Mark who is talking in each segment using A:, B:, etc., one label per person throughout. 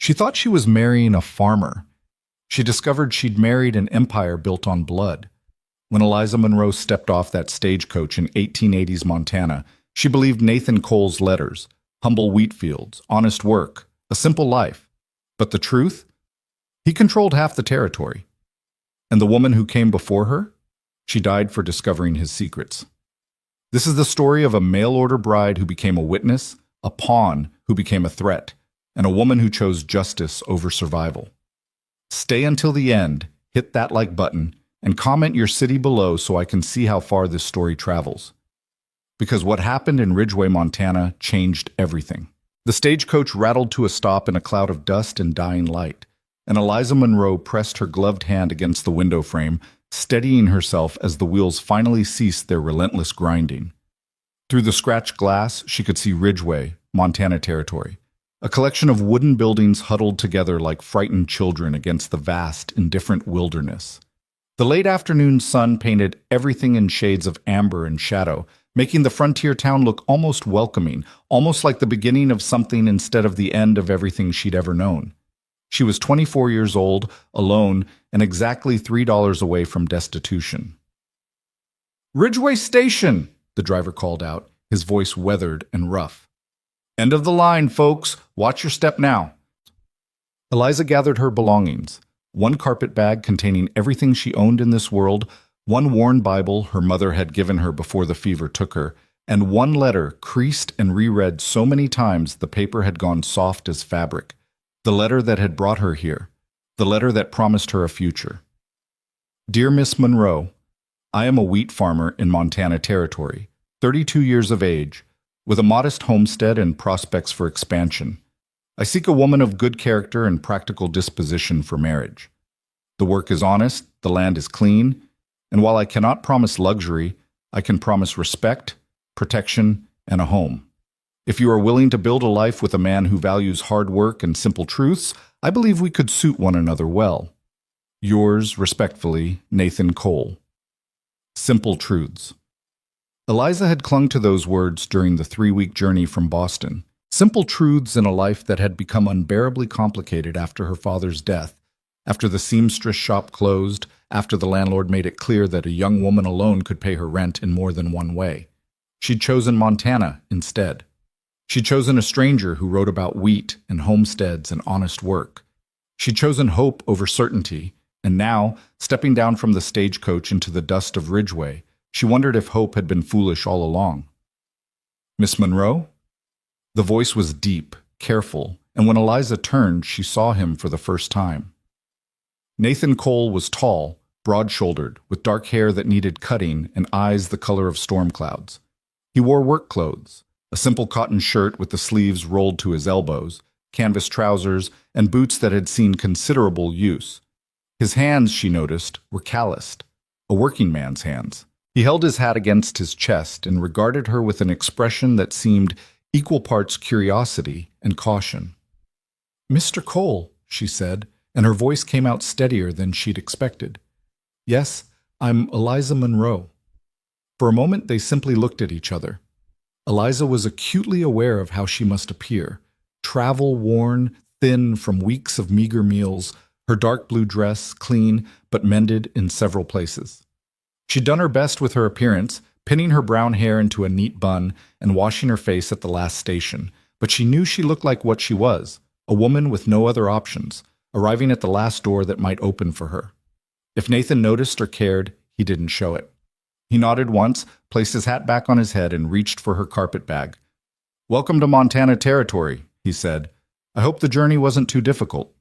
A: She thought she was marrying a farmer. She discovered she'd married an empire built on blood. When Eliza Monroe stepped off that stagecoach in 1880s Montana, she believed Nathan Cole's letters, humble wheat fields, honest work, a simple life. But the truth? He controlled half the territory. And the woman who came before her? She died for discovering his secrets. This is the story of a mail-order bride who became a witness, a pawn who became a threat, and a woman who chose justice over survival. Stay until the end, hit that like button, and comment your city below so I can see how far this story travels. Because what happened in Ridgway, Montana changed everything. The stagecoach rattled to a stop in a cloud of dust and dying light, and Eliza Monroe pressed her gloved hand against the window frame, steadying herself as the wheels finally ceased their relentless grinding. Through the scratched glass, she could see Ridgway, Montana Territory, a collection of wooden buildings huddled together like frightened children against the vast, indifferent wilderness. The late afternoon sun painted everything in shades of amber and shadow, making the frontier town look almost welcoming, almost like the beginning of something instead of the end of everything she'd ever known. She was 24 years old, alone, and exactly $3 away from destitution. "Ridgway Station!" the driver called out, his voice weathered and rough. "End of the line, folks. Watch your step now." Eliza gathered her belongings, one carpet bag containing everything she owned in this world, one worn Bible her mother had given her before the fever took her, and one letter creased and reread so many times the paper had gone soft as fabric. The letter that had brought her here, the letter that promised her a future. "Dear Miss Monroe, I am a wheat farmer in Montana Territory, 32 years of age, with a modest homestead and prospects for expansion. I seek a woman of good character and practical disposition for marriage. The work is honest, the land is clean, and while I cannot promise luxury, I can promise respect, protection, and a home. If you are willing to build a life with a man who values hard work and simple truths, I believe we could suit one another well. Yours, respectfully, Nathan Cole." Simple truths. Eliza had clung to those words during the 3-week journey from Boston. Simple truths in a life that had become unbearably complicated after her father's death, after the seamstress shop closed, after the landlord made it clear that a young woman alone could pay her rent in more than one way. She'd chosen Montana instead. She'd chosen a stranger who wrote about wheat and homesteads and honest work. She'd chosen hope over certainty, and now, stepping down from the stagecoach into the dust of Ridgway, she wondered if hope had been foolish all along. "Miss Monroe?" The voice was deep, careful, and when Eliza turned, she saw him for the first time. Nathan Cole was tall, broad-shouldered, with dark hair that needed cutting and eyes the color of storm clouds. He wore work clothes, a simple cotton shirt with the sleeves rolled to his elbows, canvas trousers, and boots that had seen considerable use. His hands, she noticed, were calloused, a working man's hands. He held his hat against his chest and regarded her with an expression that seemed equal parts curiosity and caution. "Mr. Cole," she said, and her voice came out steadier than she'd expected. "Yes, I'm Eliza Monroe." For a moment they simply looked at each other. Eliza was acutely aware of how she must appear, travel-worn, thin from weeks of meager meals, her dark blue dress clean but mended in several places. She'd done her best with her appearance, pinning her brown hair into a neat bun and washing her face at the last station, but she knew she looked like what she was, a woman with no other options, arriving at the last door that might open for her. If Nathan noticed or cared, he didn't show it. He nodded once, placed his hat back on his head, and reached for her carpet bag. "Welcome to Montana Territory," he said. "I hope the journey wasn't too difficult."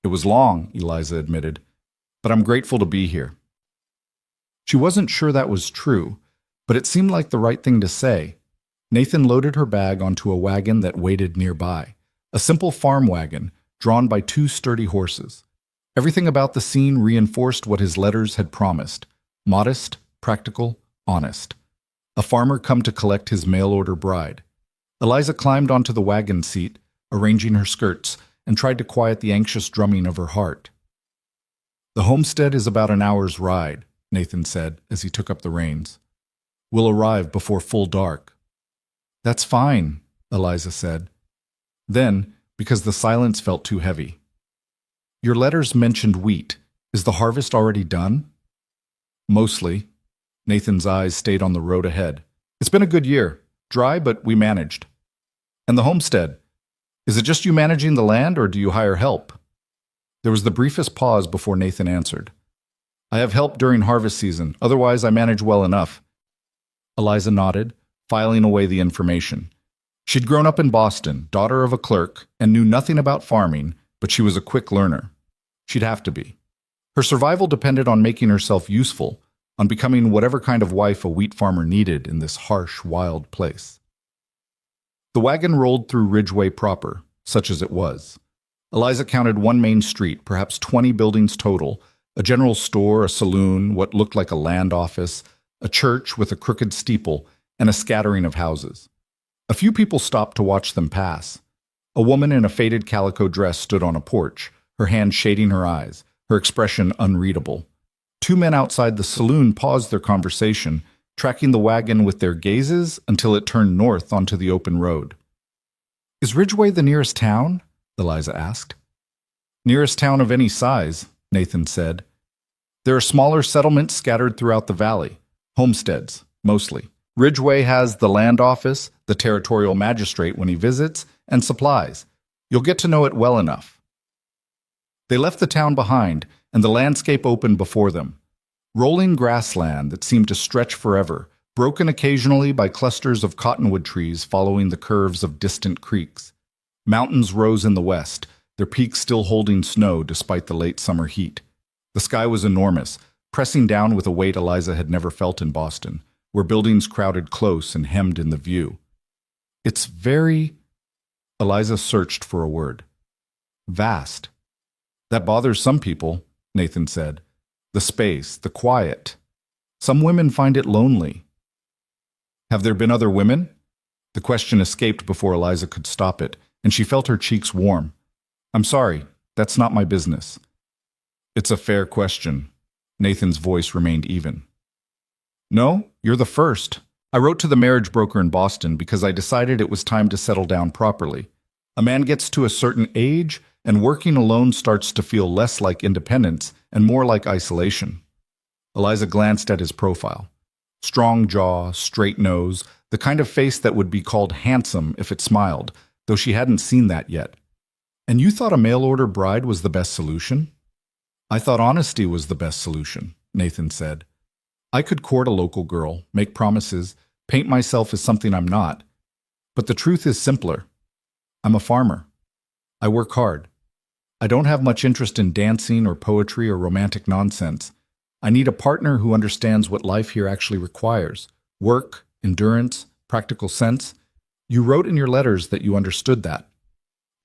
A: "It was long," Eliza admitted, "but I'm grateful to be here." She wasn't sure that was true, but it seemed like the right thing to say. Nathan loaded her bag onto a wagon that waited nearby, a simple farm wagon drawn by 2 sturdy horses. Everything about the scene reinforced what his letters had promised: modest, practical, honest. A farmer come to collect his mail-order bride. Eliza climbed onto the wagon seat, arranging her skirts, and tried to quiet the anxious drumming of her heart. "The homestead is about an hour's ride," Nathan said as he took up the reins. "We'll arrive before full dark." "That's fine," Eliza said. Then, because the silence felt too heavy. Your letters mentioned wheat. Is the harvest already done? Mostly. Nathan's eyes stayed on the road ahead. It's been a good year. Dry, but we managed. And the homestead. Is it just you managing the land, or do you hire help? There was the briefest pause before Nathan answered. I have help during harvest season. Otherwise, I manage well enough. Eliza nodded, filing away the information. She'd grown up in Boston, daughter of a clerk, and knew nothing about farming, but she was a quick learner. She'd have to be. Her survival depended on making herself useful, on becoming whatever kind of wife a wheat farmer needed in this harsh, wild place. The wagon rolled through Ridgeway proper, such as it was. Eliza counted one main street, perhaps 20 buildings total, a general store, a saloon, what looked like a land office, a church with a crooked steeple, and a scattering of houses. A few people stopped to watch them pass. A woman in a faded calico dress stood on a porch, her hand shading her eyes, her expression unreadable. Two men outside the saloon paused their conversation, tracking the wagon with their gazes until it turned north onto the open road. Is Ridgeway the nearest town? Eliza asked. Nearest town of any size, Nathan said. There are smaller settlements scattered throughout the valley, homesteads, mostly. Ridgeway has the land office, the territorial magistrate when he visits, and supplies. You'll get to know it well enough. They left the town behind, and the landscape opened before them. Rolling grassland that seemed to stretch forever, broken occasionally by clusters of cottonwood trees following the curves of distant creeks. Mountains rose in the west, their peaks still holding snow despite the late summer heat. The sky was enormous, pressing down with a weight Eliza had never felt in Boston, where buildings crowded close and hemmed in the view. It's very... Eliza searched for a word. Vast. That bothers some people, Nathan said. The space, the quiet. Some women find it lonely. Have there been other women? The question escaped before Eliza could stop it, and she felt her cheeks warm. I'm sorry, that's not my business. It's a fair question. Nathan's voice remained even. No, you're the first. I wrote to the marriage broker in Boston because I decided it was time to settle down properly. A man gets to a certain age, and working alone starts to feel less like independence and more like isolation. Eliza glanced at his profile. Strong jaw, straight nose, the kind of face that would be called handsome if it smiled, though she hadn't seen that yet. And you thought a mail-order bride was the best solution? I thought honesty was the best solution, Nathan said. I could court a local girl, make promises, paint myself as something I'm not. But the truth is simpler. I'm a farmer. I work hard. I don't have much interest in dancing or poetry or romantic nonsense. I need a partner who understands what life here actually requires. Work, endurance, practical sense. You wrote in your letters that you understood that.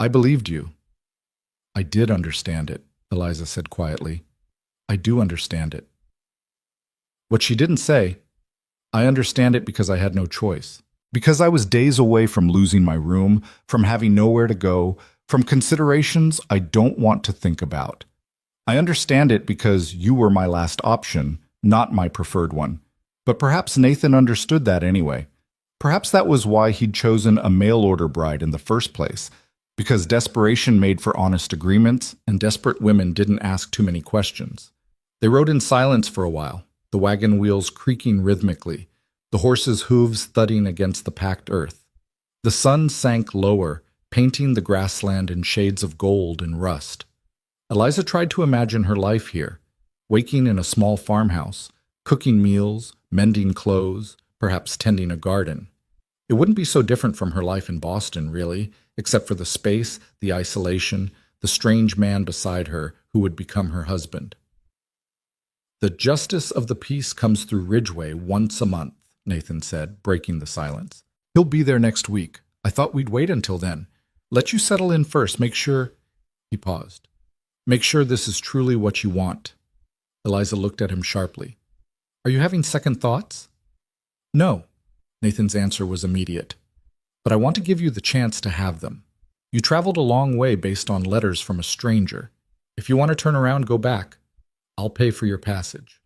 A: I believed you. I did understand it, Eliza said quietly. I do understand it. What she didn't say, I understand it because I had no choice. Because I was days away from losing my room, from having nowhere to go, from considerations I don't want to think about. I understand it because you were my last option, not my preferred one. But perhaps Nathan understood that anyway. Perhaps that was why he'd chosen a mail-order bride in the first place, because desperation made for honest agreements, and desperate women didn't ask too many questions. They rode in silence for a while, the wagon wheels creaking rhythmically, the horses' hooves thudding against the packed earth. The sun sank lower, painting the grassland in shades of gold and rust. Eliza tried to imagine her life here, waking in a small farmhouse, cooking meals, mending clothes, perhaps tending a garden. It wouldn't be so different from her life in Boston, really, except for the space, the isolation, the strange man beside her who would become her husband. The justice of the peace comes through Ridgeway once a month, Nathan said, breaking the silence. He'll be there next week. I thought we'd wait until then. Let you settle in first. Make sure... He paused. Make sure this is truly what you want. Eliza looked at him sharply. Are you having second thoughts? No. Nathan's answer was immediate. But I want to give you the chance to have them. You traveled a long way based on letters from a stranger. If you want to turn around, go back. I'll pay for your passage.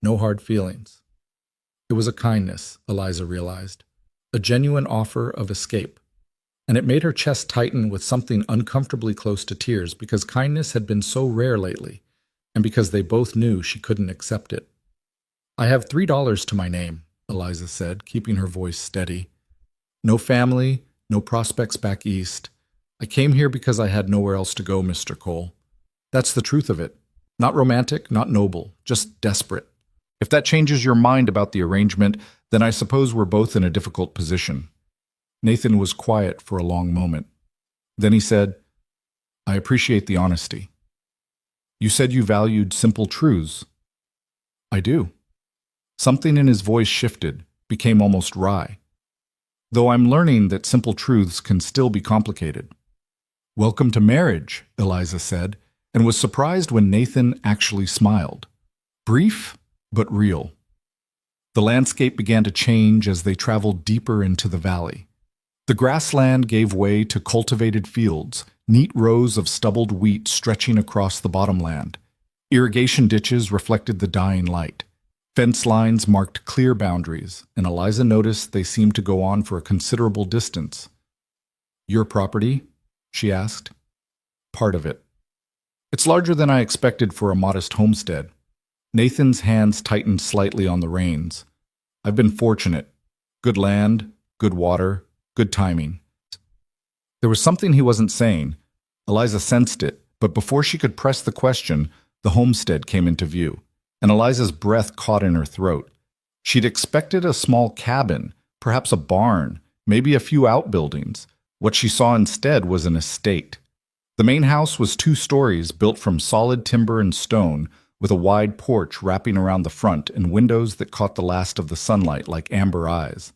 A: No hard feelings. It was a kindness, Eliza realized. A genuine offer of escape. and it made her chest tighten with something uncomfortably close to tears because kindness had been so rare lately, and because they both knew she couldn't accept it. "I have $3 to my name," Eliza said, keeping her voice steady. "No family, no prospects back east. I came here because I had nowhere else to go, Mr. Cole. That's the truth of it. Not romantic, not noble, just desperate. If that changes your mind about the arrangement, then I suppose we're both in a difficult position." Nathan was quiet for a long moment. Then he said, "I appreciate the honesty. You said you valued simple truths." "I do." Something in his voice shifted, became almost wry. "Though I'm learning that simple truths can still be complicated." "Welcome to marriage," Eliza said, and was surprised when Nathan actually smiled. Brief, but real. The landscape began to change as they traveled deeper into the valley. The grassland gave way to cultivated fields, neat rows of stubbled wheat stretching across the bottomland. Irrigation ditches reflected the dying light. Fence lines marked clear boundaries, and Eliza noticed they seemed to go on for a considerable distance. "Your property?" she asked. "Part of it. It's larger than I expected for a modest homestead." Nathan's hands tightened slightly on the reins. "I've been fortunate. Good land, good water, good timing." There was something he wasn't saying. Eliza sensed it, but before she could press the question, the homestead came into view, and Eliza's breath caught in her throat. She'd expected a small cabin, perhaps a barn, maybe a few outbuildings. What she saw instead was an estate. The main house was 2 stories built from solid timber and stone, with a wide porch wrapping around the front and windows that caught the last of the sunlight like amber eyes.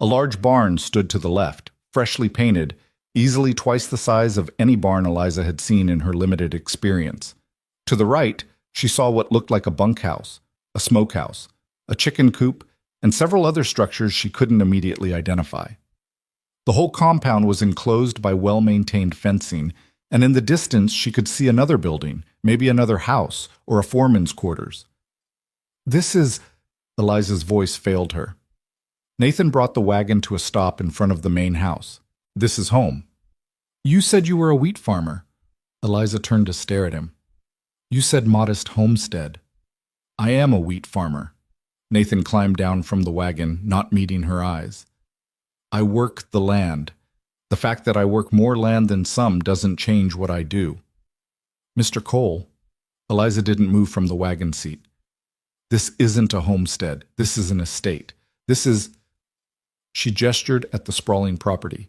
A: A large barn stood to the left, freshly painted, easily twice the size of any barn Eliza had seen in her limited experience. To the right, she saw what looked like a bunkhouse, a smokehouse, a chicken coop, and several other structures she couldn't immediately identify. The whole compound was enclosed by well-maintained fencing, and in the distance she could see another building, maybe another house, or a foreman's quarters. "This is—" Eliza's voice failed her. Nathan brought the wagon to a stop in front of the main house. "This is home." "You said you were a wheat farmer." Eliza turned to stare at him. "You said modest homestead." "I am a wheat farmer." Nathan climbed down from the wagon, not meeting her eyes. "I work the land. The fact that I work more land than some doesn't change what I do." "Mr. Cole," Eliza didn't move from the wagon seat. "This isn't a homestead. This is an estate. This is—" She gestured at the sprawling property.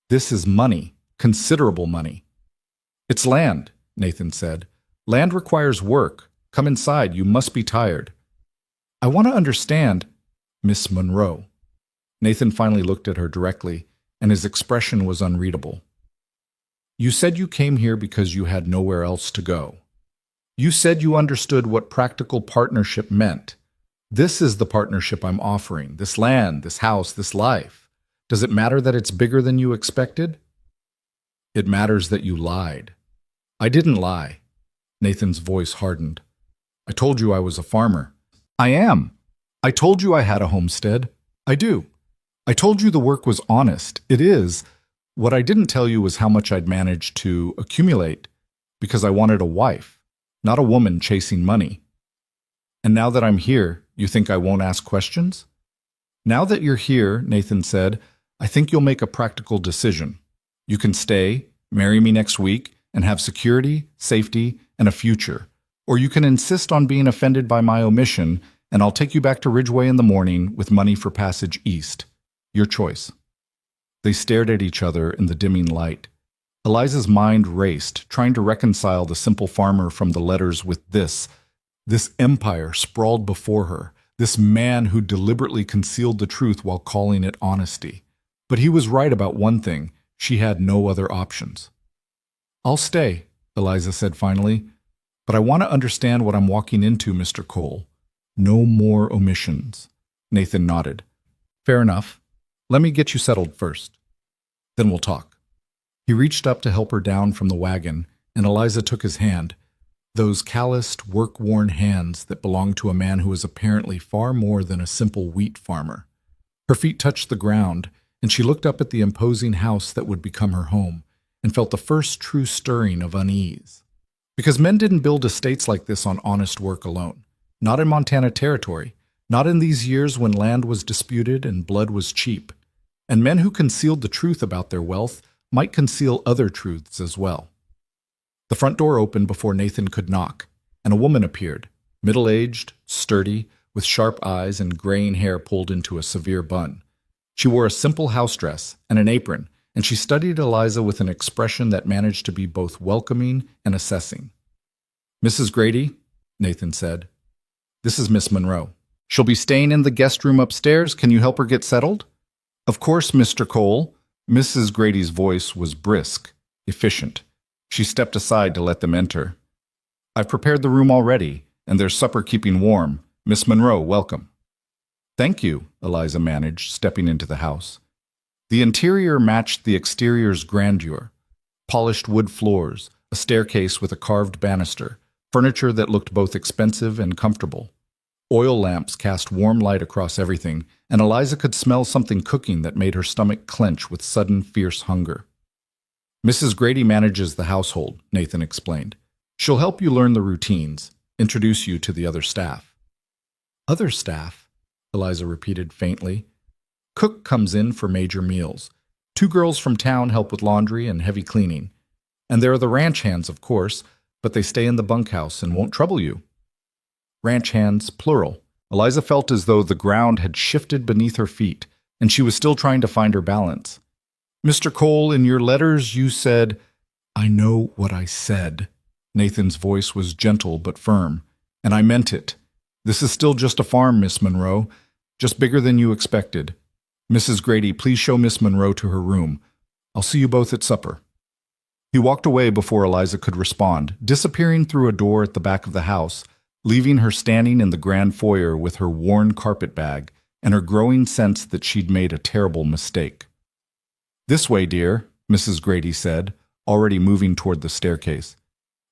A: "This is money, considerable money." "It's land," Nathan said. "Land requires work. Come inside. You must be tired." "I want to understand—" "Miss Monroe." Nathan finally looked at her directly, and his expression was unreadable. "You said you came here because you had nowhere else to go. You said you understood what practical partnership meant. This is the partnership I'm offering, this land, this house, this life. Does it matter that it's bigger than you expected?" "It matters that you lied." "I didn't lie." Nathan's voice hardened. "I told you I was a farmer." "I am. I told you I had a homestead. I do. I told you the work was honest. It is. What I didn't tell you was how much I'd managed to accumulate, because I wanted a wife, not a woman chasing money. And now that I'm here, you think I won't ask questions?" "Now that you're here," Nathan said, "I think you'll make a practical decision. You can stay, marry me next week, and have security, safety, and a future. Or you can insist on being offended by my omission, and I'll take you back to Ridgeway in the morning with money for passage east. Your choice." They stared at each other in the dimming light. Eliza's mind raced, trying to reconcile the simple farmer from the letters with this empire sprawled before her, this man who deliberately concealed the truth while calling it honesty. But he was right about one thing: she had no other options. "I'll stay," Eliza said finally, "but I want to understand what I'm walking into, Mr. Cole. No more omissions." Nathan nodded. "Fair enough. Let me get you settled first. Then we'll talk." He reached up to help her down from the wagon, and Eliza took his hand, those calloused, work-worn hands that belonged to a man who was apparently far more than a simple wheat farmer. Her feet touched the ground, and she looked up at the imposing house that would become her home and felt the first true stirring of unease. Because men didn't build estates like this on honest work alone. Not in Montana Territory, not in these years when land was disputed and blood was cheap. And men who concealed the truth about their wealth might conceal other truths as well. The front door opened before Nathan could knock, and a woman appeared, middle-aged, sturdy, with sharp eyes and graying hair pulled into a severe bun. She wore a simple house dress and an apron, and she studied Eliza with an expression that managed to be both welcoming and assessing. "Mrs. Grady," Nathan said, "this is Miss Monroe. She'll be staying in the guest room upstairs. Can you help her get settled?" "Of course, Mr. Cole." Mrs. Grady's voice was brisk, efficient. She stepped aside to let them enter. "I've prepared the room already, and there's supper keeping warm. Miss Monroe, welcome." "Thank you," Eliza managed, stepping into the house. The interior matched the exterior's grandeur. Polished wood floors, a staircase with a carved banister, furniture that looked both expensive and comfortable. Oil lamps cast warm light across everything, and Eliza could smell something cooking that made her stomach clench with sudden, fierce hunger. "Mrs. Grady manages the household," Nathan explained. "She'll help you learn the routines, introduce you to the other staff." "Other staff?" Eliza repeated faintly. "Cook comes in for major meals. 2 girls from town help with laundry and heavy cleaning. And there are the ranch hands, of course, but they stay in the bunkhouse and won't trouble you." Ranch hands, plural. Eliza felt as though the ground had shifted beneath her feet, and she was still trying to find her balance. "Mr. Cole, in your letters you said—" "I know what I said." Nathan's voice was gentle but firm. "And I meant it. This is still just a farm, Miss Monroe, just bigger than you expected. Mrs. Grady, please show Miss Monroe to her room. I'll see you both at supper." He walked away before Eliza could respond, disappearing through a door at the back of the house, leaving her standing in the grand foyer with her worn carpet bag and her growing sense that she'd made a terrible mistake. "This way, dear," Mrs. Grady said, already moving toward the staircase.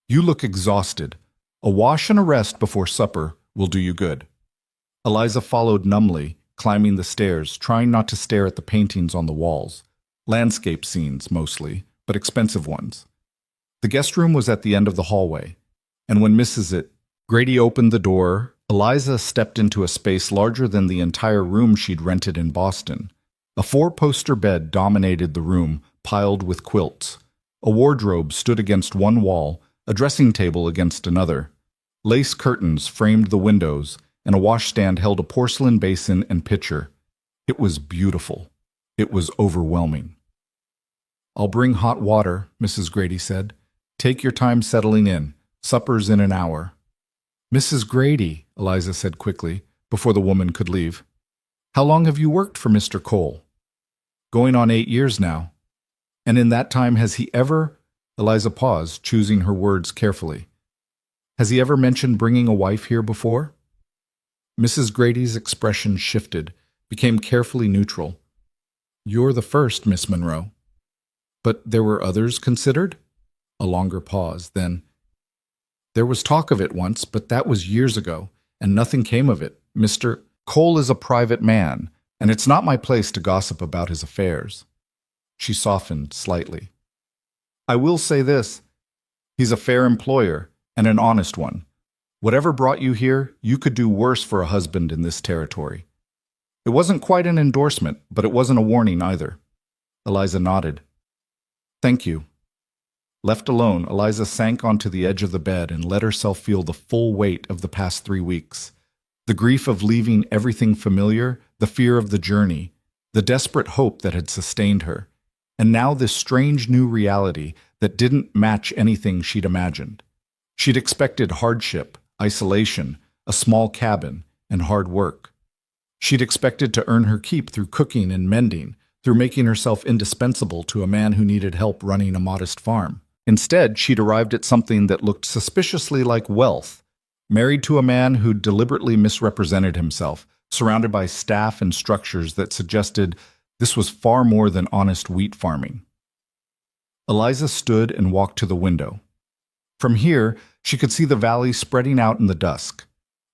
A: "You look exhausted. A wash and a rest before supper will do you good." Eliza followed numbly, climbing the stairs, trying not to stare at the paintings on the walls. Landscape scenes, mostly, but expensive ones. The guest room was at the end of the hallway, and when Mrs. Grady opened the door, Eliza stepped into a space larger than the entire room she'd rented in Boston. A 4-poster bed dominated the room, piled with quilts. A wardrobe stood against one wall, a dressing table against another. Lace curtains framed the windows, and a washstand held a porcelain basin and pitcher. It was beautiful. It was overwhelming. "I'll bring hot water," Mrs. Grady said. "Take your time settling in. Supper's in an hour." "Mrs. Grady," Eliza said quickly, before the woman could leave. "How long have you worked for Mr. Cole?" "Going on 8 years now." "And in that time has he ever—" Eliza paused, choosing her words carefully. "Has he ever mentioned bringing a wife here before?" Mrs. Grady's expression shifted, became carefully neutral. "You're the first, Miss Monroe." "But there were others considered?" A longer pause, then— "There was talk of it once, but that was years ago, and nothing came of it. Mr. Cole is a private man, and it's not my place to gossip about his affairs." She softened slightly. "I will say this. He's a fair employer, and an honest one. Whatever brought you here, you could do worse for a husband in this territory." It wasn't quite an endorsement, but it wasn't a warning either. Eliza nodded. "Thank you." Left alone, Eliza sank onto the edge of the bed and let herself feel the full weight of the past 3 weeks. The grief of leaving everything familiar, the fear of the journey, the desperate hope that had sustained her, and now this strange new reality that didn't match anything she'd imagined. She'd expected hardship, isolation, a small cabin, and hard work. She'd expected to earn her keep through cooking and mending, through making herself indispensable to a man who needed help running a modest farm. Instead, she'd arrived at something that looked suspiciously like wealth, married to a man who deliberately misrepresented himself, surrounded by staff and structures that suggested this was far more than honest wheat farming. Eliza stood and walked to the window. From here, she could see the valley spreading out in the dusk,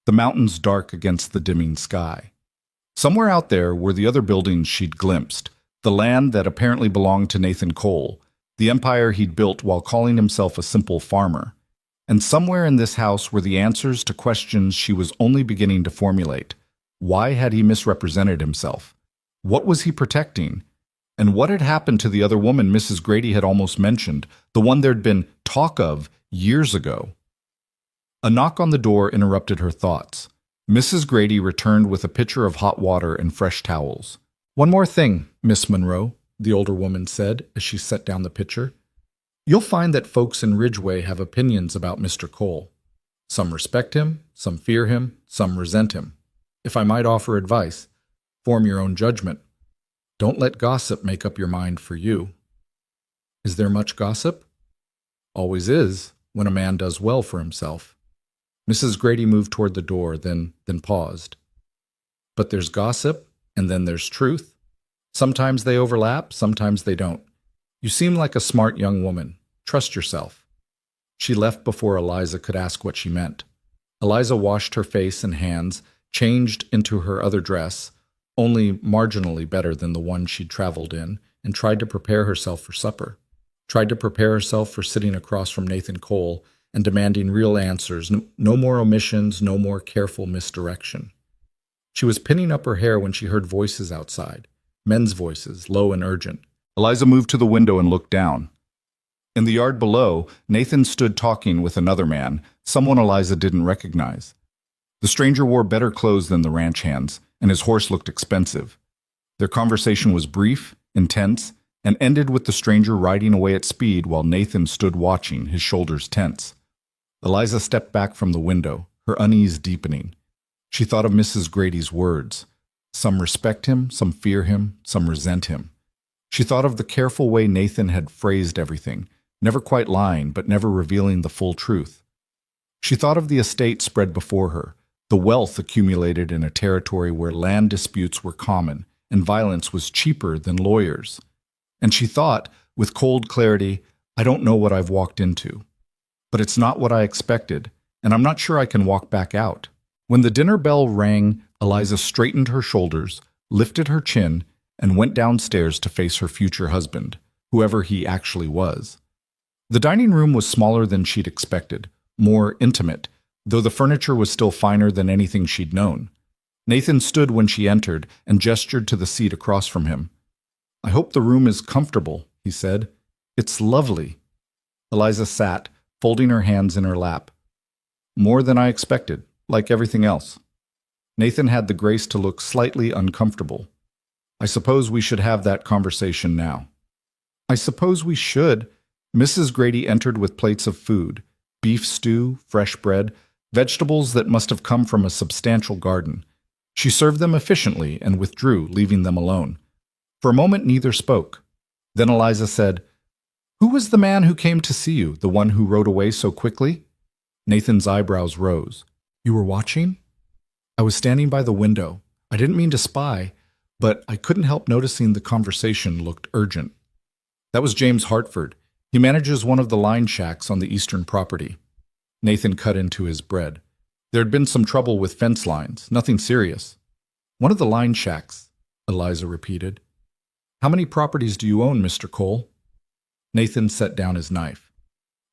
A: the mountains dark against the dimming sky. Somewhere out there were the other buildings she'd glimpsed, The land that apparently belonged to Nathan Cole, the empire he'd built while calling himself a simple farmer. And somewhere in this house were the answers to questions she was only beginning to formulate. Why had he misrepresented himself? What was he protecting? And what had happened to the other woman Mrs. Grady had almost mentioned, the one there'd been talk of years ago? A knock on the door interrupted her thoughts. Mrs. Grady returned with a pitcher of hot water and fresh towels. "One more thing, Miss Monroe," the older woman said as she set down the pitcher. "You'll find that folks in Ridgeway have opinions about Mr. Cole. Some respect him, some fear him, some resent him. If I might offer advice, form your own judgment. Don't let gossip make up your mind for you." "Is there much gossip?" "Always is, when a man does well for himself." Mrs. Grady moved toward the door, then paused. "But there's gossip, and then there's truth. Sometimes they overlap, sometimes they don't. You seem like a smart young woman. Trust yourself." She left before Eliza could ask what she meant. Eliza washed her face and hands, changed into her other dress, only marginally better than the one she'd traveled in, and tried to prepare herself for supper. Tried to prepare herself for sitting across from Nathan Cole and demanding real answers, no more omissions, no more careful misdirection. She was pinning up her hair when she heard voices outside, men's voices, low and urgent. Eliza moved to the window and looked down. In the yard below, Nathan stood talking with another man, someone Eliza didn't recognize. The stranger wore better clothes than the ranch hands, and his horse looked expensive. Their conversation was brief, intense, and ended with the stranger riding away at speed while Nathan stood watching, his shoulders tense. Eliza stepped back from the window, her unease deepening. She thought of Mrs. Grady's words. Some respect him, some fear him, some resent him. She thought of the careful way Nathan had phrased everything, never quite lying, but never revealing the full truth. She thought of the estate spread before her, the wealth accumulated in a territory where land disputes were common and violence was cheaper than lawyers. And she thought, with cold clarity, I don't know what I've walked into. But it's not what I expected, and I'm not sure I can walk back out. When the dinner bell rang, Eliza straightened her shoulders, lifted her chin, and went downstairs to face her future husband, whoever he actually was. The dining room was smaller than she'd expected, more intimate, though the furniture was still finer than anything she'd known. Nathan stood when she entered and gestured to the seat across from him. "I hope the room is comfortable," he said. "It's lovely." Eliza sat, folding her hands in her lap. "More than I expected, like everything else." Nathan had the grace to look slightly uncomfortable. "I suppose we should have that conversation now." "I suppose we should." Mrs. Grady entered with plates of food, beef stew, fresh bread, vegetables that must have come from a substantial garden. She served them efficiently and withdrew, leaving them alone. For a moment neither spoke. Then Eliza said, "Who was the man who came to see you, the one who rode away so quickly?" Nathan's eyebrows rose. "You were watching?" "I was standing by the window. I didn't mean to spy, but I couldn't help noticing the conversation looked urgent." "That was James Hartford. He manages one of the line shacks on the eastern property." Nathan cut into his bread. There had been some trouble with fence lines, nothing serious. "One of the line shacks," Eliza repeated. "How many properties do you own, Mr. Cole?" Nathan set down his knife.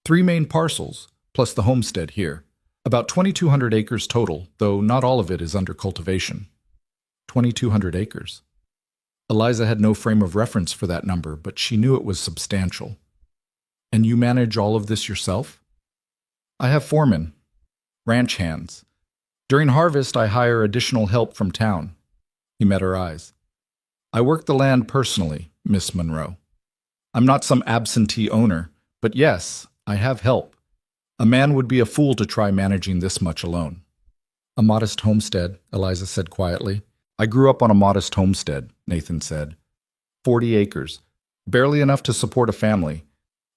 A: 3 main parcels, plus the homestead here. About 2,200 acres total, though not all of it is under cultivation. 2,200 acres. Eliza had no frame of reference for that number, but she knew it was substantial. "And you manage all of this yourself?" "I have foremen, ranch hands. During harvest, I hire additional help from town." He met her eyes. "I work the land personally, Miss Monroe. I'm not some absentee owner, but yes, I have help. A man would be a fool to try managing this much alone." "A modest homestead," Eliza said quietly. "I grew up on a modest homestead," Nathan said. 40 acres, barely enough to support a family.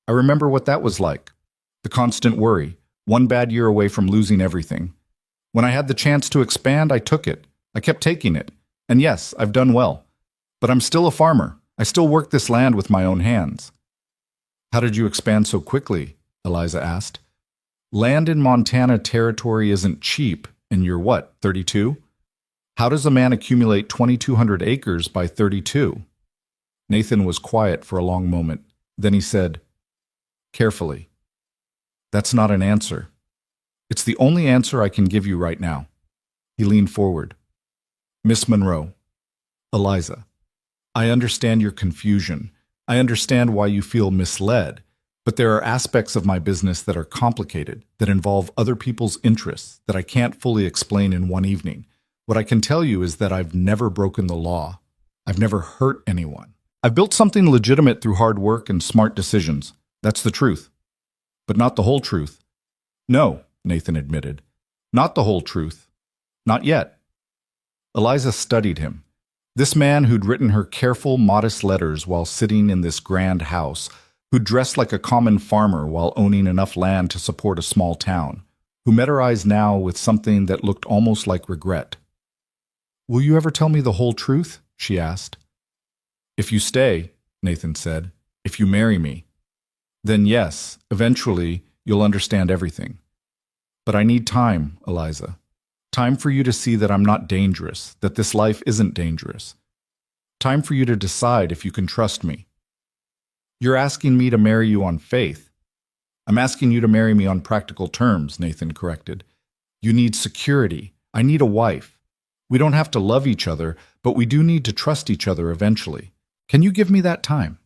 A: I remember what that was like. The constant worry, one bad year away from losing everything. When I had the chance to expand, I took it. I kept taking it. And yes, I've done well. But I'm still a farmer. I still work this land with my own hands." "How did you expand so quickly?" Eliza asked. "Land in Montana territory isn't cheap, and you're what, 32? How does a man accumulate 2,200 acres by 32? Nathan was quiet for a long moment. Then he said, carefully, "That's not an answer. It's the only answer I can give you right now." He leaned forward. "Miss Monroe, Eliza, I understand your confusion. I understand why you feel misled, but there are aspects of my business that are complicated, that involve other people's interests, that I can't fully explain in one evening. What I can tell you is that I've never broken the law. I've never hurt anyone. I've built something legitimate through hard work and smart decisions. That's the truth. But not the whole truth." "No," Nathan admitted. "Not the whole truth. Not yet." Eliza studied him. This man who'd written her careful, modest letters while sitting in this grand house, who dressed like a common farmer while owning enough land to support a small town, who met her eyes now with something that looked almost like regret. "Will you ever tell me the whole truth?" she asked. "If you stay," Nathan said, "if you marry me, then yes, eventually you'll understand everything. But I need time, Eliza. Time for you to see that I'm not dangerous, that this life isn't dangerous. Time for you to decide if you can trust me." "You're asking me to marry you on faith." "I'm asking you to marry me on practical terms," Nathan corrected. "You need security. I need a wife. We don't have to love each other, but we do need to trust each other eventually. Can you give me that time?"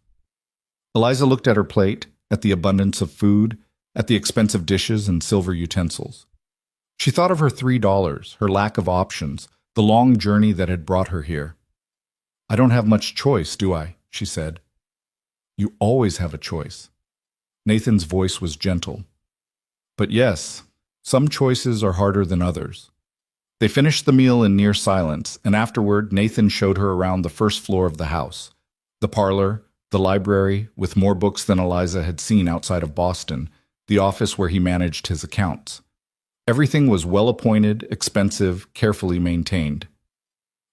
A: Eliza looked at her plate, at the abundance of food, at the expensive dishes and silver utensils. She thought of her $3, her lack of options, the long journey that had brought her here. "I don't have much choice, do I?" she said. "You always have a choice." Nathan's voice was gentle. "But yes, some choices are harder than others." They finished the meal in near silence, and afterward Nathan showed her around the first floor of the house. The parlor, the library, with more books than Eliza had seen outside of Boston, the office where he managed his accounts. Everything was well-appointed, expensive, carefully maintained.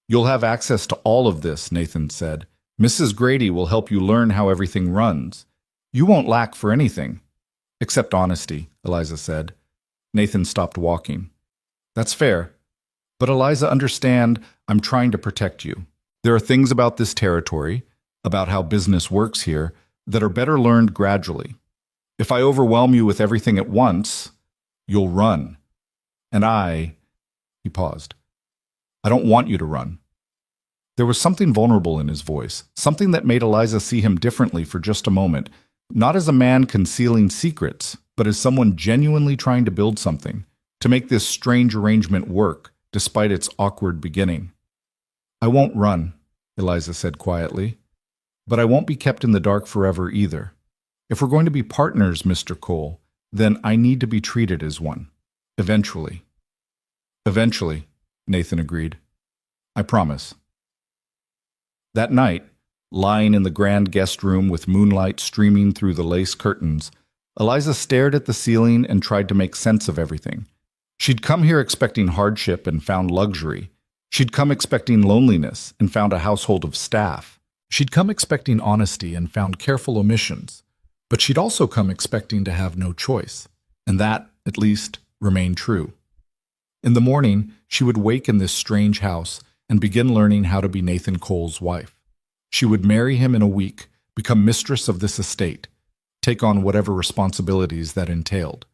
A: "You'll have access to all of this," Nathan said. "Mrs. Grady will help you learn how everything runs. You won't lack for anything." "Except honesty," Eliza said. Nathan stopped walking. "That's fair. But Eliza, understand, I'm trying to protect you. There are things about this territory, about how business works here, that are better learned gradually. If I overwhelm you with everything at once, you'll run. And he paused. "I don't want you to run." There was something vulnerable in his voice, something that made Eliza see him differently for just a moment, not as a man concealing secrets, but as someone genuinely trying to build something, to make this strange arrangement work, despite its awkward beginning. "I won't run," Eliza said quietly, "but I won't be kept in the dark forever either. If we're going to be partners, Mr. Cole, then I need to be treated as one. Eventually." "Eventually," Nathan agreed. "I promise." That night, lying in the grand guest room with moonlight streaming through the lace curtains, Eliza stared at the ceiling and tried to make sense of everything. She'd come here expecting hardship and found luxury. She'd come expecting loneliness and found a household of staff. She'd come expecting honesty and found careful omissions. But she'd also come expecting to have no choice. And that, at least, remained true. In the morning, she would wake in this strange house and begin learning how to be Nathan Cole's wife. She would marry him in a week, become mistress of this estate, take on whatever responsibilities that entailed.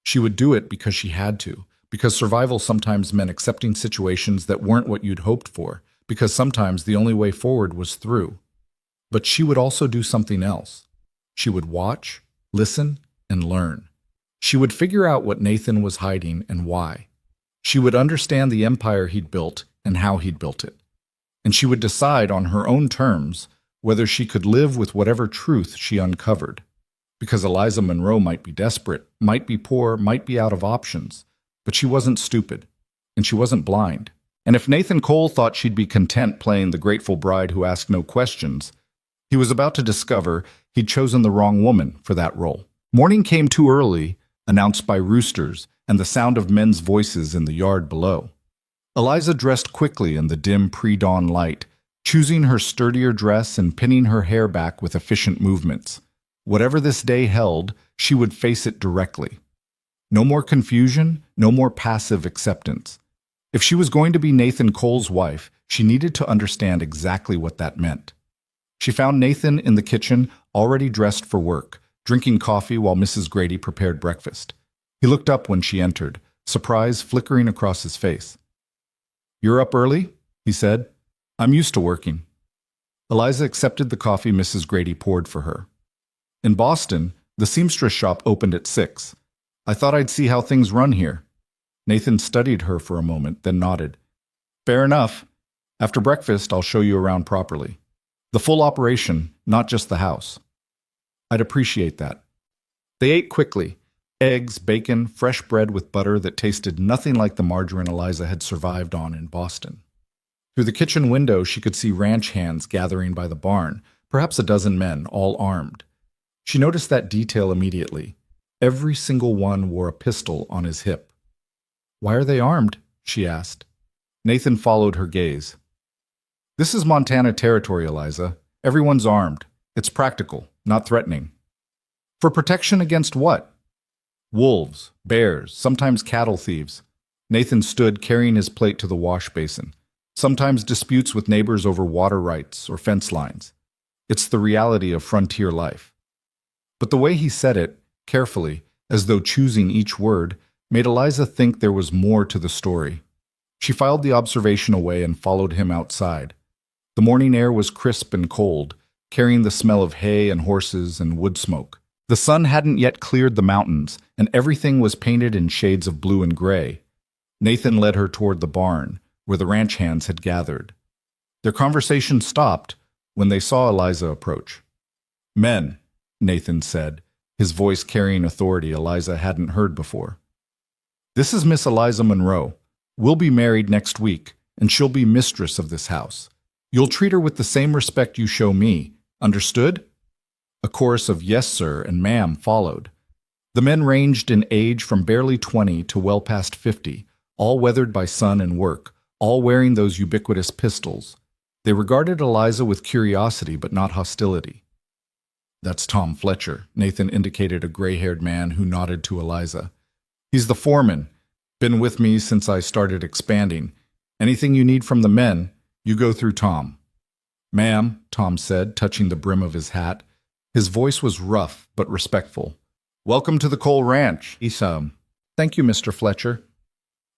A: She would do it because she had to, because survival sometimes meant accepting situations that weren't what you'd hoped for, because sometimes the only way forward was through. But she would also do something else. She would watch, listen, and learn. She would figure out what Nathan was hiding and why. She would understand the empire he'd built and how he'd built it. And she would decide on her own terms whether she could live with whatever truth she uncovered. Because Eliza Monroe might be desperate, might be poor, might be out of options, but she wasn't stupid, and she wasn't blind. And if Nathan Cole thought she'd be content playing the grateful bride who asked no questions, he was about to discover he'd chosen the wrong woman for that role. Morning came too early, announced by roosters and the sound of men's voices in the yard below. Eliza dressed quickly in the dim pre-dawn light, choosing her sturdier dress and pinning her hair back with efficient movements. Whatever this day held, she would face it directly. No more confusion, no more passive acceptance. If she was going to be Nathan Cole's wife, she needed to understand exactly what that meant. She found Nathan in the kitchen, already dressed for work, drinking coffee while Mrs. Grady prepared breakfast. He looked up when she entered, surprise flickering across his face. "You're up early?" he said. "I'm used to working." Eliza accepted the coffee Mrs. Grady poured for her. "In Boston, the seamstress shop opened at 6. I thought I'd see how things run here." Nathan studied her for a moment, then nodded. "Fair enough. After breakfast, I'll show you around properly. The full operation, not just the house." "I'd appreciate that." They ate quickly. Eggs, bacon, fresh bread with butter that tasted nothing like the margarine Eliza had survived on in Boston. Through the kitchen window, she could see ranch hands gathering by the barn, perhaps a dozen men, all armed. She noticed that detail immediately. Every single one wore a pistol on his hip. "Why are they armed?" she asked. Nathan followed her gaze. "This is Montana territory, Eliza. Everyone's armed. It's practical, not threatening." "For protection against what?" "Wolves, bears, sometimes cattle thieves." Nathan stood carrying his plate to the wash basin. "Sometimes disputes with neighbors over water rights or fence lines. It's the reality of frontier life." But the way he said it, carefully, as though choosing each word, made Eliza think there was more to the story. She filed the observation away and followed him outside. The morning air was crisp and cold, carrying the smell of hay and horses and wood smoke. The sun hadn't yet cleared the mountains, and everything was painted in shades of blue and gray. Nathan led her toward the barn, where the ranch hands had gathered. Their conversation stopped when they saw Eliza approach. "Men," Nathan said, his voice carrying authority Eliza hadn't heard before. "This is Miss Eliza Monroe. We'll be married next week, and she'll be mistress of this house. You'll treat her with the same respect you show me. Understood?" A chorus of "yes, sir," and "ma'am" followed. The men ranged in age from barely 20 to well past 50, all weathered by sun and work, all wearing those ubiquitous pistols. They regarded Eliza with curiosity but not hostility. "That's Tom Fletcher," Nathan indicated a gray-haired man who nodded to Eliza. "He's the foreman. Been with me since I started expanding. Anything you need from the men, you go through Tom." "Ma'am," Tom said, touching the brim of his hat. His voice was rough but respectful. "Welcome to the Cole Ranch." "Thank you, Mr. Fletcher."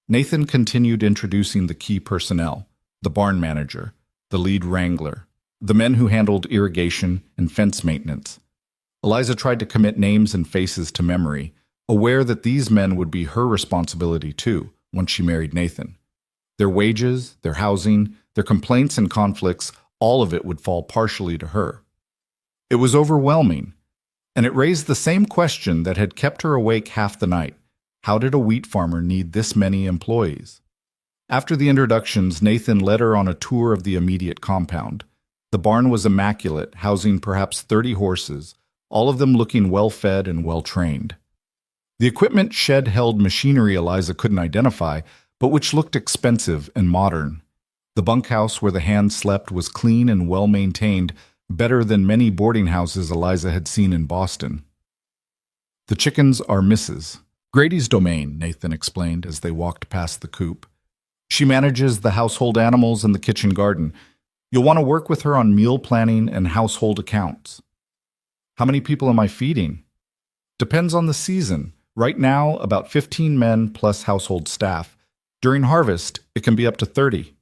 A: Nathan continued introducing the key personnel, the barn manager, the lead wrangler, the men who handled irrigation and fence maintenance. Eliza tried to commit names and faces to memory, aware that these men would be her responsibility too, once she married Nathan. Their wages, their housing, their complaints and conflicts, all of it would fall partially to her. It was overwhelming, and it raised the same question that had kept her awake half the night. How did a wheat farmer need this many employees? After the introductions, Nathan led her on a tour of the immediate compound. The barn was immaculate, housing perhaps 30 horses, all of them looking well-fed and well-trained. The equipment shed held machinery Eliza couldn't identify, but which looked expensive and modern. The bunkhouse where the hands slept was clean and well-maintained, better than many boarding houses Eliza had seen in Boston. "The chickens are Mrs. Grady's domain," Nathan explained as they walked past the coop. "She manages the household animals and the kitchen garden. You'll want to work with her on meal planning and household accounts." "How many people am I feeding?" "Depends on the season. Right now, about 15 men plus household staff. During harvest, it can be up to 30.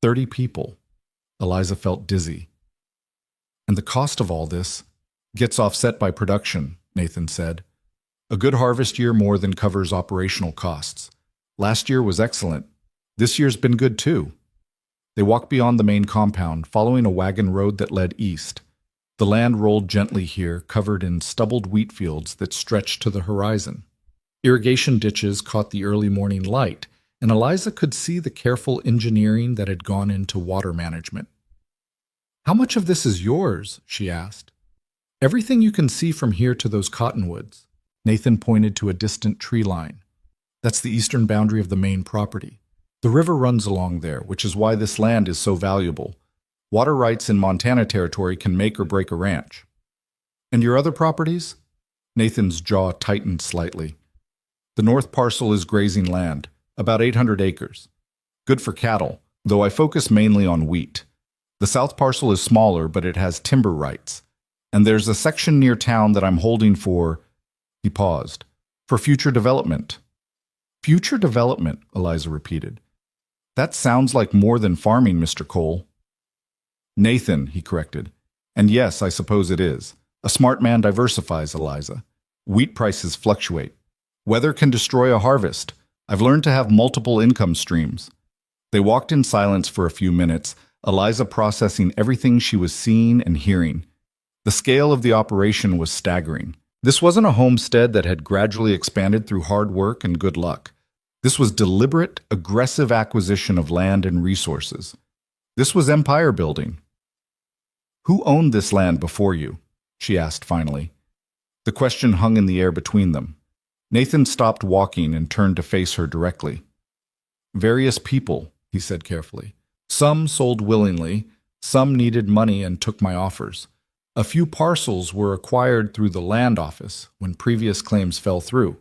A: 30 people. Eliza felt dizzy. "And the cost of all this gets offset by production," Nathan said. "A good harvest year more than covers operational costs. Last year was excellent. This year's been good too." They walked beyond the main compound, following a wagon road that led east. The land rolled gently here, covered in stubbled wheat fields that stretched to the horizon. Irrigation ditches caught the early morning light, and Eliza could see the careful engineering that had gone into water management. "How much of this is yours?" she asked. "Everything you can see from here to those cottonwoods." Nathan pointed to a distant tree line. "That's the eastern boundary of the main property. The river runs along there, which is why this land is so valuable. Water rights in Montana territory can make or break a ranch." "And your other properties?" Nathan's jaw tightened slightly. "The north parcel is grazing land, about 800 acres. Good for cattle, though I focus mainly on wheat. The south parcel is smaller, but it has timber rights. And there's a section near town that I'm holding for, he paused, for future development. Future development, Eliza repeated. That sounds like more than farming, Mr. Cole. Nathan, he corrected. And yes, I suppose it is. A smart man diversifies, Eliza. Wheat prices fluctuate. Weather can destroy a harvest. I've learned to have multiple income streams. They walked in silence for a few minutes, Eliza processing everything she was seeing and hearing. The scale of the operation was staggering. This wasn't a homestead that had gradually expanded through hard work and good luck. This was deliberate, aggressive acquisition of land and resources. This was empire building. Who owned this land before you? She asked finally. The question hung in the air between them. Nathan stopped walking and turned to face her directly. Various people, he said carefully. Some sold willingly, some needed money and took my offers. A few parcels were acquired through the land office when previous claims fell through.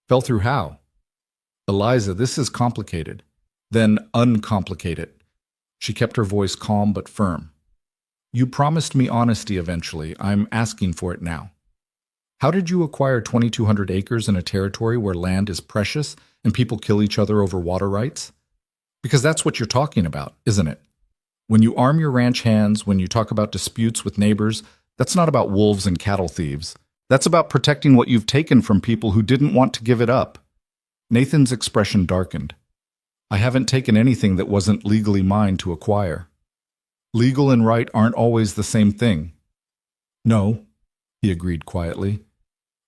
A: Fell through how? Eliza, this is complicated. Then uncomplicate it. She kept her voice calm but firm. You promised me honesty eventually. I'm asking for it now. How did you acquire 2,200 acres in a territory where land is precious and people kill each other over water rights? Because that's what you're talking about, isn't it? When you arm your ranch hands, when you talk about disputes with neighbors, that's not about wolves and cattle thieves. That's about protecting what you've taken from people who didn't want to give it up. Nathan's expression darkened. I haven't taken anything that wasn't legally mine to acquire. Legal and right aren't always the same thing. No, he agreed quietly.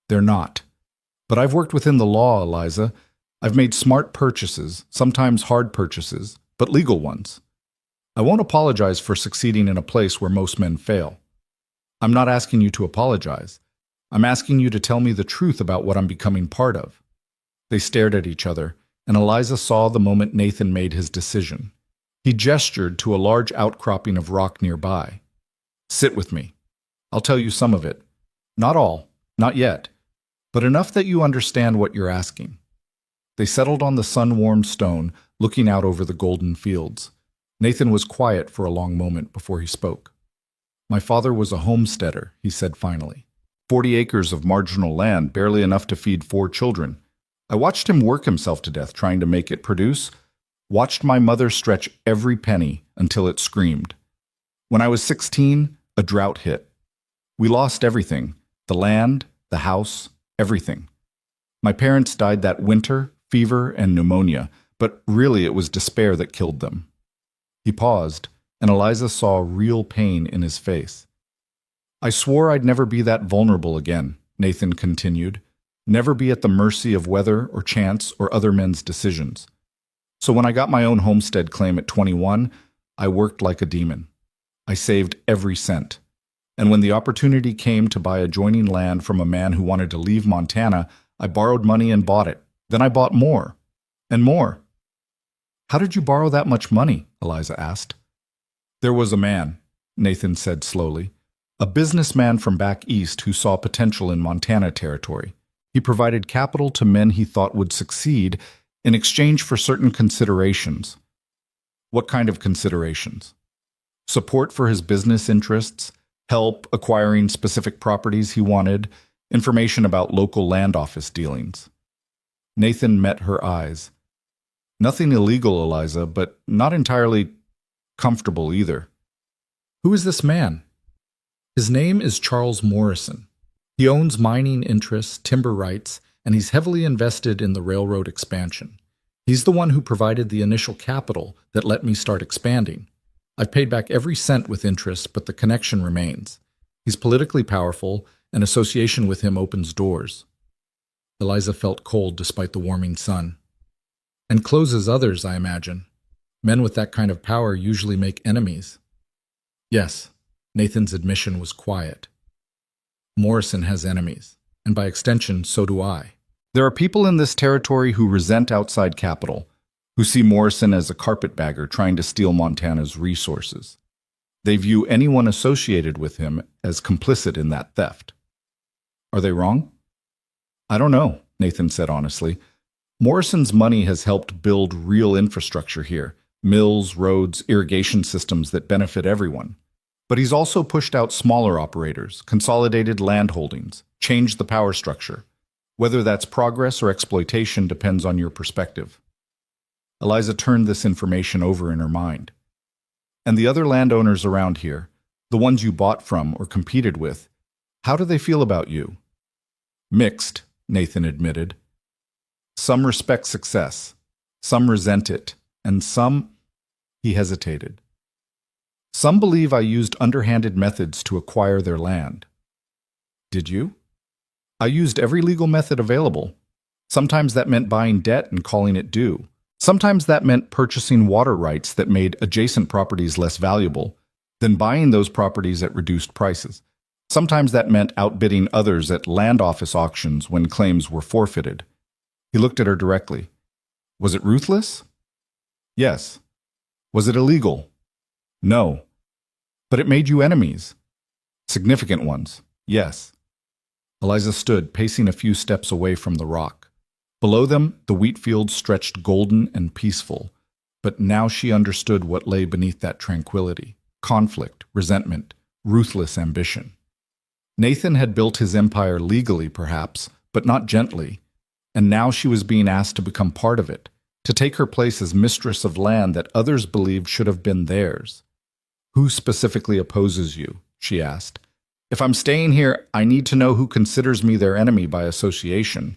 A: They're not. But I've worked within the law, Eliza. I've made smart purchases, sometimes hard purchases, but legal ones. I won't apologize for succeeding in a place where most men fail. I'm not asking you to apologize. I'm asking you to tell me the truth about what I'm becoming part of. They stared at each other, and Eliza saw the moment Nathan made his decision. He gestured to a large outcropping of rock nearby. Sit with me. I'll tell you some of it. Not all, not yet, but enough that you understand what you're asking. They settled on the sun-warmed stone, looking out over the golden fields. Nathan was quiet for a long moment before he spoke. My father was a homesteader, he said finally. 40 acres of marginal land, barely enough to feed 4 children. I watched him work himself to death trying to make it produce, watched my mother stretch every penny until it screamed. When I was 16, a drought hit. We lost everything, the land, the house, everything. My parents died that winter, fever and pneumonia, but really it was despair that killed them. He paused, and Eliza saw real pain in his face. I swore I'd never be that vulnerable again, Nathan continued, never be at the mercy of weather or chance or other men's decisions. So when I got my own homestead claim at 21, I worked like a demon. I saved every cent. And when the opportunity came to buy adjoining land from a man who wanted to leave Montana, I borrowed money and bought it. Then I bought more. And more. How did you borrow that much money? Eliza asked. There was a man, Nathan said slowly, a businessman from back east who saw potential in Montana territory. He provided capital to men he thought would succeed in exchange for certain considerations. What kind of considerations? Support for his business interests, help acquiring specific properties he wanted, information about local land office dealings. Nathan met her eyes. Nothing illegal, Eliza, but not entirely comfortable either. Who is this man? His name is Charles Morrison. He owns mining interests, timber rights, and he's heavily invested in the railroad expansion. He's the one who provided the initial capital that let me start expanding. I've paid back every cent with interest, but the connection remains. He's politically powerful, and association with him opens doors. Eliza felt cold despite the warming sun. And closes others, I imagine. Men with that kind of power usually make enemies. Yes, Nathan's admission was quiet. Morrison has enemies, and by extension, so do I. There are people in this territory who resent outside capital, who see Morrison as a carpetbagger trying to steal Montana's resources. They view anyone associated with him as complicit in that theft. Are they wrong? I don't know, Nathan said honestly. Morrison's money has helped build real infrastructure here, mills, roads, irrigation systems that benefit everyone. But he's also pushed out smaller operators, consolidated land holdings, changed the power structure. Whether that's progress or exploitation depends on your perspective. Eliza turned this information over in her mind. And the other landowners around here, the ones you bought from or competed with, how do they feel about you? Mixed, Nathan admitted. Some respect success, some resent it, and some, he hesitated. Some believe I used underhanded methods to acquire their land. Did you? I used every legal method available. Sometimes that meant buying debt and calling it due. Sometimes that meant purchasing water rights that made adjacent properties less valuable, then buying those properties at reduced prices. Sometimes that meant outbidding others at land office auctions when claims were forfeited. He looked at her directly. Was it ruthless? Yes. Was it illegal? No. But it made you enemies. Significant ones, yes. Eliza stood, pacing a few steps away from the rock. Below them, the wheat fields stretched golden and peaceful, but now she understood what lay beneath that tranquility: conflict, resentment, ruthless ambition. Nathan had built his empire legally, perhaps, but not gently, and now she was being asked to become part of it, to take her place as mistress of land that others believed should have been theirs. Who specifically opposes you? She asked. If I'm staying here, I need to know who considers me their enemy by association.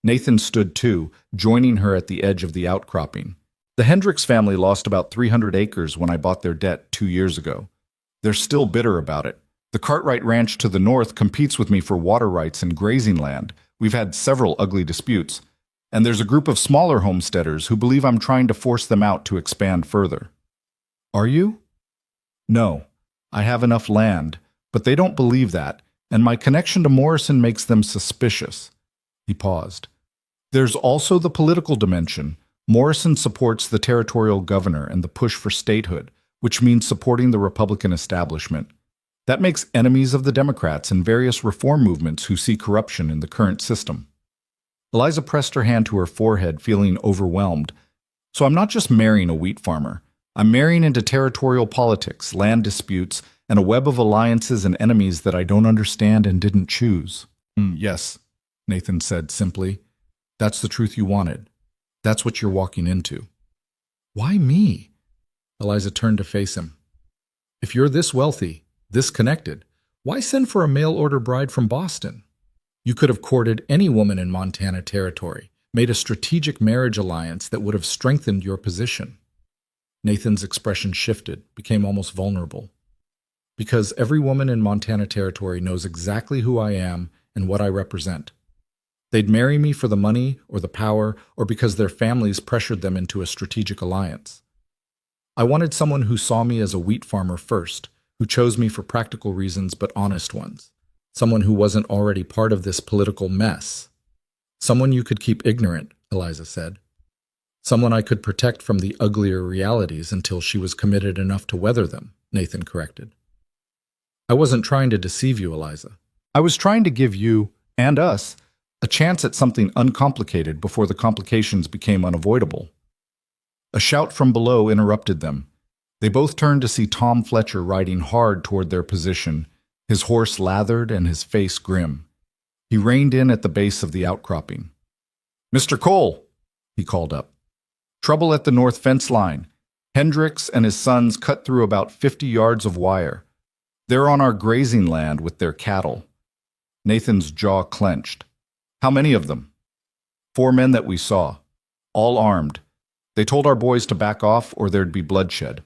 A: Nathan stood too, joining her at the edge of the outcropping. The Hendricks family lost about 300 acres when I bought their debt 2 years ago. They're still bitter about it. The Cartwright Ranch to the north competes with me for water rights and grazing land. We've had several ugly disputes. And there's a group of smaller homesteaders who believe I'm trying to force them out to expand further. Are you? No. I have enough land, but they don't believe that, and my connection to Morrison makes them suspicious. He paused. There's also the political dimension. Morrison supports the territorial governor and the push for statehood, which means supporting the Republican establishment. That makes enemies of the Democrats and various reform movements who see corruption in the current system. Eliza pressed her hand to her forehead, feeling overwhelmed. So I'm not just marrying a wheat farmer. I'm marrying into territorial politics, land disputes, and a web of alliances and enemies that I don't understand and didn't choose. Yes, Nathan said simply. That's the truth you wanted. That's what you're walking into. Why me? Eliza turned to face him. If you're this wealthy, this connected, why send for a mail-order bride from Boston? You could have courted any woman in Montana territory, made a strategic marriage alliance that would have strengthened your position. Nathan's expression shifted, became almost vulnerable. Because every woman in Montana territory knows exactly who I am and what I represent. They'd marry me for the money or the power or because their families pressured them into a strategic alliance. I wanted someone who saw me as a wheat farmer first, who chose me for practical reasons but honest ones. Someone who wasn't already part of this political mess. Someone you could keep ignorant, Eliza said. Someone I could protect from the uglier realities until she was committed enough to weather them, Nathan corrected. I wasn't trying to deceive you, Eliza. I was trying to give you, and us, a chance at something uncomplicated before the complications became unavoidable. A shout from below interrupted them. They both turned to see Tom Fletcher riding hard toward their position, his horse lathered and his face grim. He reined in at the base of the outcropping. Mr. Cole, he called up. Trouble at the north fence line. Hendricks and his sons cut through about 50 yards of wire. They're on our grazing land with their cattle. Nathan's jaw clenched. How many of them? 4 men that we saw, all armed. They told our boys to back off or there'd be bloodshed.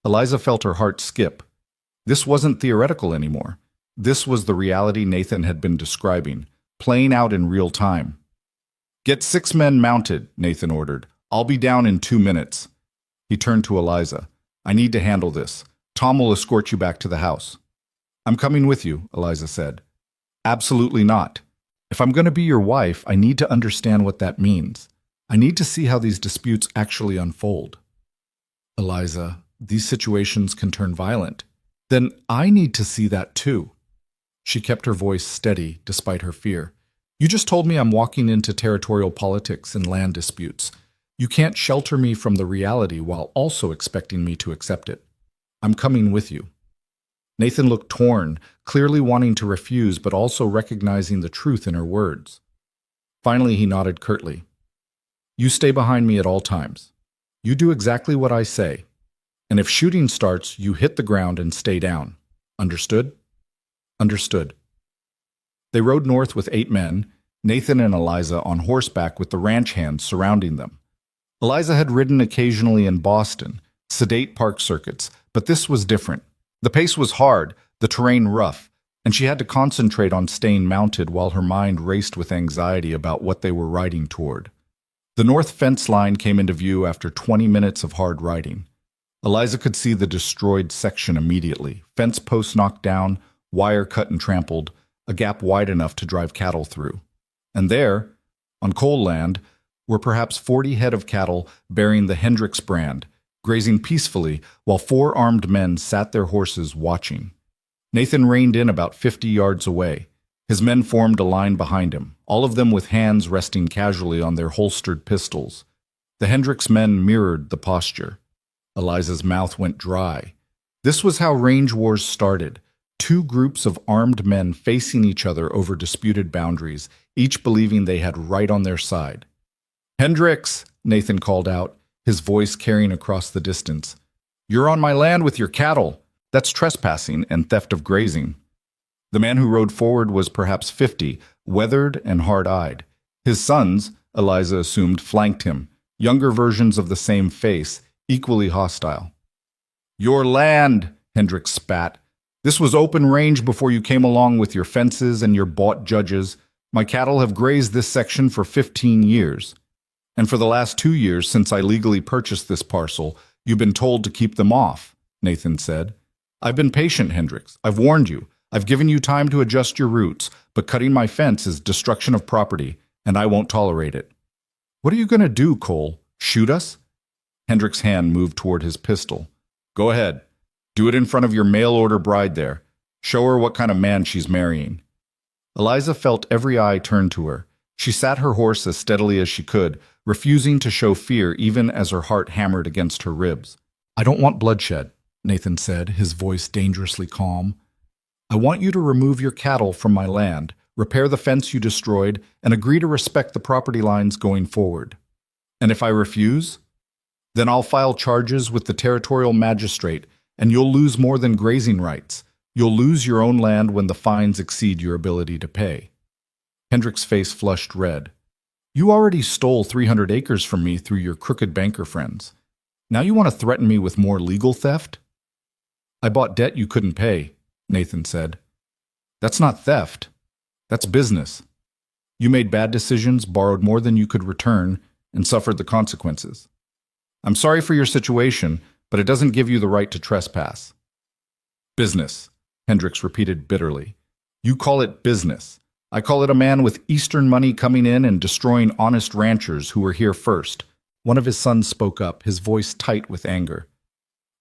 A: Eliza felt her heart skip. This wasn't theoretical anymore. This was the reality Nathan had been describing, playing out in real time. Get 6 men mounted, Nathan ordered. I'll be down in 2 minutes. He turned to Eliza. I need to handle this. Tom will escort you back to the house. I'm coming with you, Eliza said. Absolutely not. If I'm going to be your wife, I need to understand what that means. I need to see how these disputes actually unfold. Eliza, these situations can turn violent. Then I need to see that too. She kept her voice steady despite her fear. You just told me I'm walking into territorial politics and land disputes. You can't shelter me from the reality while also expecting me to accept it. I'm coming with you." Nathan looked torn, clearly wanting to refuse but also recognizing the truth in her words. Finally, he nodded curtly. "You stay behind me at all times. You do exactly what I say. And if shooting starts, you hit the ground and stay down. Understood?" "Understood." They rode north with 8 men, Nathan and Eliza on horseback with the ranch hands surrounding them. Eliza had ridden occasionally in Boston, sedate park circuits, but this was different. The pace was hard, the terrain rough, and she had to concentrate on staying mounted while her mind raced with anxiety about what they were riding toward. The north fence line came into view after 20 minutes of hard riding. Eliza could see the destroyed section immediately, fence posts knocked down, wire cut and trampled, a gap wide enough to drive cattle through. And there, on Cole land, were perhaps 40 head of cattle bearing the Hendricks brand, grazing peacefully while 4 armed men sat their horses watching. Nathan reined in about 50 yards away. His men formed a line behind him, all of them with hands resting casually on their holstered pistols. The Hendricks men mirrored the posture. Eliza's mouth went dry. This was how range wars started. 2 groups of armed men facing each other over disputed boundaries, each believing they had right on their side. "Hendricks," Nathan called out, his voice carrying across the distance. "You're on my land with your cattle. That's trespassing and theft of grazing." The man who rode forward was perhaps 50, weathered and hard-eyed. His sons, Eliza assumed, flanked him, younger versions of the same face, equally hostile. "Your land," Hendricks spat. "This was open range before you came along with your fences and your bought judges. My cattle have grazed this section for 15 years. And for the last 2 years since I legally purchased this parcel, you've been told to keep them off," Nathan said. "I've been patient, Hendricks. I've warned you. I've given you time to adjust your routes, but cutting my fence is destruction of property, and I won't tolerate it." "What are you going to do, Cole? Shoot us?" Hendricks' hand moved toward his pistol. "Go ahead. Do it in front of your mail-order bride there. Show her what kind of man she's marrying." Eliza felt every eye turn to her. She sat her horse as steadily as she could, refusing to show fear even as her heart hammered against her ribs. "I don't want bloodshed," Nathan said, his voice dangerously calm. "I want you to remove your cattle from my land, repair the fence you destroyed, and agree to respect the property lines going forward. And if I refuse, then I'll file charges with the territorial magistrate, and you'll lose more than grazing rights. You'll lose your own land when the fines exceed your ability to pay." Hendricks' face flushed red. "You already stole 300 acres from me through your crooked banker friends. Now you want to threaten me with more legal theft?" "I bought debt you couldn't pay," Nathan said. "That's not theft. That's business. You made bad decisions, borrowed more than you could return, and suffered the consequences. I'm sorry for your situation, but it doesn't give you the right to trespass." "Business," Hendricks repeated bitterly. "You call it business. I call it a man with Eastern money coming in and destroying honest ranchers who were here first." One of his sons spoke up, his voice tight with anger.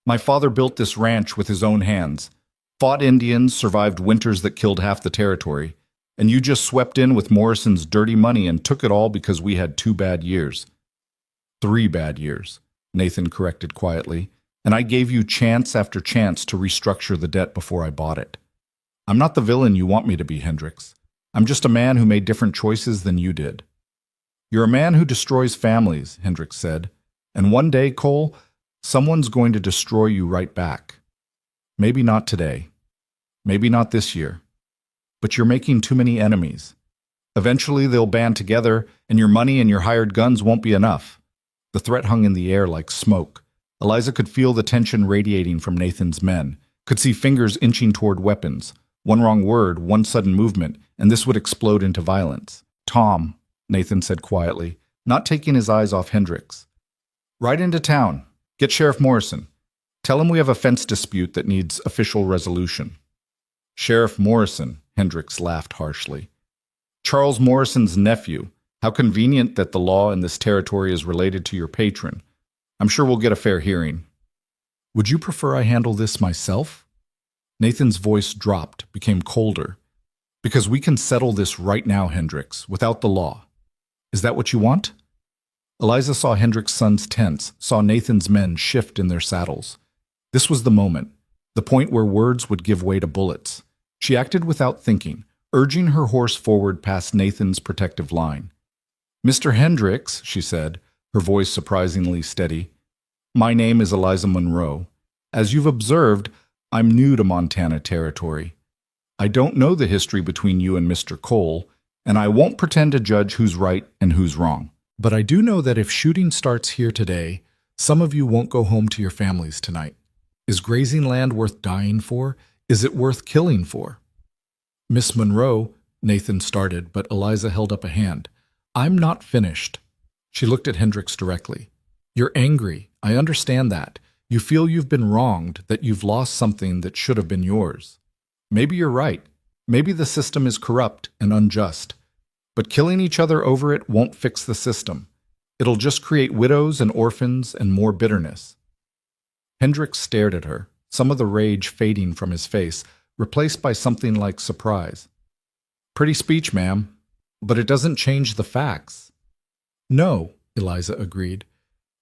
A: "My father built this ranch with his own hands, fought Indians, survived winters that killed half the territory, and you just swept in with Morrison's dirty money and took it all because we had 2 bad years." "3 bad years," Nathan corrected quietly, "and I gave you chance after chance to restructure the debt before I bought it. I'm not the villain you want me to be, Hendricks. I'm just a man who made different choices than you did." "You're a man who destroys families," Hendricks said. "And one day, Cole, someone's going to destroy you right back. Maybe not today. Maybe not this year. But you're making too many enemies. Eventually they'll band together, and your money and your hired guns won't be enough." The threat hung in the air like smoke. Eliza could feel the tension radiating from Nathan's men, could see fingers inching toward weapons. One wrong word, one sudden movement, and this would explode into violence. "Tom," Nathan said quietly, not taking his eyes off Hendricks. "Ride into town. Get Sheriff Morrison. Tell him we have a fence dispute that needs official resolution." "Sheriff Morrison," Hendricks laughed harshly. "Charles Morrison's nephew. How convenient that the law in this territory is related to your patron. I'm sure we'll get a fair hearing." "Would you prefer I handle this myself?" Nathan's voice dropped, became colder. "Because we can settle this right now, Hendricks, without the law. Is that what you want?" Eliza saw Hendricks' sons tense, saw Nathan's men shift in their saddles. This was the moment, the point where words would give way to bullets. She acted without thinking, urging her horse forward past Nathan's protective line. "Mr. Hendricks," she said, her voice surprisingly steady, "my name is Eliza Monroe. As you've observed, I'm new to Montana territory. I don't know the history between you and Mr. Cole, and I won't pretend to judge who's right and who's wrong. But I do know that if shooting starts here today, some of you won't go home to your families tonight. Is grazing land worth dying for? Is it worth killing for?" "Miss Monroe," Nathan started, but Eliza held up a hand. "I'm not finished." She looked at Hendricks directly. "You're angry. I understand that. You feel you've been wronged, that you've lost something that should have been yours. Maybe you're right. Maybe the system is corrupt and unjust. But killing each other over it won't fix the system. It'll just create widows and orphans and more bitterness." Hendricks stared at her, some of the rage fading from his face, replaced by something like surprise. "Pretty speech, ma'am, but it doesn't change the facts." "No," Eliza agreed,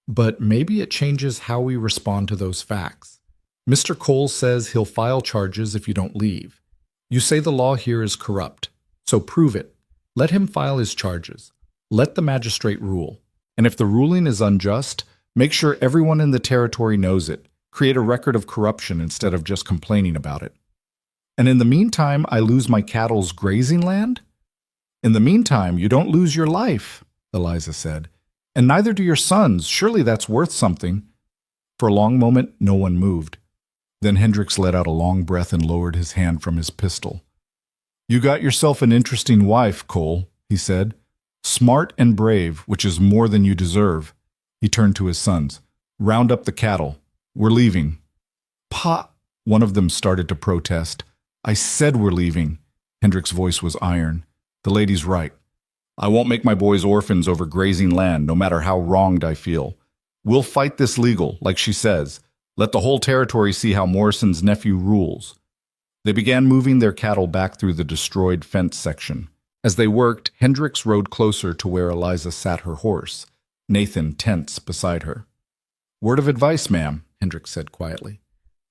A: "but maybe it changes how we respond to those facts. Mr. Cole says he'll file charges if you don't leave. You say the law here is corrupt, so prove it. Let him file his charges. Let the magistrate rule. And if the ruling is unjust, make sure everyone in the territory knows it. Create a record of corruption instead of just complaining about it. And in the meantime, I lose my cattle's grazing land?" "In the meantime, you don't lose your life," Eliza said. "And neither do your sons. Surely that's worth something." For a long moment, no one moved. Then Hendricks let out a long breath and lowered his hand from his pistol. "You got yourself an interesting wife, Cole," he said. "Smart and brave, which is more than you deserve." He turned to his sons. "Round up the cattle. We're leaving." "Pa," one of them started to protest. "I said we're leaving." Hendricks' voice was iron. "The lady's right. I won't make my boys orphans over grazing land, no matter how wronged I feel. We'll fight this legal, like she says. Let the whole territory see how Morrison's nephew rules." They began moving their cattle back through the destroyed fence section. As they worked, Hendricks rode closer to where Eliza sat her horse, Nathan tense beside her. "Word of advice, ma'am," Hendricks said quietly.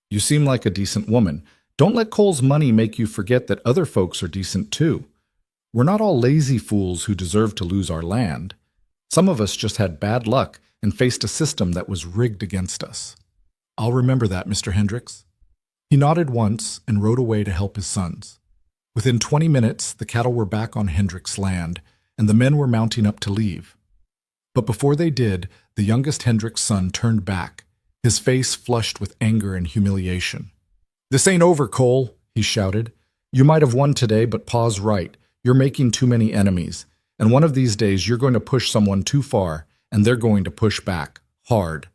A: "You seem like a decent woman. Don't let Cole's money make you forget that other folks are decent too. We're not all lazy fools who deserve to lose our land. Some of us just had bad luck and faced a system that was rigged against us." "I'll remember that, Mr. Hendricks." He nodded once and rode away to help his sons. Within 20 minutes, the cattle were back on Hendricks' land, and the men were mounting up to leave. But before they did, the youngest Hendricks' son turned back, his face flushed with anger and humiliation. "This ain't over, Cole," he shouted. "You might have won today, but Pa's right. You're making too many enemies, and one of these days you're going to push someone too far, and they're going to push back, hard."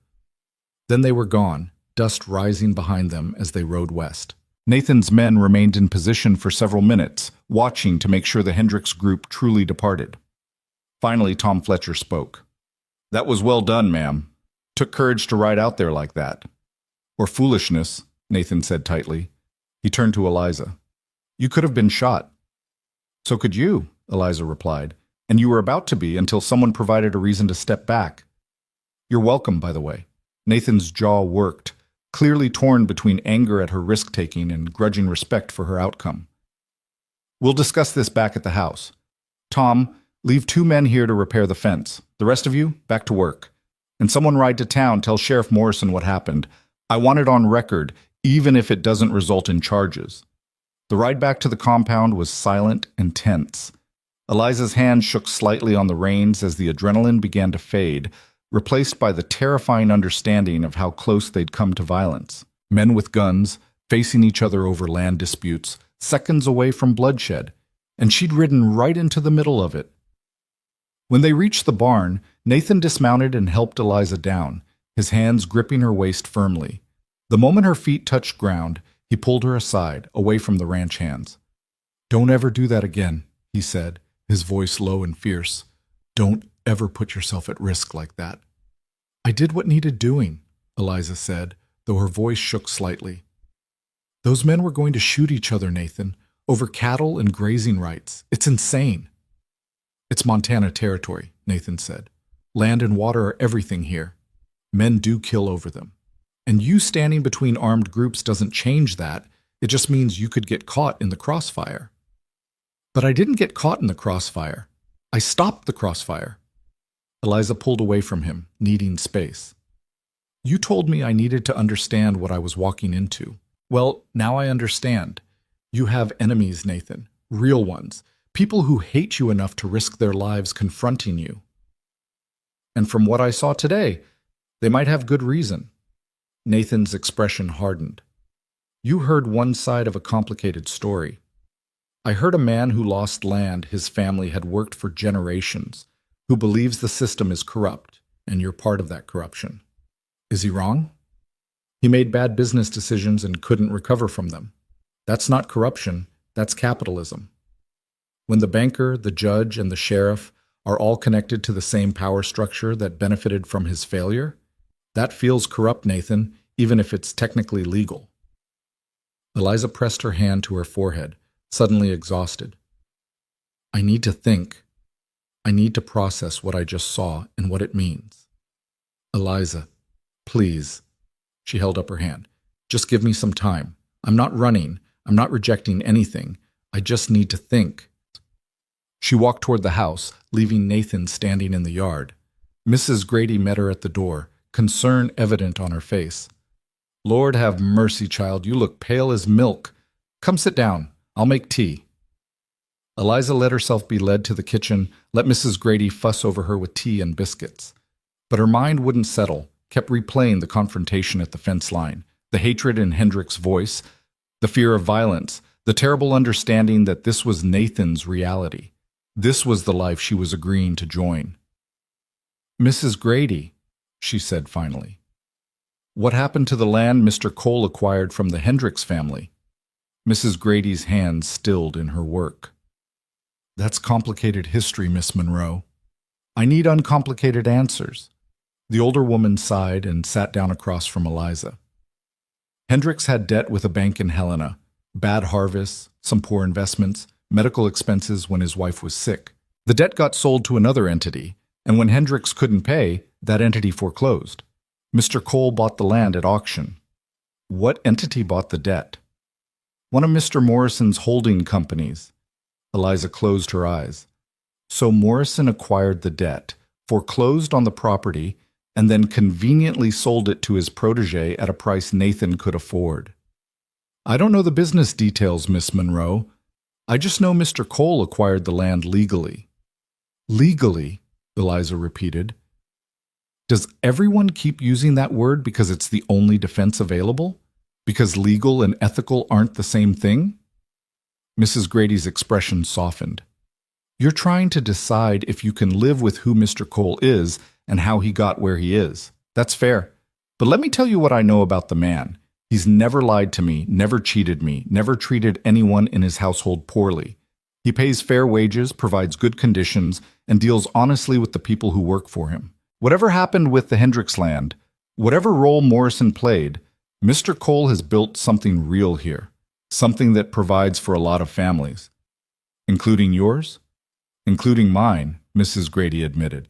A: Then they were gone, dust rising behind them as they rode west. Nathan's men remained in position for several minutes, watching to make sure the Hendricks group truly departed. Finally, Tom Fletcher spoke. "That was well done, ma'am. Took courage to ride out there like that." "Or foolishness," Nathan said tightly. He turned to Eliza. "You could have been shot." "So could you," Eliza replied, "and you were about to be until someone provided a reason to step back. You're welcome, by the way." Nathan's jaw worked, clearly torn between anger at her risk-taking and grudging respect for her outcome. "We'll discuss this back at the house. Tom, leave 2 men here to repair the fence. The rest of you, back to work. And someone ride to town, tell Sheriff Morrison what happened. I want it on record, even if it doesn't result in charges." The ride back to the compound was silent and tense. Eliza's hand shook slightly on the reins as the adrenaline began to fade, replaced by the terrifying understanding of how close they'd come to violence. Men with guns, facing each other over land disputes, seconds away from bloodshed, and she'd ridden right into the middle of it. When they reached the barn, Nathan dismounted and helped Eliza down, his hands gripping her waist firmly. The moment her feet touched ground, he pulled her aside, away from the ranch hands. "Don't ever do that again," he said, his voice low and fierce. "Don't ever put yourself at risk like that." "I did what needed doing," Eliza said, though her voice shook slightly. "Those men were going to shoot each other, Nathan, over cattle and grazing rights. It's insane." "It's Montana territory," Nathan said. Land and water are everything here. Men do kill over them. And you standing between armed groups doesn't change that. It just means you could get caught in the crossfire. But I didn't get caught in the crossfire. I stopped the crossfire. Eliza pulled away from him, needing space. You told me I needed to understand what I was walking into. Well, now I understand. You have enemies, Nathan. Real ones. People who hate you enough to risk their lives confronting you. And from what I saw today, they might have good reason. Nathan's expression hardened. You heard one side of a complicated story. I heard a man who lost land his family had worked for generations, who believes the system is corrupt, and you're part of that corruption. Is he wrong? He made bad business decisions and couldn't recover from them. That's not corruption, that's capitalism. When the banker, the judge, and the sheriff are all connected to the same power structure that benefited from his failure, that feels corrupt, Nathan, even if it's technically legal. Eliza pressed her hand to her forehead, suddenly exhausted. I need to think. I need to process what I just saw and what it means. Eliza, please. She held up her hand. Just give me some time. I'm not running. I'm not rejecting anything. I just need to think. She walked toward the house, leaving Nathan standing in the yard. Mrs. Grady met her at the door, concern evident on her face. Lord have mercy, child, you look pale as milk. Come sit down. I'll make tea. Eliza let herself be led to the kitchen, let Mrs. Grady fuss over her with tea and biscuits. But her mind wouldn't settle, kept replaying the confrontation at the fence line, the hatred in Hendrick's voice, the fear of violence, the terrible understanding that this was Nathan's reality. This was the life she was agreeing to join. Mrs. Grady, she said finally. What happened to the land Mr. Cole acquired from the Hendricks family? Mrs. Grady's hands stilled in her work. That's complicated history, Miss Monroe. I need uncomplicated answers. The older woman sighed and sat down across from Eliza. Hendricks had debt with a bank in Helena, bad harvests, some poor investments, medical expenses when his wife was sick. The debt got sold to another entity, and when Hendricks couldn't pay, that entity foreclosed. Mr. Cole bought the land at auction. What entity bought the debt? One of Mr. Morrison's holding companies. Eliza closed her eyes. So Morrison acquired the debt, foreclosed on the property, and then conveniently sold it to his protege at a price Nathan could afford. I don't know the business details, Miss Monroe. I just know Mr. Cole acquired the land legally. Legally, Eliza repeated. Does everyone keep using that word because it's the only defense available? Because legal and ethical aren't the same thing? Mrs. Grady's expression softened. You're trying to decide if you can live with who Mr. Cole is and how he got where he is. That's fair. But let me tell you what I know about the man. He's never lied to me, never cheated me, never treated anyone in his household poorly. He pays fair wages, provides good conditions, and deals honestly with the people who work for him. Whatever happened with the Hendricks land, whatever role Morrison played, Mr. Cole has built something real here, something that provides for a lot of families. Including yours? Including mine, Mrs. Grady admitted.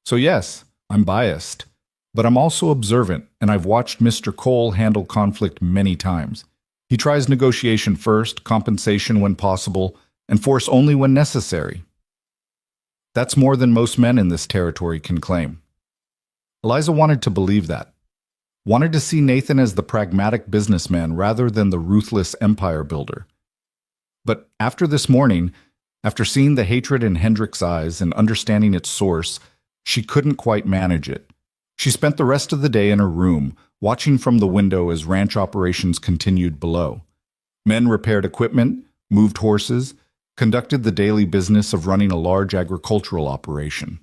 A: So yes, I'm biased, but I'm also observant, and I've watched Mr. Cole handle conflict many times. He tries negotiation first, compensation when possible, and force only when necessary. That's more than most men in this territory can claim. Eliza wanted to believe that. Wanted to see Nathan as the pragmatic businessman rather than the ruthless empire builder. But after this morning, after seeing the hatred in Hendrick's eyes and understanding its source, she couldn't quite manage it. She spent the rest of the day in her room, watching from the window as ranch operations continued below. Men repaired equipment, moved horses, conducted the daily business of running a large agricultural operation.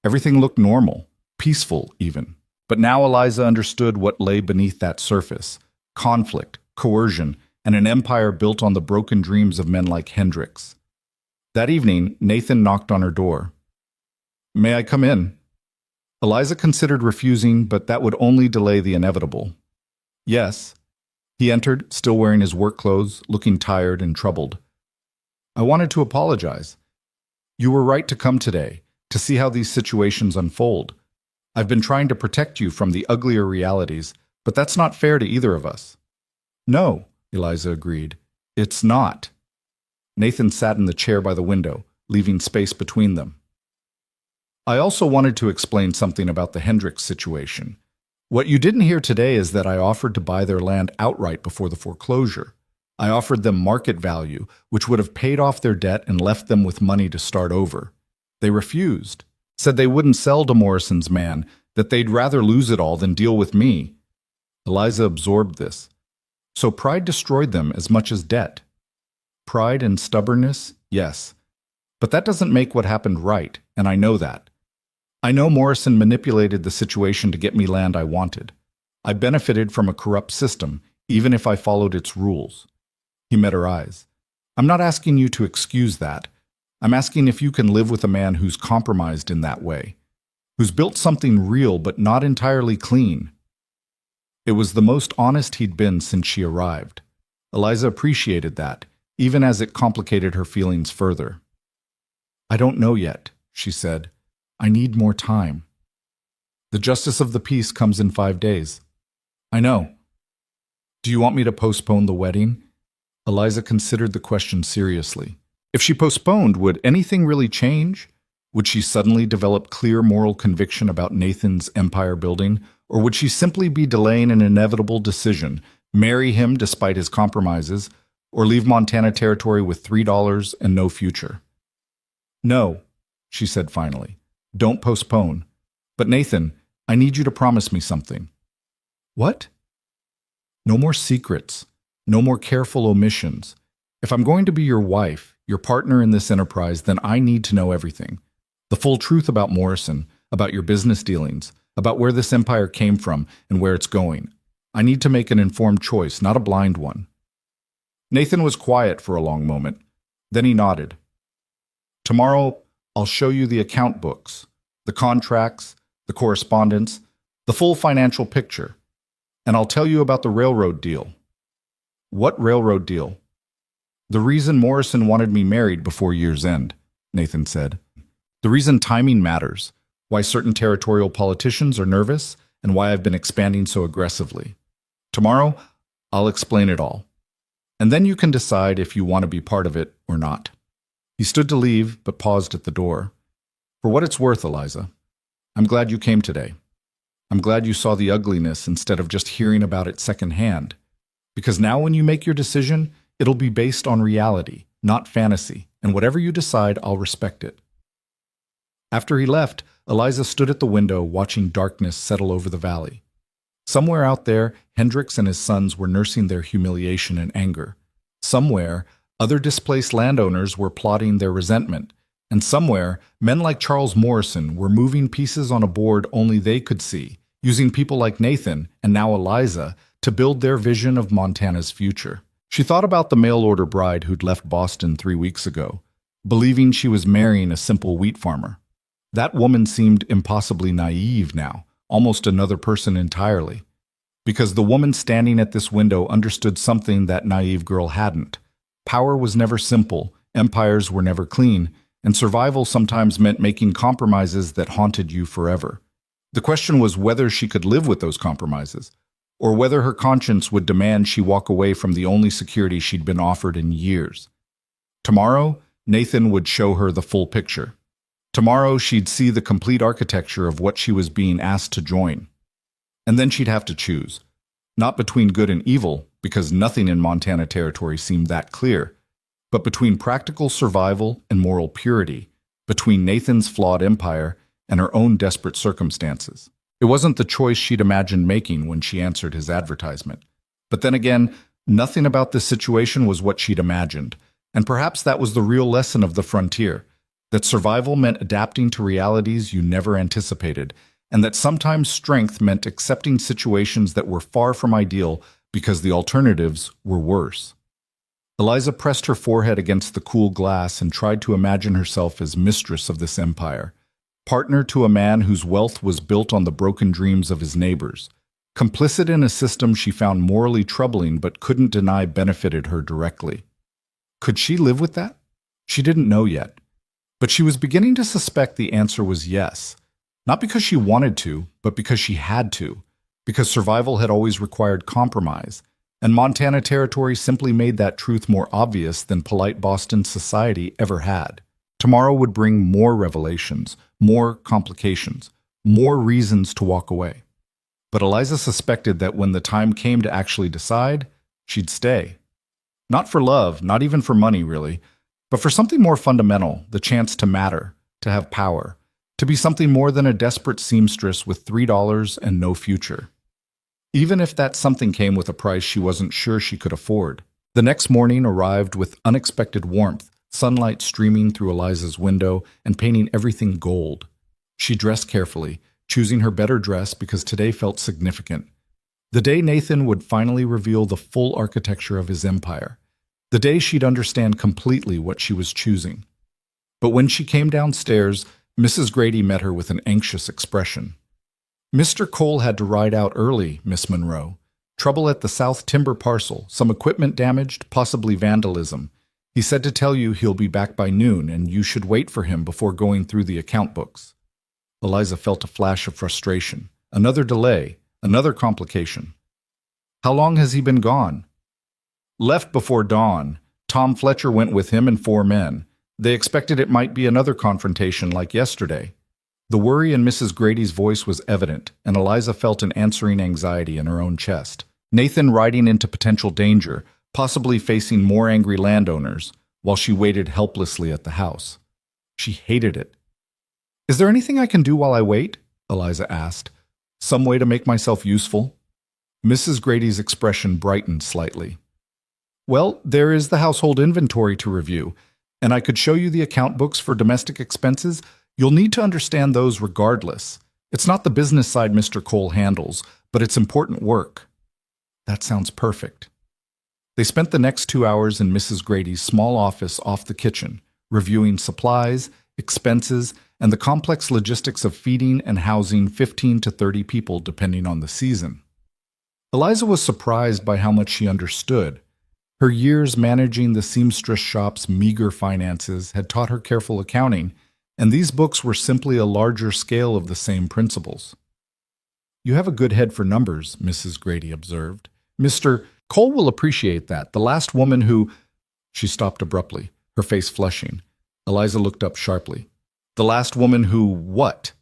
A: Everything looked normal, peaceful even. But now Eliza understood what lay beneath that surface: conflict, coercion, and an empire built on the broken dreams of men like Hendricks. That evening, Nathan knocked on her door. May I come in? Eliza considered refusing, but that would only delay the inevitable. Yes. He entered, still wearing his work clothes, looking tired and troubled. I wanted to apologize. You were right to come today. to see how these situations unfold. I've been trying to protect you from the uglier realities, but that's not fair to either of us." "No," Eliza agreed. "It's not." Nathan sat in the chair by the window, leaving space between them. "I also wanted to explain something about the Hendricks situation. What you didn't hear today is that I offered to buy their land outright before the foreclosure. I offered them market value, which would have paid off their debt and left them with money to start over. They refused, said they wouldn't sell to Morrison's man, that they'd rather lose it all than deal with me." Eliza absorbed this. So pride destroyed them as much as debt. Pride and stubbornness, yes. But that doesn't make what happened right, and I know that. I know Morrison manipulated the situation to get me land I wanted. I benefited from a corrupt system, even if I followed its rules. He met her eyes. "I'm not asking you to excuse that. I'm asking if you can live with a man who's compromised in that way, who's built something real but not entirely clean." It was the most honest he'd been since she arrived. Eliza appreciated that, even as it complicated her feelings further. "I don't know yet," she said. "I need more time. The justice of the peace comes in 5 days." "I know. Do you want me to postpone the wedding?" Eliza considered the question seriously. If she postponed, would anything really change? Would she suddenly develop clear moral conviction about Nathan's empire building? Or would she simply be delaying an inevitable decision, marry him despite his compromises, or leave Montana Territory with $3 and no future? "No," she said finally. "Don't postpone. But Nathan, I need you to promise me something." "What?" "No more secrets. No more careful omissions. If I'm going to be your wife, your partner in this enterprise, then I need to know everything. The full truth about Morrison, about your business dealings, about where this empire came from and where it's going. I need to make an informed choice, not a blind one." Nathan was quiet for a long moment. Then he nodded. "Tomorrow, I'll show you the account books, the contracts, the correspondence, the full financial picture. And I'll tell you about the railroad deal." "What railroad deal?" "The reason Morrison wanted me married before year's end," Nathan said. "The reason timing matters, why certain territorial politicians are nervous, and why I've been expanding so aggressively. Tomorrow, I'll explain it all. And then you can decide if you want to be part of it or not." He stood to leave, but paused at the door. "For what it's worth, Eliza, I'm glad you came today. I'm glad you saw the ugliness instead of just hearing about it secondhand. Because now when you make your decision, it'll be based on reality, not fantasy, and whatever you decide, I'll respect it." After he left, Eliza stood at the window watching darkness settle over the valley. Somewhere out there, Hendricks and his sons were nursing their humiliation and anger. Somewhere, other displaced landowners were plotting their resentment. And somewhere, men like Charles Morrison were moving pieces on a board only they could see, using people like Nathan, and now Eliza, to build their vision of Montana's future. She thought about the mail-order bride who'd left Boston 3 weeks ago, believing she was marrying a simple wheat farmer. That woman seemed impossibly naive now, almost another person entirely. Because the woman standing at this window understood something that naive girl hadn't. Power was never simple, empires were never clean, and survival sometimes meant making compromises that haunted you forever. The question was whether she could live with those compromises, or whether her conscience would demand she walk away from the only security she'd been offered in years. Tomorrow, Nathan would show her the full picture. Tomorrow, she'd see the complete architecture of what she was being asked to join. And then she'd have to choose. Not between good and evil, because nothing in Montana Territory seemed that clear, but between practical survival and moral purity, between Nathan's flawed empire and her own desperate circumstances. It wasn't the choice she'd imagined making when she answered his advertisement. But then again, nothing about this situation was what she'd imagined, and perhaps that was the real lesson of the frontier, that survival meant adapting to realities you never anticipated, and that sometimes strength meant accepting situations that were far from ideal because the alternatives were worse. Eliza pressed her forehead against the cool glass and tried to imagine herself as mistress of this empire, partner to a man whose wealth was built on the broken dreams of his neighbors, complicit in a system she found morally troubling but couldn't deny benefited her directly. Could she live with that? She didn't know yet. But she was beginning to suspect the answer was yes. Not because she wanted to, but because she had to. Because survival had always required compromise, and Montana Territory simply made that truth more obvious than polite Boston society ever had. Tomorrow would bring more revelations, more complications, more reasons to walk away. But Eliza suspected that when the time came to actually decide, she'd stay. Not for love, not even for money, really, but for something more fundamental, the chance to matter, to have power, to be something more than a desperate seamstress with $3 and no future. Even if that something came with a price she wasn't sure she could afford. The next morning arrived with unexpected warmth, sunlight streaming through Eliza's window and painting everything gold. She dressed carefully, choosing her better dress because today felt significant. The day Nathan would finally reveal the full architecture of his empire. The day she'd understand completely what she was choosing. But when she came downstairs, Mrs. Grady met her with an anxious expression. "Mr. Cole had to ride out early, Miss Monroe. Trouble at the South Timber parcel, some equipment damaged, possibly vandalism. He said to tell you he'll be back by noon, and you should wait for him before going through the account books." Eliza felt a flash of frustration. Another delay, another complication. "How long has he been gone?" "Left before dawn. Tom Fletcher went with him and 4 men. They expected it might be another confrontation like yesterday." The worry in Mrs. Grady's voice was evident, and Eliza felt an answering anxiety in her own chest. Nathan riding into potential danger, possibly facing more angry landowners, while she waited helplessly at the house. She hated it. "Is there anything I can do while I wait?" Eliza asked. "Some way to make myself useful?" Mrs. Grady's expression brightened slightly. "Well, there is the household inventory to review, and I could show you the account books for domestic expenses. You'll need to understand those regardless. It's not the business side Mr. Cole handles, but it's important work." "That sounds perfect." They spent the next 2 hours in Mrs. Grady's small office off the kitchen, reviewing supplies, expenses, and the complex logistics of feeding and housing 15 to 30 people depending on the season. Eliza was surprised by how much she understood. Her years managing the seamstress shop's meager finances had taught her careful accounting, and these books were simply a larger scale of the same principles. "You have a good head for numbers," Mrs. Grady observed. "Mr. Cole will appreciate that. The last woman who—" She stopped abruptly, her face flushing. Eliza looked up sharply. "The last woman who what?"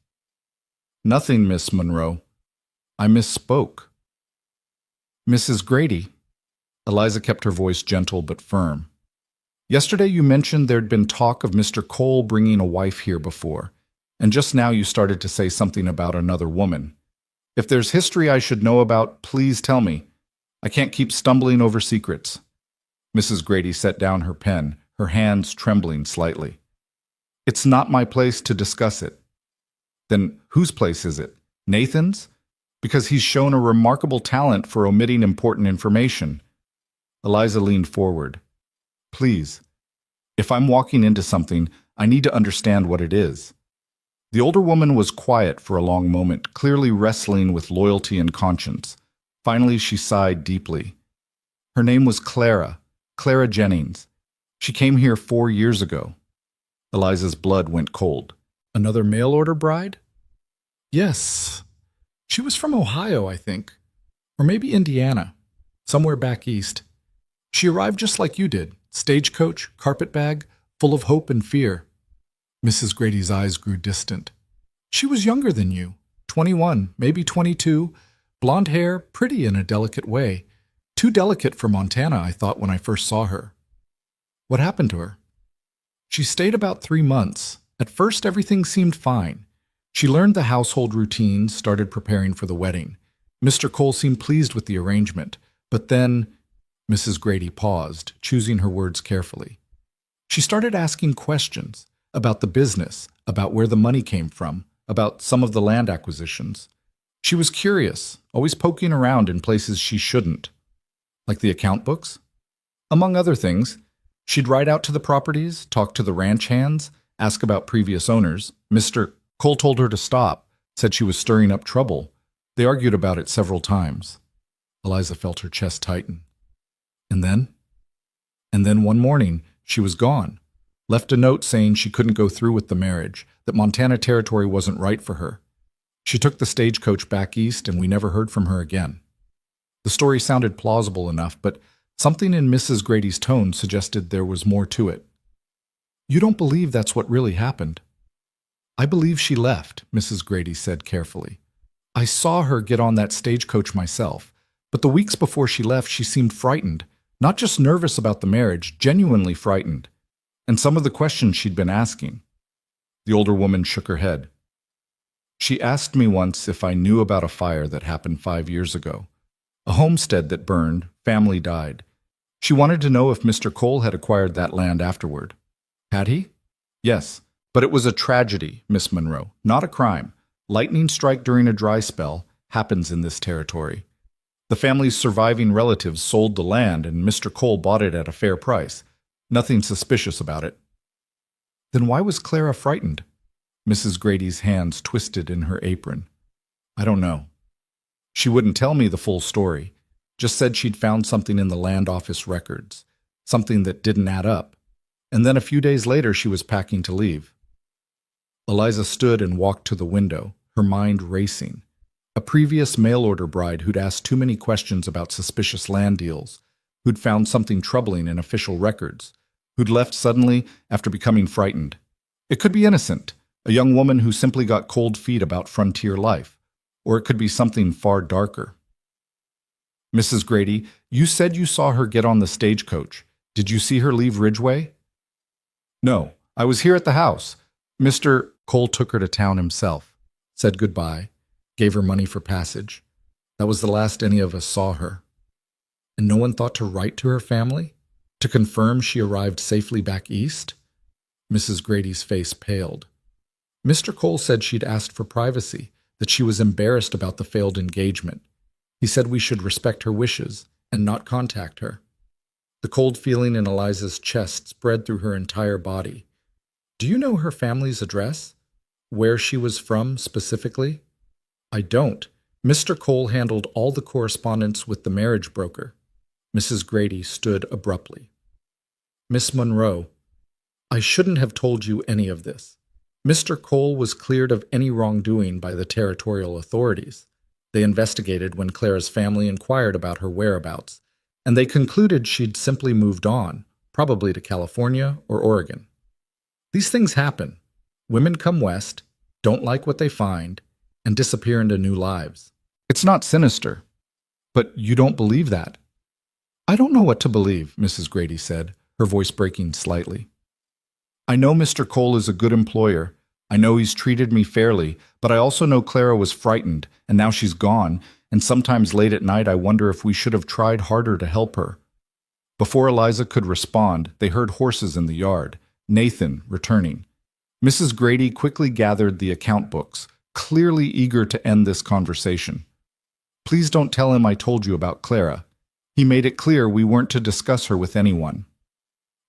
A: "Nothing, Miss Monroe. I misspoke." "Mrs. Grady." Eliza kept her voice gentle but firm. "Yesterday you mentioned there'd been talk of Mr. Cole bringing a wife here before, and just now you started to say something about another woman. If there's history I should know about, please tell me. I can't keep stumbling over secrets." Mrs. Grady set down her pen, her hands trembling slightly. "It's not my place to discuss it." "Then whose place is it? Nathan's? Because he's shown a remarkable talent for omitting important information." Eliza leaned forward. "Please, if I'm walking into something, I need to understand what it is." The older woman was quiet for a long moment, clearly wrestling with loyalty and conscience. Finally, she sighed deeply. "Her name was Clara Jennings. She came here 4 years ago." Eliza's blood went cold. "Another mail-order bride?" "Yes. She was from Ohio, I think. Or maybe Indiana. Somewhere back east. She arrived just like you did. Stagecoach, carpetbag, full of hope and fear." Mrs. Grady's eyes grew distant. "She was younger than you. 21, maybe 22. Blonde hair, pretty in a delicate way. Too delicate for Montana, I thought when I first saw her." "What happened to her?" "She stayed about 3 months. At first, everything seemed fine. She learned the household routines, started preparing for the wedding. Mr. Cole seemed pleased with the arrangement. But then—" Mrs. Grady paused, choosing her words carefully. "She started asking questions about the business, about where the money came from, about some of the land acquisitions. She was curious, always poking around in places she shouldn't." "Like the account books?" "Among other things. She'd ride out to the properties, talk to the ranch hands, ask about previous owners. Mr. Cole told her to stop, said she was stirring up trouble. They argued about it several times." Eliza felt her chest tighten. "And then?" "And then one morning, she was gone. Left a note saying she couldn't go through with the marriage, that Montana territory wasn't right for her. She took the stagecoach back east and we never heard from her again. The story sounded plausible enough, but something in Mrs. Grady's tone suggested there was more to it. You don't believe that's what really happened? I believe she left, Mrs. Grady said carefully. I saw her get on that stagecoach myself, but the weeks before she left she seemed frightened, not just nervous about the marriage, genuinely frightened, and some of the questions she'd been asking. The older woman shook her head. She asked me once if I knew about a fire that happened 5 years ago. A homestead that burned, family died. She wanted to know if Mr. Cole had acquired that land afterward. Had he? Yes, but it was a tragedy, Miss Monroe, not a crime. Lightning strike during a dry spell happens in this territory. The family's surviving relatives sold the land and Mr. Cole bought it at a fair price. Nothing suspicious about it. Then why was Clara frightened? Mrs. Grady's hands twisted in her apron. I don't know. She wouldn't tell me the full story, just said she'd found something in the land office records, something that didn't add up. And then a few days later she was packing to leave. Eliza stood and walked to the window, her mind racing. A previous mail-order bride who'd asked too many questions about suspicious land deals, who'd found something troubling in official records, who'd left suddenly after becoming frightened. It could be innocent, a young woman who simply got cold feet about frontier life, or it could be something far darker. Mrs. Grady, you said you saw her get on the stagecoach. Did you see her leave Ridgeway? No, I was here at the house. Mr. Cole took her to town himself, said goodbye, gave her money for passage. That was the last any of us saw her. And no one thought to write to her family? To confirm she arrived safely back east? Mrs. Grady's face paled. Mr. Cole said she'd asked for privacy, that she was embarrassed about the failed engagement. He said we should respect her wishes and not contact her. The cold feeling in Eliza's chest spread through her entire body. Do you know her family's address? Where she was from specifically? I don't. Mr. Cole handled all the correspondence with the marriage broker. Mrs. Grady stood abruptly. Miss Monroe, I shouldn't have told you any of this. Mr. Cole was cleared of any wrongdoing by the territorial authorities. They investigated when Clara's family inquired about her whereabouts, and they concluded she'd simply moved on, probably to California or Oregon. These things happen. Women come west, don't like what they find, and disappear into new lives. It's not sinister. But you don't believe that. I don't know what to believe, Mrs. Grady said, her voice breaking slightly. I know Mr. Cole is a good employer. I know he's treated me fairly, but I also know Clara was frightened, and now she's gone, and sometimes late at night I wonder if we should have tried harder to help her. Before Eliza could respond, they heard horses in the yard, Nathan returning. Mrs. Grady quickly gathered the account books, clearly eager to end this conversation. Please don't tell him I told you about Clara. He made it clear we weren't to discuss her with anyone.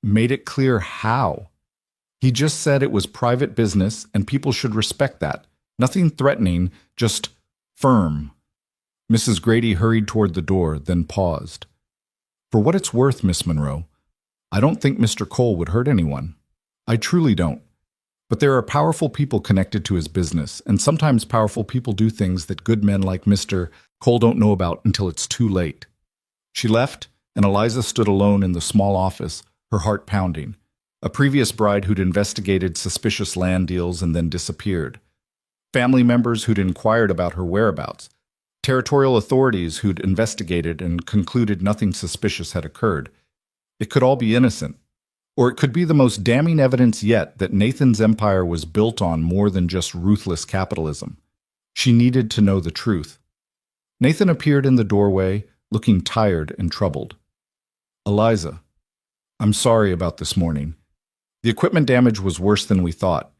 A: Made it clear how? He just said it was private business and people should respect that. Nothing threatening, just firm. Mrs. Grady hurried toward the door, then paused. For what it's worth, Miss Monroe, I don't think Mr. Cole would hurt anyone. I truly don't. But there are powerful people connected to his business, and sometimes powerful people do things that good men like Mr. Cole don't know about until it's too late. She left, and Eliza stood alone in the small office, her heart pounding. A previous bride who'd investigated suspicious land deals and then disappeared. Family members who'd inquired about her whereabouts. Territorial authorities who'd investigated and concluded nothing suspicious had occurred. It could all be innocent. Or it could be the most damning evidence yet that Nathan's empire was built on more than just ruthless capitalism. She needed to know the truth. Nathan appeared in the doorway, looking tired and troubled. Eliza, I'm sorry about this morning. The equipment damage was worse than we thought.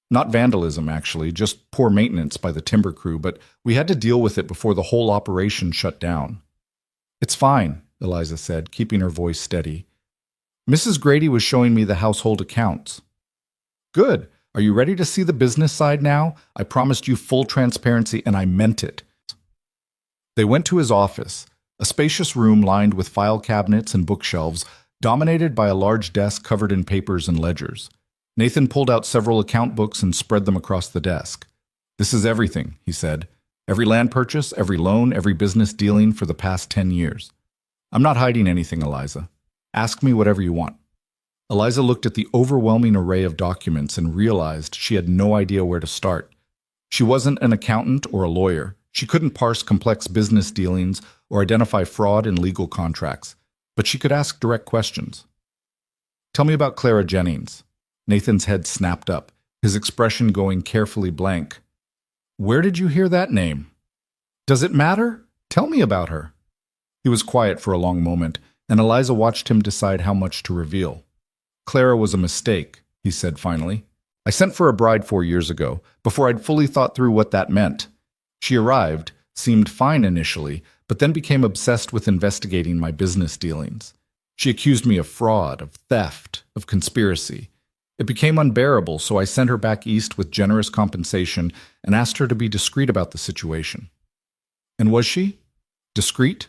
A: Not vandalism, actually, just poor maintenance by the timber crew, but we had to deal with it before the whole operation shut down. It's fine, Eliza said, keeping her voice steady. Mrs. Grady was showing me the household accounts. Good. Are you ready to see the business side now? I promised you full transparency, and I meant it. They went to his office, a spacious room lined with file cabinets and bookshelves, dominated by a large desk covered in papers and ledgers. Nathan pulled out several account books and spread them across the desk. "This is everything," he said. "Every land purchase, every loan, every business dealing for the past 10 years. I'm not hiding anything, Eliza. Ask me whatever you want." Eliza looked at the overwhelming array of documents and realized she had no idea where to start. She wasn't an accountant or a lawyer. She couldn't parse complex business dealings or identify fraud in legal contracts, but she could ask direct questions. "Tell me about Clara Jennings." Nathan's head snapped up, his expression going carefully blank. "Where did you hear that name?" "Does it matter? Tell me about her." He was quiet for a long moment, and Eliza watched him decide how much to reveal. "Clara was a mistake," he said finally. "I sent for a bride 4 years ago, before I'd fully thought through what that meant. She arrived, seemed fine initially, but then became obsessed with investigating my business dealings. She accused me of fraud, of theft, of conspiracy. It became unbearable, so I sent her back east with generous compensation and asked her to be discreet about the situation." "And was she? Discreet?"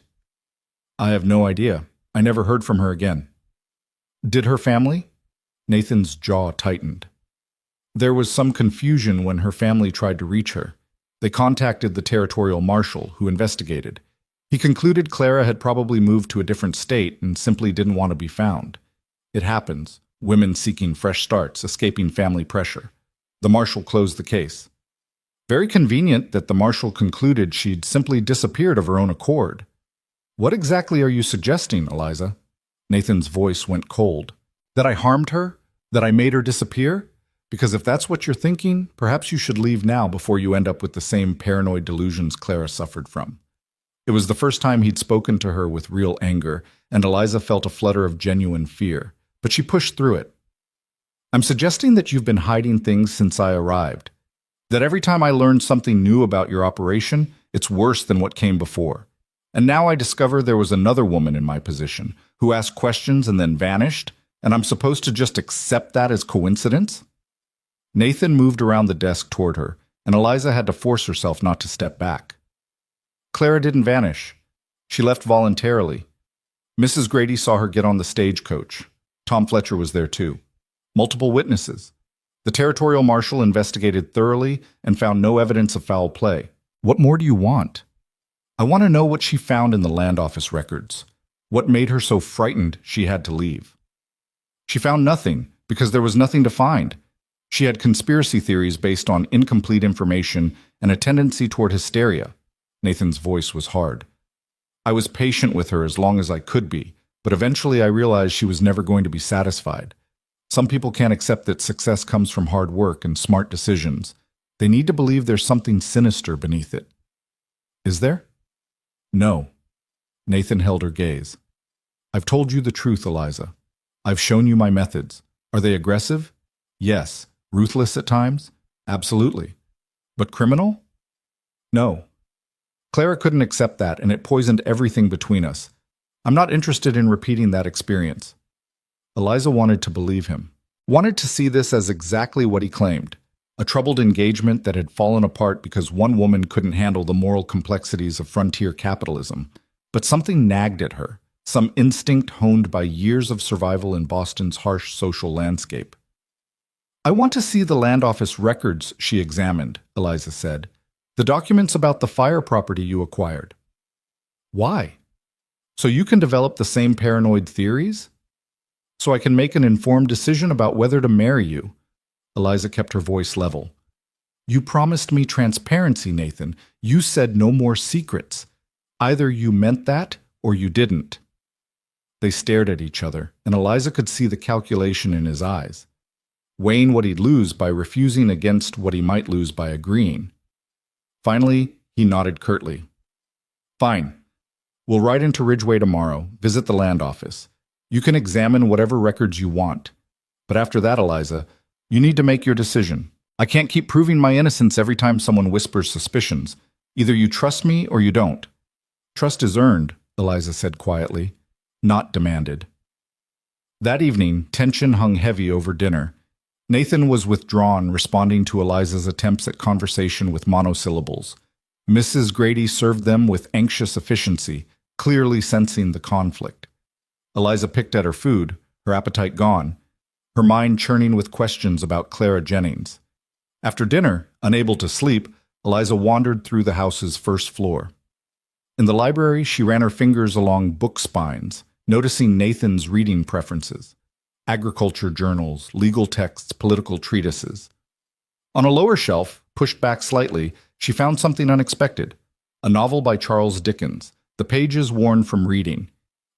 A: "I have no idea. I never heard from her again." "Did her family?" Nathan's jaw tightened. "There was some confusion when her family tried to reach her. They contacted the territorial marshal, who investigated. He concluded Clara had probably moved to a different state and simply didn't want to be found. It happens. Women seeking fresh starts, escaping family pressure. The marshal closed the case. Very convenient that the marshal concluded she'd simply disappeared of her own accord." "What exactly are you suggesting, Eliza?" Nathan's voice went cold. "That I harmed her? That I made her disappear? Because if that's what you're thinking, perhaps you should leave now before you end up with the same paranoid delusions Clara suffered from." It was the first time he'd spoken to her with real anger, and Eliza felt a flutter of genuine fear. But she pushed through it. "I'm suggesting that you've been hiding things since I arrived. That every time I learned something new about your operation, it's worse than what came before. And now I discover there was another woman in my position who asked questions and then vanished, and I'm supposed to just accept that as coincidence?" Nathan moved around the desk toward her, and Eliza had to force herself not to step back. "Clara didn't vanish. She left voluntarily. Mrs. Grady saw her get on the stagecoach. Tom Fletcher was there too. Multiple witnesses. The territorial marshal investigated thoroughly and found no evidence of foul play. What more do you want?" "I want to know what she found in the land office records. What made her so frightened she had to leave?" "She found nothing, because there was nothing to find. She had conspiracy theories based on incomplete information and a tendency toward hysteria." Nathan's voice was hard. "I was patient with her as long as I could be, but eventually I realized she was never going to be satisfied. Some people can't accept that success comes from hard work and smart decisions. They need to believe there's something sinister beneath it." "Is there?" "No." Nathan held her gaze. "I've told you the truth, Eliza. I've shown you my methods. Are they aggressive? Yes. Ruthless at times? Absolutely. But criminal? No. Clara couldn't accept that, and it poisoned everything between us. I'm not interested in repeating that experience." Eliza wanted to believe him, wanted to see this as exactly what he claimed, a troubled engagement that had fallen apart because one woman couldn't handle the moral complexities of frontier capitalism. But something nagged at her, some instinct honed by years of survival in Boston's harsh social landscape. "I want to see the land office records she examined," Eliza said. "The documents about the fire property you acquired." "Why?" "So you can develop the same paranoid theories? So I can make an informed decision about whether to marry you." Eliza kept her voice level. "You promised me transparency, Nathan. You said no more secrets. Either you meant that or you didn't." They stared at each other, and Eliza could see the calculation in his eyes, weighing what he'd lose by refusing against what he might lose by agreeing. Finally, he nodded curtly. "Fine. We'll ride into Ridgeway tomorrow, visit the land office. You can examine whatever records you want. But after that, Eliza, you need to make your decision. I can't keep proving my innocence every time someone whispers suspicions. Either you trust me or you don't." "Trust is earned," Eliza said quietly, "not demanded." That evening, tension hung heavy over dinner. Nathan was withdrawn, responding to Eliza's attempts at conversation with monosyllables. Mrs. Grady served them with anxious efficiency, clearly sensing the conflict. Eliza picked at her food, her appetite gone. her mind churning with questions about Clara Jennings. After dinner, unable to sleep, Eliza wandered through the house's first floor. In the library, she ran her fingers along book spines, noticing Nathan's reading preferences: agriculture journals, legal texts, political treatises. On a lower shelf, pushed back slightly, she found something unexpected: a novel by Charles Dickens, the pages worn from reading.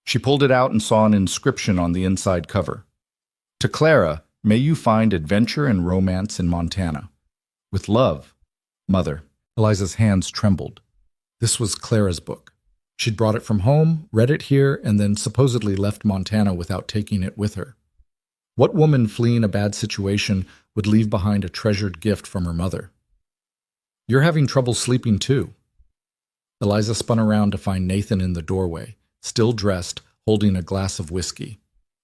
A: She pulled it out and saw an inscription on the inside cover: "To Clara, may you find adventure and romance in Montana. With love, Mother." Eliza's hands trembled. This was Clara's book. She'd brought it from home, read it here, and then supposedly left Montana without taking it with her. What woman fleeing a bad situation would leave behind a treasured gift from her mother? "You're having trouble sleeping too." Eliza spun around to find Nathan in the doorway, still dressed, holding a glass of whiskey.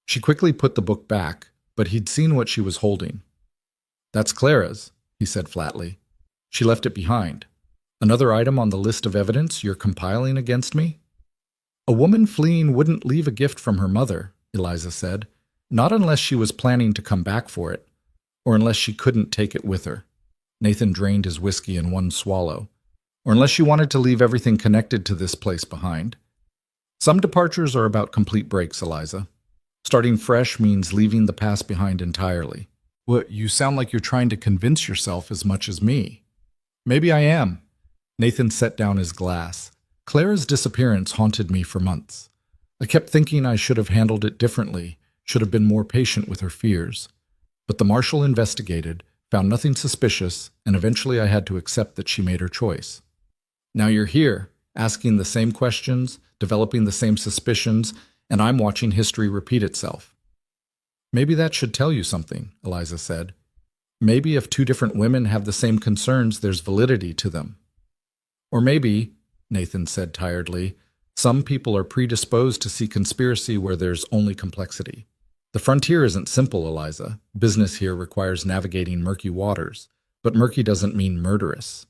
A: She quickly put the book back, but he'd seen what she was holding. "That's Clara's," he said flatly. "She left it behind. Another item on the list of evidence you're compiling against me?" "A woman fleeing wouldn't leave a gift from her mother," Eliza said. "Not unless she was planning to come back for it, or unless she couldn't take it with her." Nathan drained his whiskey in one swallow. "Or unless she wanted to leave everything connected to this place behind. Some departures are about complete breaks, Eliza. Starting fresh means leaving the past behind entirely." "What, you sound like you're trying to convince yourself as much as me." "Maybe I am." Nathan set down his glass. "Clara's disappearance haunted me for months. I kept thinking I should have handled it differently, should have been more patient with her fears. But the marshal investigated, found nothing suspicious, and eventually I had to accept that she made her choice. Now you're here, asking the same questions, developing the same suspicions, and I'm watching history repeat itself." "Maybe that should tell you something," Eliza said. "Maybe if two different women have the same concerns, there's validity to them. Or maybe," Nathan said tiredly, "some people are predisposed to see conspiracy where there's only complexity. The frontier isn't simple, Eliza. Business here requires navigating murky waters, but murky doesn't mean murderous."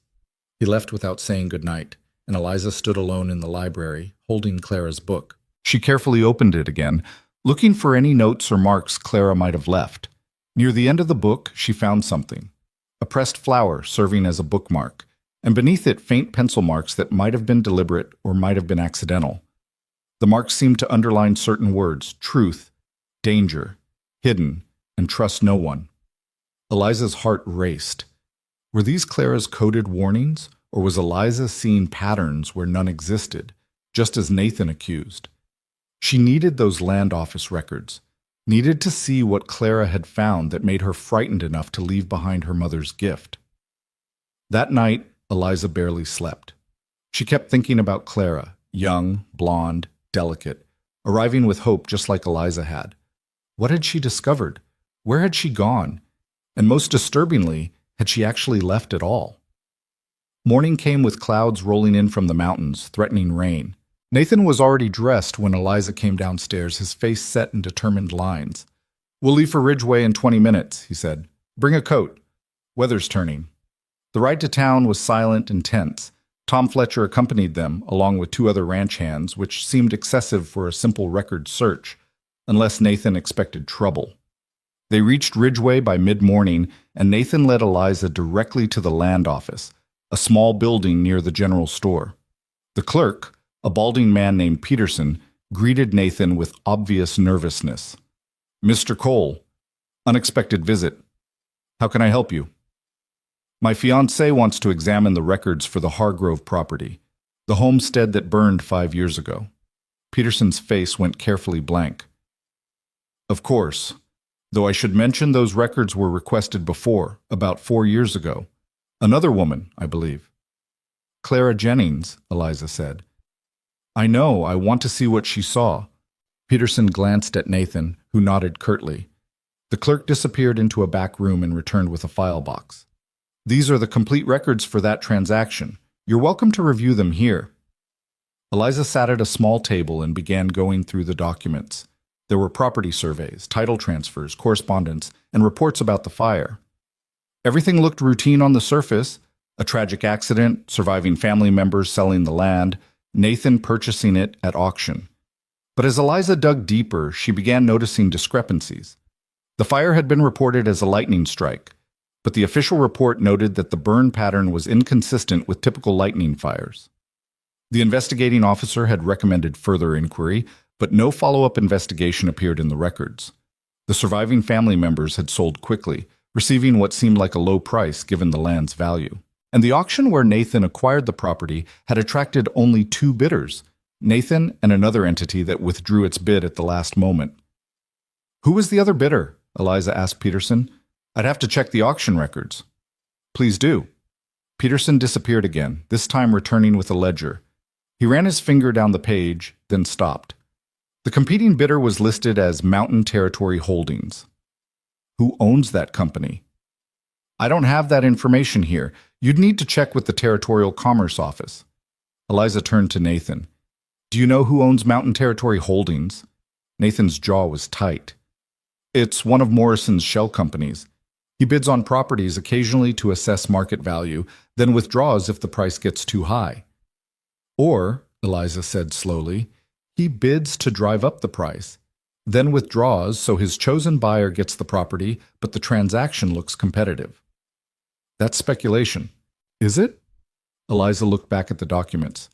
A: He left without saying goodnight, and Eliza stood alone in the library, holding Clara's book. She carefully opened it again, looking for any notes or marks Clara might have left. Near the end of the book, she found something: a pressed flower serving as a bookmark, and beneath it faint pencil marks that might have been deliberate or might have been accidental. The marks seemed to underline certain words: truth, danger, hidden, and trust no one. Eliza's heart raced. Were these Clara's coded warnings, or was Eliza seeing patterns where none existed, just as Nathan accused? She needed those land office records, needed to see what Clara had found that made her frightened enough to leave behind her mother's gift. That night, Eliza barely slept. She kept thinking about Clara, young, blonde, delicate, arriving with hope just like Eliza had. What had she discovered? Where had she gone? And most disturbingly, had she actually left at all? Morning came with clouds rolling in from the mountains, threatening rain. Nathan was already dressed when Eliza came downstairs, his face set in determined lines. "We'll leave for Ridgeway in 20 minutes, he said. "Bring a coat. Weather's turning." The ride to town was silent and tense. Tom Fletcher accompanied them, along with two other ranch hands, which seemed excessive for a simple record search, unless Nathan expected trouble. They reached Ridgeway by mid-morning, and Nathan led Eliza directly to the land office, a small building near the general store. The clerk, a balding man named Peterson, greeted Nathan with obvious nervousness. "Mr. Cole, unexpected visit. How can I help you?" "My fiancée wants to examine the records for the Hargrove property, the homestead that burned 5 years ago." Peterson's face went carefully blank. "Of course, though I should mention those records were requested before, about 4 years ago. Another woman, I believe." "Clara Jennings," Eliza said. "I know, I want to see what she saw." Peterson glanced at Nathan, who nodded curtly. The clerk disappeared into a back room and returned with a file box. "These are the complete records for that transaction. You're welcome to review them here." Eliza sat at a small table and began going through the documents. There were property surveys, title transfers, correspondence, and reports about the fire. Everything looked routine on the surface: a tragic accident, surviving family members selling the land, Nathan purchasing it at auction. But as Eliza dug deeper, she began noticing discrepancies. The fire had been reported as a lightning strike, but the official report noted that the burn pattern was inconsistent with typical lightning fires. The investigating officer had recommended further inquiry, but no follow-up investigation appeared in the records. The surviving family members had sold quickly, receiving what seemed like a low price given the land's value. And the auction where Nathan acquired the property had attracted only two bidders, Nathan and another entity that withdrew its bid at the last moment. "Who was the other bidder?" Eliza asked Peterson. "I'd have to check the auction records." "Please do." Peterson disappeared again, this time returning with a ledger. He ran his finger down the page, then stopped. The competing bidder was listed as Mountain Territory Holdings. "Who owns that company?" "I don't have that information here. You'd need to check with the Territorial Commerce Office." Eliza turned to Nathan. "Do you know who owns Mountain Territory Holdings?" Nathan's jaw was tight. "It's one of Morrison's shell companies. He bids on properties occasionally to assess market value, then withdraws if the price gets too high." "Or," Eliza said slowly, "he bids to drive up the price, then withdraws so his chosen buyer gets the property, but the transaction looks competitive." "That's speculation." "Is it?" Eliza looked back at the documents.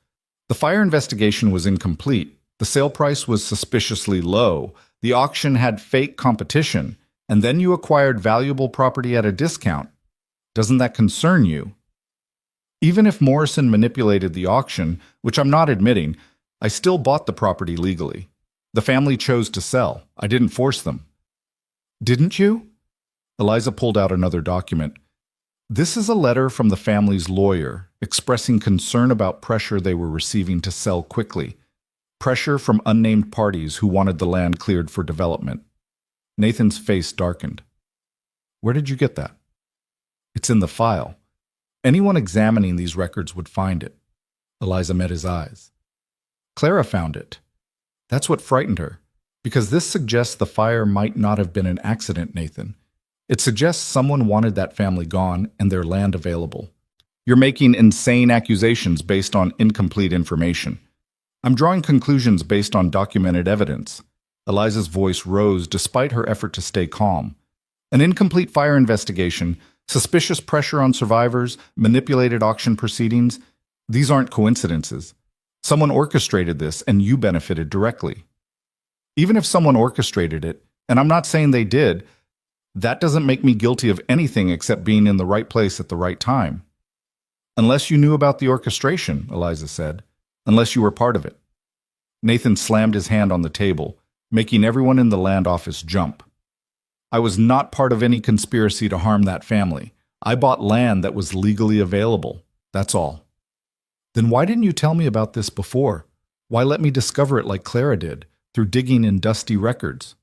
A: "The fire investigation was incomplete. The sale price was suspiciously low. The auction had fake competition, and then you acquired valuable property at a discount. Doesn't that concern you?" "Even if Morrison manipulated the auction, which I'm not admitting, I still bought the property legally. The family chose to sell. I didn't force them." "Didn't you?" Eliza pulled out another document. "This is a letter from the family's lawyer expressing concern about pressure they were receiving to sell quickly. Pressure from unnamed parties who wanted the land cleared for development." Nathan's face darkened. "Where did you get that?" "It's in the file. Anyone examining these records would find it." Eliza met his eyes. "Clara found it. That's what frightened her, because this suggests the fire might not have been an accident, Nathan. It suggests someone wanted that family gone and their land available. You're making insane accusations based on incomplete information. I'm drawing conclusions based on documented evidence." Eliza's voice rose despite her effort to stay calm. "An incomplete fire investigation, suspicious pressure on survivors, manipulated auction proceedings, these aren't coincidences. Someone orchestrated this and you benefited directly. Even if someone orchestrated it, and I'm not saying they did, that doesn't make me guilty of anything except being in the right place at the right time." "Unless you knew about the orchestration," Eliza said. "Unless you were part of it." Nathan slammed his hand on the table, making everyone in the land office jump. "I was not part of any conspiracy to harm that family. I bought land that was legally available. That's all." "Then why didn't you tell me about this before? Why let me discover it like Clara did, through digging in dusty records?"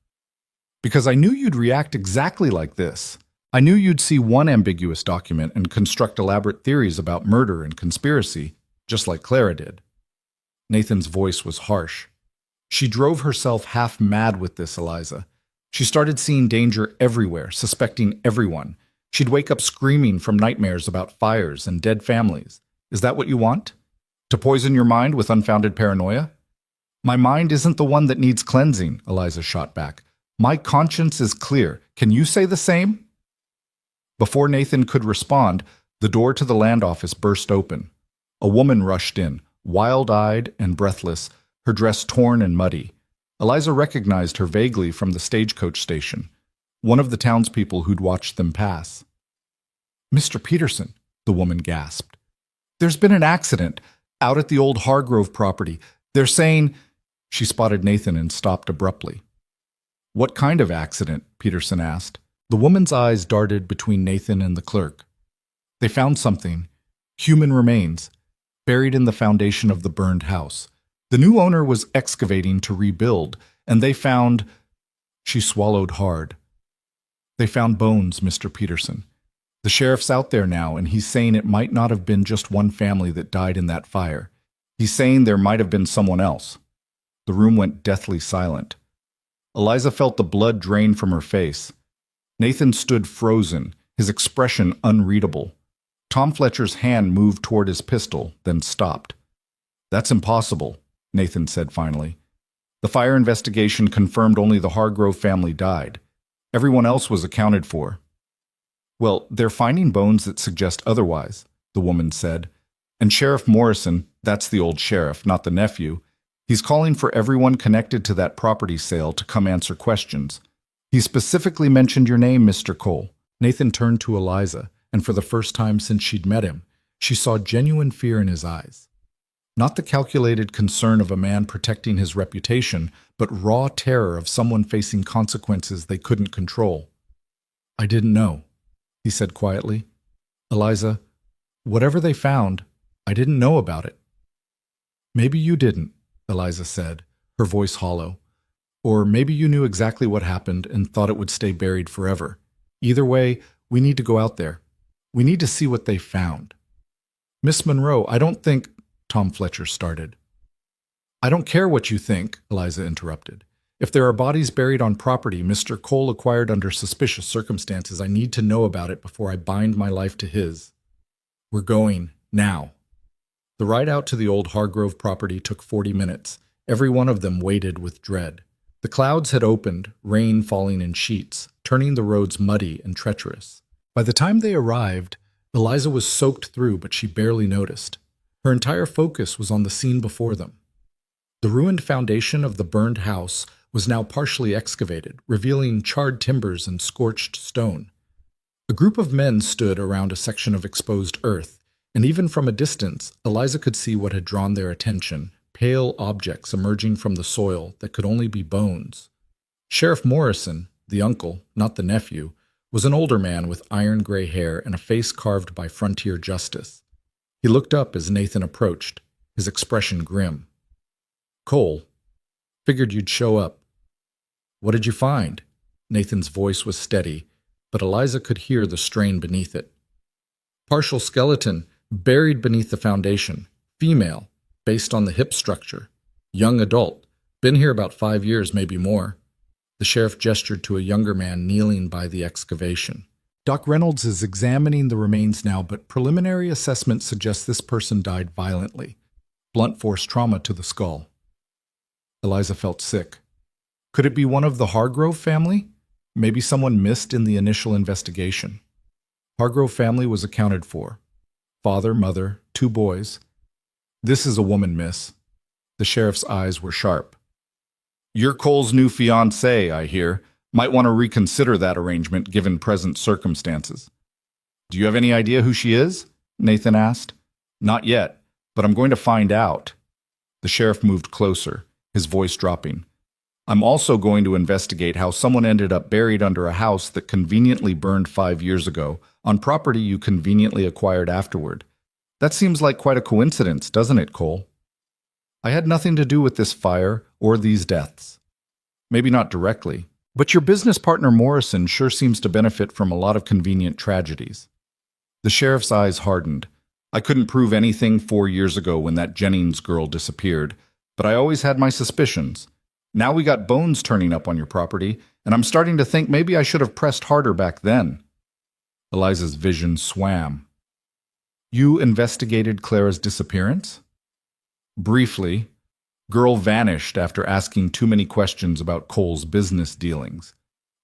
A: "Because I knew you'd react exactly like this. I knew you'd see one ambiguous document and construct elaborate theories about murder and conspiracy, just like Clara did." Nathan's voice was harsh. "She drove herself half mad with this, Eliza. She started seeing danger everywhere, suspecting everyone. She'd wake up screaming from nightmares about fires and dead families. Is that what you want? To poison your mind with unfounded paranoia?" "My mind isn't the one that needs cleansing," Eliza shot back. "My conscience is clear. Can you say the same?" Before Nathan could respond, the door to the land office burst open. A woman rushed in, wild-eyed and breathless, her dress torn and muddy. Eliza recognized her vaguely from the stagecoach station, one of the townspeople who'd watched them pass. "Mr. Peterson," the woman gasped. "There's been an accident out at the old Hargrove property. They're saying—" She spotted Nathan and stopped abruptly. "What kind of accident?" Peterson asked. The woman's eyes darted between Nathan and the clerk. "They found something. Human remains, buried in the foundation of the burned house. The new owner was excavating to rebuild, and they found—" She swallowed hard. "They found bones, Mr. Peterson. The sheriff's out there now, and he's saying it might not have been just one family that died in that fire. He's saying there might have been someone else." The room went deathly silent. Eliza felt the blood drain from her face. Nathan stood frozen, his expression unreadable. Tom Fletcher's hand moved toward his pistol, then stopped. "That's impossible," Nathan said finally. "The fire investigation confirmed only the Hargrove family died. Everyone else was accounted for. Well, they're finding bones that suggest otherwise, the woman said. And Sheriff Morrison, that's the old sheriff, not the nephew, he's calling for everyone connected to that property sale to come answer questions. He specifically mentioned your name, Mr. Cole. Nathan turned to Eliza, and for the first time since she'd met him, she saw genuine fear in his eyes. Not the calculated concern of a man protecting his reputation, but raw terror of someone facing consequences they couldn't control. I didn't know, he said quietly. Eliza, whatever they found, I didn't know about it. Maybe you didn't, Eliza said, her voice hollow. Or maybe you knew exactly what happened and thought it would stay buried forever. Either way, we need to go out there. We need to see what they found. Miss Monroe, I don't think, Tom Fletcher started. I don't care what you think, Eliza interrupted. If there are bodies buried on property Mr. Cole acquired under suspicious circumstances, I need to know about it before I bind my life to his. We're going now. The ride out to the old Hargrove property took 40 minutes. Every one of them waited with dread. The clouds had opened, rain falling in sheets, turning the roads muddy and treacherous. By the time they arrived, Eliza was soaked through, but she barely noticed. Her entire focus was on the scene before them. The ruined foundation of the burned house was now partially excavated, revealing charred timbers and scorched stone. A group of men stood around a section of exposed earth, and even from a distance, Eliza could see what had drawn their attention, pale objects emerging from the soil that could only be bones. Sheriff Morrison, the uncle, not the nephew, was an older man with iron-gray hair and a face carved by frontier justice. He looked up as Nathan approached, his expression grim. Cole, figured you'd show up. What did you find? Nathan's voice was steady, but Eliza could hear the strain beneath it. Partial skeleton, buried beneath the foundation. Female, based on the hip structure. Young adult, been here about 5 years, maybe more. The sheriff gestured to a younger man kneeling by the excavation. Doc Reynolds is examining the remains now, but preliminary assessment suggests this person died violently. Blunt force trauma to the skull. Eliza felt sick. Could it be one of the Hargrove family? Maybe someone missed in the initial investigation. Hargrove family was accounted for. Father, mother, 2 boys. This is a woman, miss. The sheriff's eyes were sharp. You're Cole's new fiancée, I hear. Might want to reconsider that arrangement given present circumstances. Do you have any idea who she is? Nathan asked. Not yet, but I'm going to find out. The sheriff moved closer, his voice dropping. I'm also going to investigate how someone ended up buried under a house that conveniently burned 5 years ago on property you conveniently acquired afterward. That seems like quite a coincidence, doesn't it, Cole? I had nothing to do with this fire or these deaths. Maybe not directly, but your business partner Morrison sure seems to benefit from a lot of convenient tragedies. The sheriff's eyes hardened. I couldn't prove anything 4 years ago when that Jennings girl disappeared, but I always had my suspicions. Now we got bones turning up on your property, and I'm starting to think maybe I should have pressed harder back then. Eliza's vision swam. You investigated Clara's disappearance? Briefly. Girl vanished after asking too many questions about Cole's business dealings.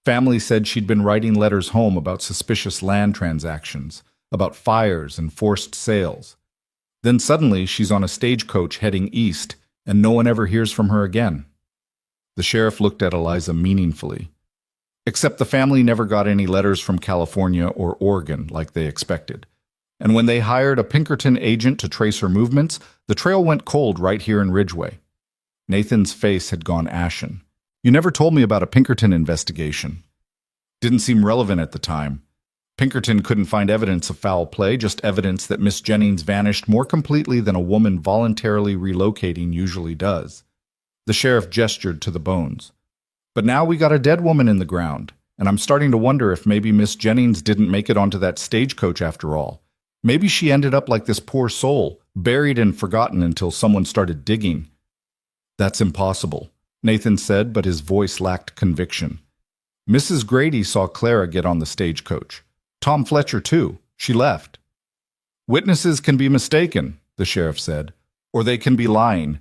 A: Family said she'd been writing letters home about suspicious land transactions, about fires and forced sales. Then suddenly she's on a stagecoach heading east, and no one ever hears from her again. The sheriff looked at Eliza meaningfully. Except the family never got any letters from California or Oregon like they expected. And when they hired a Pinkerton agent to trace her movements, the trail went cold right here in Ridgeway. Nathan's face had gone ashen. You never told me about a Pinkerton investigation. Didn't seem relevant at the time. Pinkerton couldn't find evidence of foul play, just evidence that Miss Jennings vanished more completely than a woman voluntarily relocating usually does. The sheriff gestured to the bones. But now we got a dead woman in the ground, and I'm starting to wonder if maybe Miss Jennings didn't make it onto that stagecoach after all. Maybe she ended up like this poor soul, buried and forgotten until someone started digging. That's impossible, Nathan said, but his voice lacked conviction. Mrs. Grady saw Clara get on the stagecoach. Tom Fletcher, too. She left. Witnesses can be mistaken, the sheriff said, or they can be lying.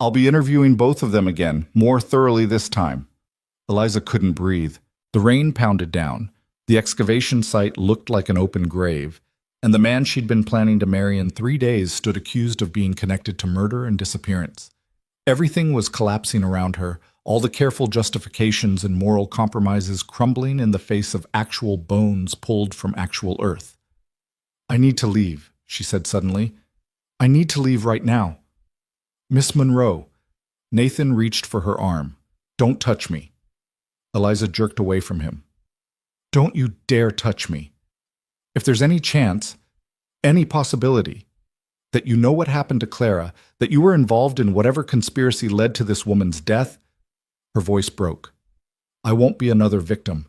A: I'll be interviewing both of them again, more thoroughly this time. Eliza couldn't breathe. The rain pounded down. The excavation site looked like an open grave, and the man she'd been planning to marry in 3 days stood accused of being connected to murder and disappearance. Everything was collapsing around her, all the careful justifications and moral compromises crumbling in the face of actual bones pulled from actual earth. "I need to leave," she said suddenly. "I need to leave right now." "Miss Monroe." Nathan reached for her arm. "Don't touch me." Eliza jerked away from him. "Don't you dare touch me. If there's any chance, any possibility, that you know what happened to Clara, that you were involved in whatever conspiracy led to this woman's death," her voice broke, "I won't be another victim.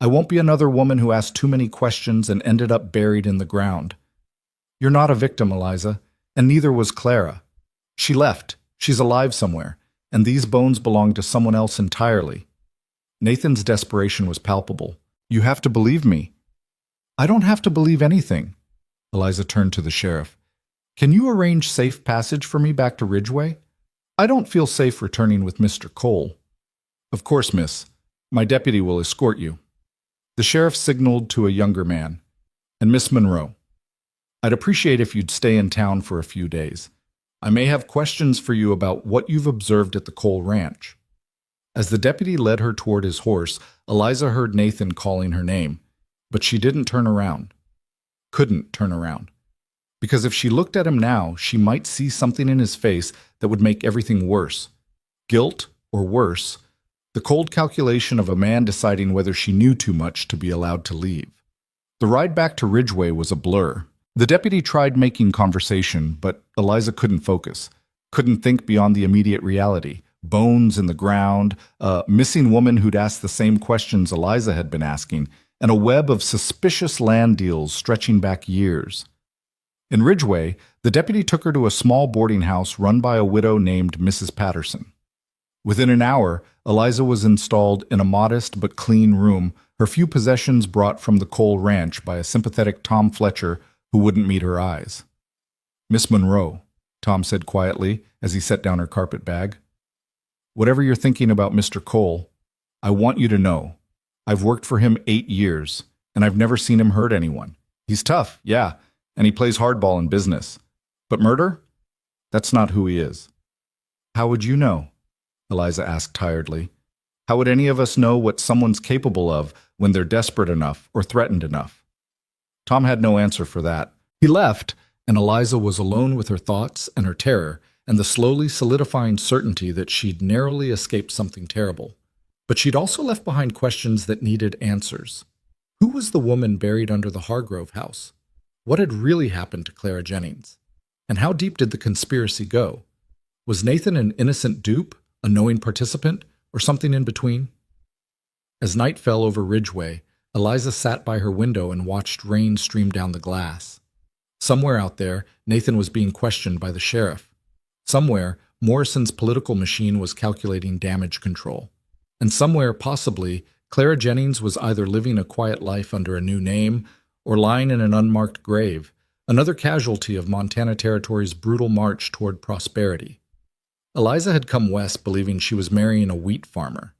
A: I won't be another woman who asked too many questions and ended up buried in the ground. You're not a victim, Eliza, and neither was Clara. She left. She's alive somewhere, and these bones belong to someone else entirely." Nathan's desperation was palpable. "You have to believe me." "I don't have to believe anything." Eliza turned to the sheriff. "Can you arrange safe passage for me back to Ridgeway? I don't feel safe returning with Mr. Cole." "Of course, miss. My deputy will escort you." The sheriff signaled to a younger man. "And Miss Monroe, I'd appreciate if you'd stay in town for a few days. I may have questions for you about what you've observed at the Cole Ranch." As the deputy led her toward his horse, Eliza heard Nathan calling her name, but she didn't turn around. Couldn't turn around. Because if she looked at him now, she might see something in his face that would make everything worse. Guilt, or worse, the cold calculation of a man deciding whether she knew too much to be allowed to leave. The ride back to Ridgeway was a blur. The deputy tried making conversation, but Eliza couldn't focus, couldn't think beyond the immediate reality. Bones in the ground, a missing woman who'd asked the same questions Eliza had been asking, and a web of suspicious land deals stretching back years. In Ridgeway, the deputy took her to a small boarding house run by a widow named Mrs. Patterson. Within an hour, Eliza was installed in a modest but clean room, her few possessions brought from the Cole Ranch by a sympathetic Tom Fletcher who wouldn't meet her eyes. "Miss Monroe," Tom said quietly as he set down her carpet bag, "whatever you're thinking about Mr. Cole, I want you to know, I've worked for him 8 years, and I've never seen him hurt anyone. He's tough, yeah, and he plays hardball in business. But murder? That's not who he is." "How would you know?" Eliza asked tiredly. "How would any of us know what someone's capable of when they're desperate enough or threatened enough?" Tom had no answer for that. He left, and Eliza was alone with her thoughts and her terror, and the slowly solidifying certainty that she'd narrowly escaped something terrible. But she'd also left behind questions that needed answers. Who was the woman buried under the Hargrove house? What had really happened to Clara Jennings? And how deep did the conspiracy go? Was Nathan an innocent dupe, a knowing participant, or something in between? As night fell over Ridgeway, Eliza sat by her window and watched rain stream down the glass. Somewhere out there, Nathan was being questioned by the sheriff. Somewhere, Morrison's political machine was calculating damage control. And somewhere, possibly, Clara Jennings was either living a quiet life under a new name or lying in an unmarked grave, another casualty of Montana Territory's brutal march toward prosperity. Eliza had come west believing she was marrying a wheat farmer.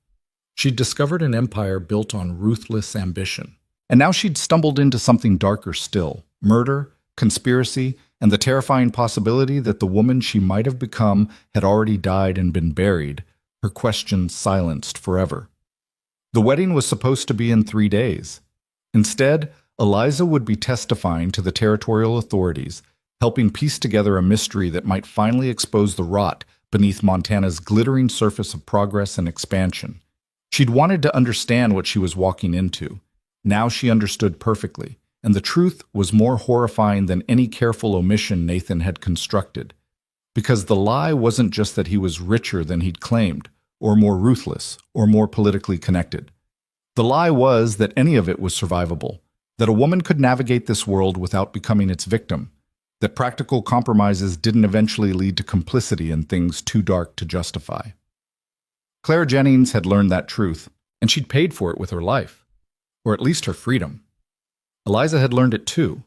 A: She'd discovered an empire built on ruthless ambition. And now she'd stumbled into something darker still: murder, conspiracy, and the terrifying possibility that the woman she might have become had already died and been buried, her questions silenced forever. The wedding was supposed to be in 3 days. Instead, Eliza would be testifying to the territorial authorities, helping piece together a mystery that might finally expose the rot beneath Montana's glittering surface of progress and expansion. She'd wanted to understand what she was walking into. Now she understood perfectly, and the truth was more horrifying than any careful omission Nathan had constructed. Because the lie wasn't just that he was richer than he'd claimed, or more ruthless, or more politically connected. The lie was that any of it was survivable, that a woman could navigate this world without becoming its victim, that practical compromises didn't eventually lead to complicity in things too dark to justify. Clara Jennings had learned that truth, and she'd paid for it with her life, or at least her freedom. Eliza had learned it too,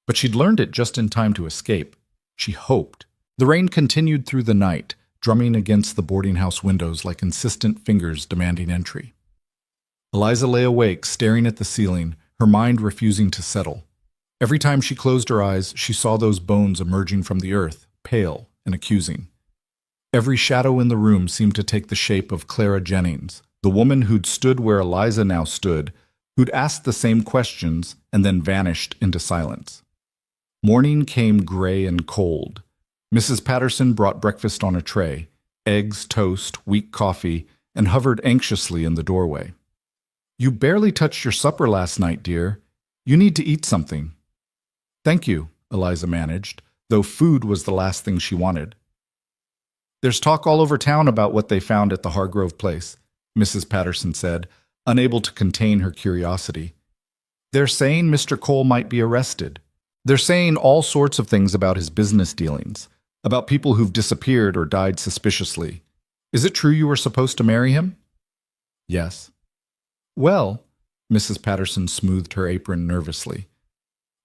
A: but she'd learned it just in time to escape. She hoped. The rain continued through the night, drumming against the boarding house windows like insistent fingers demanding entry. Eliza lay awake, staring at the ceiling, her mind refusing to settle. Every time she closed her eyes, she saw those bones emerging from the earth, pale and accusing. Every shadow in the room seemed to take the shape of Clara Jennings, the woman who'd stood where Eliza now stood, who'd asked the same questions and then vanished into silence. Morning came gray and cold. Mrs. Patterson brought breakfast on a tray, eggs, toast, weak coffee, and hovered anxiously in the doorway. "You barely touched your supper last night, dear. You need to eat something." "Thank you," Eliza managed, though food was the last thing she wanted. "There's talk all over town about what they found at the Hargrove place," Mrs. Patterson said, unable to contain her curiosity. "They're saying Mr. Cole might be arrested. They're saying all sorts of things about his business dealings, about people who've disappeared or died suspiciously. Is it true you were supposed to marry him?" "Yes." "Well," Mrs. Patterson smoothed her apron nervously,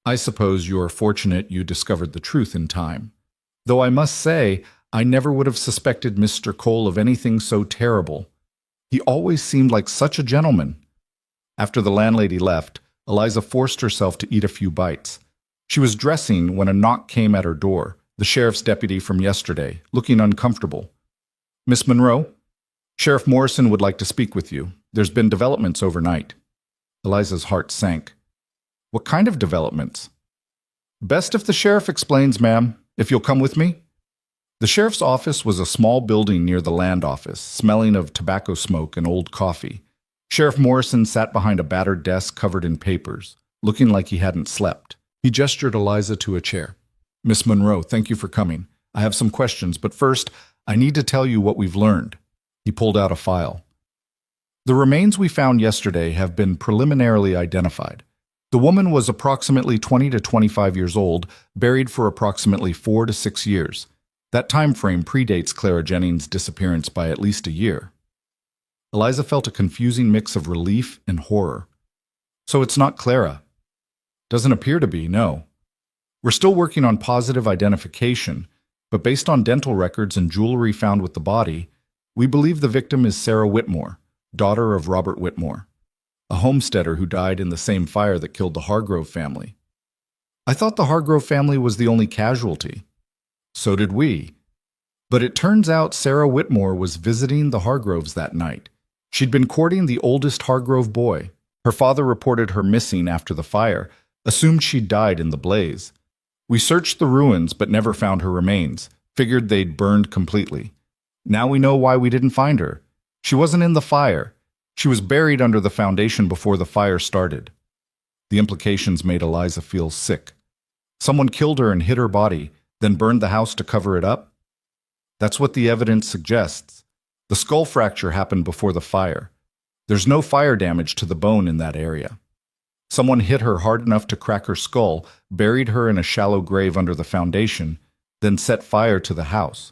A: "I suppose you're fortunate you discovered the truth in time. Though I must say, I never would have suspected Mr. Cole of anything so terrible. He always seemed like such a gentleman." After the landlady left, Eliza forced herself to eat a few bites. She was dressing when a knock came at her door, the sheriff's deputy from yesterday, looking uncomfortable. "Miss Monroe? Sheriff Morrison would like to speak with you. There's been developments overnight." Eliza's heart sank. "What kind of developments?" "Best if the sheriff explains, ma'am, if you'll come with me." The sheriff's office was a small building near the land office, smelling of tobacco smoke and old coffee. Sheriff Morrison sat behind a battered desk covered in papers, looking like he hadn't slept. He gestured Eliza to a chair. "Miss Monroe, thank you for coming. I have some questions, but first, I need to tell you what we've learned." He pulled out a file. "The remains we found yesterday have been preliminarily identified. The woman was approximately 20 to 25 years old, buried for approximately 4 to 6 years. That time frame predates Clara Jennings' disappearance by at least a year." Eliza felt a confusing mix of relief and horror. "So it's not Clara?" "Doesn't appear to be, no. We're still working on positive identification, but based on dental records and jewelry found with the body, we believe the victim is Sarah Whitmore, daughter of Robert Whitmore, a homesteader who died in the same fire that killed the Hargrove family." "I thought the Hargrove family was the only casualty." "So did we. But it turns out Sarah Whitmore was visiting the Hargroves that night. She'd been courting the oldest Hargrove boy. Her father reported her missing after the fire, assumed she'd died in the blaze. We searched the ruins but never found her remains, figured they'd burned completely. Now we know why we didn't find her. She wasn't in the fire. She was buried under the foundation before the fire started." The implications made Eliza feel sick. Someone killed her and hid her body, then burned the house to cover it up? That's what the evidence suggests. The skull fracture happened before the fire. There's no fire damage to the bone in that area. Someone hit her hard enough to crack her skull, buried her in a shallow grave under the foundation, then set fire to the house.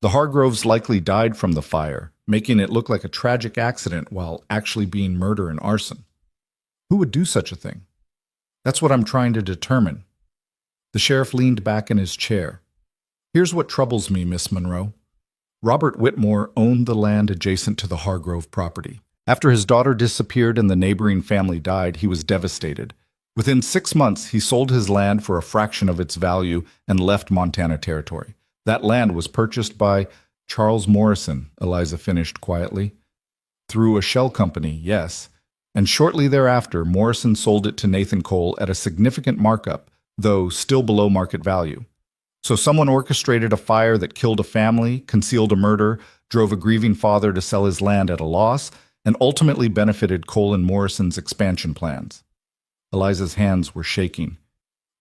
A: The Hargroves likely died from the fire, making it look like a tragic accident while actually being murder and arson. Who would do such a thing? That's what I'm trying to determine. The sheriff leaned back in his chair. "Here's what troubles me, Miss Monroe. Robert Whitmore owned the land adjacent to the Hargrove property. After his daughter disappeared and the neighboring family died, he was devastated. Within 6 months, he sold his land for a fraction of its value and left Montana Territory. That land was purchased by Charles Morrison," Eliza finished quietly. "Through a shell company, yes. And shortly thereafter, Morrison sold it to Nathan Cole at a significant markup, though still below market value. So someone orchestrated a fire that killed a family, concealed a murder, drove a grieving father to sell his land at a loss, and ultimately benefited Cole and Morrison's expansion plans." Eliza's hands were shaking.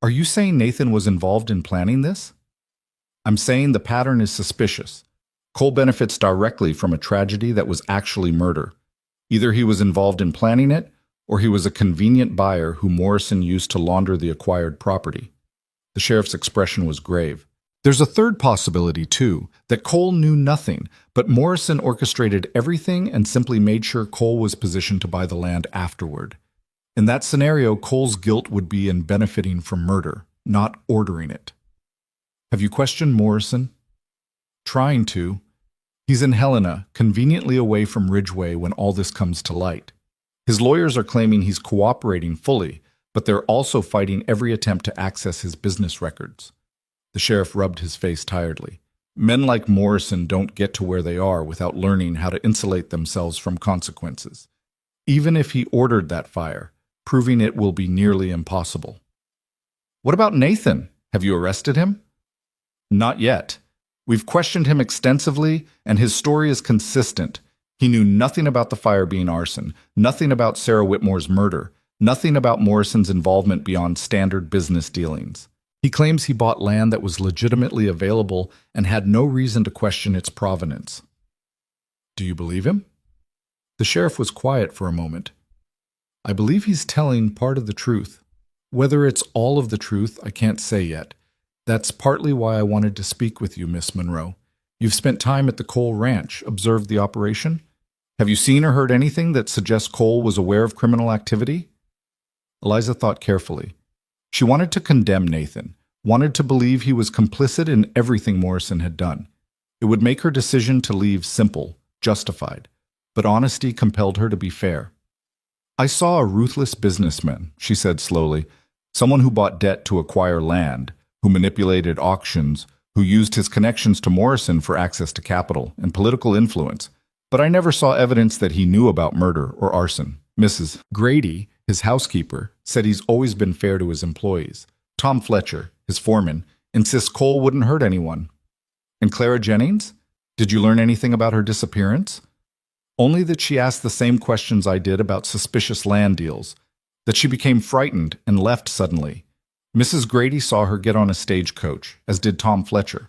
A: "Are you saying Nathan was involved in planning this?" "I'm saying the pattern is suspicious. Cole benefits directly from a tragedy that was actually murder. Either he was involved in planning it, or he was a convenient buyer who Morrison used to launder the acquired property." The sheriff's expression was grave. "There's a third possibility, too, that Cole knew nothing, but Morrison orchestrated everything and simply made sure Cole was positioned to buy the land afterward. In that scenario, Cole's guilt would be in benefiting from murder, not ordering it." "Have you questioned Morrison?" "Trying to. He's in Helena, conveniently away from Ridgeway when all this comes to light." His lawyers are claiming he's cooperating fully, but they're also fighting every attempt to access his business records. The sheriff rubbed his face tiredly. Men like Morrison don't get to where they are without learning how to insulate themselves from consequences. Even if he ordered that fire, proving it will be nearly impossible. What about Nathan? Have you arrested him? Not yet. We've questioned him extensively, and his story is consistent. He knew nothing about the fire being arson, nothing about Sarah Whitmore's murder, nothing about Morrison's involvement beyond standard business dealings. He claims he bought land that was legitimately available and had no reason to question its provenance. Do you believe him? The sheriff was quiet for a moment. I believe he's telling part of the truth. Whether it's all of the truth, I can't say yet. That's partly why I wanted to speak with you, Miss Monroe. You've spent time at the Cole Ranch, observed the operation. Have you seen or heard anything that suggests Cole was aware of criminal activity? Eliza thought carefully. She wanted to condemn Nathan, wanted to believe he was complicit in everything Morrison had done. It would make her decision to leave simple, justified, but honesty compelled her to be fair. I saw a ruthless businessman, she said slowly, someone who bought debt to acquire land, who manipulated auctions, who used his connections to Morrison for access to capital and political influence, but I never saw evidence that he knew about murder or arson. Mrs. Grady, his housekeeper, said he's always been fair to his employees. Tom Fletcher, his foreman, insists Cole wouldn't hurt anyone. And Clara Jennings? Did you learn anything about her disappearance? Only that she asked the same questions I did about suspicious land deals, that she became frightened and left suddenly. Mrs. Grady saw her get on a stagecoach, as did Tom Fletcher.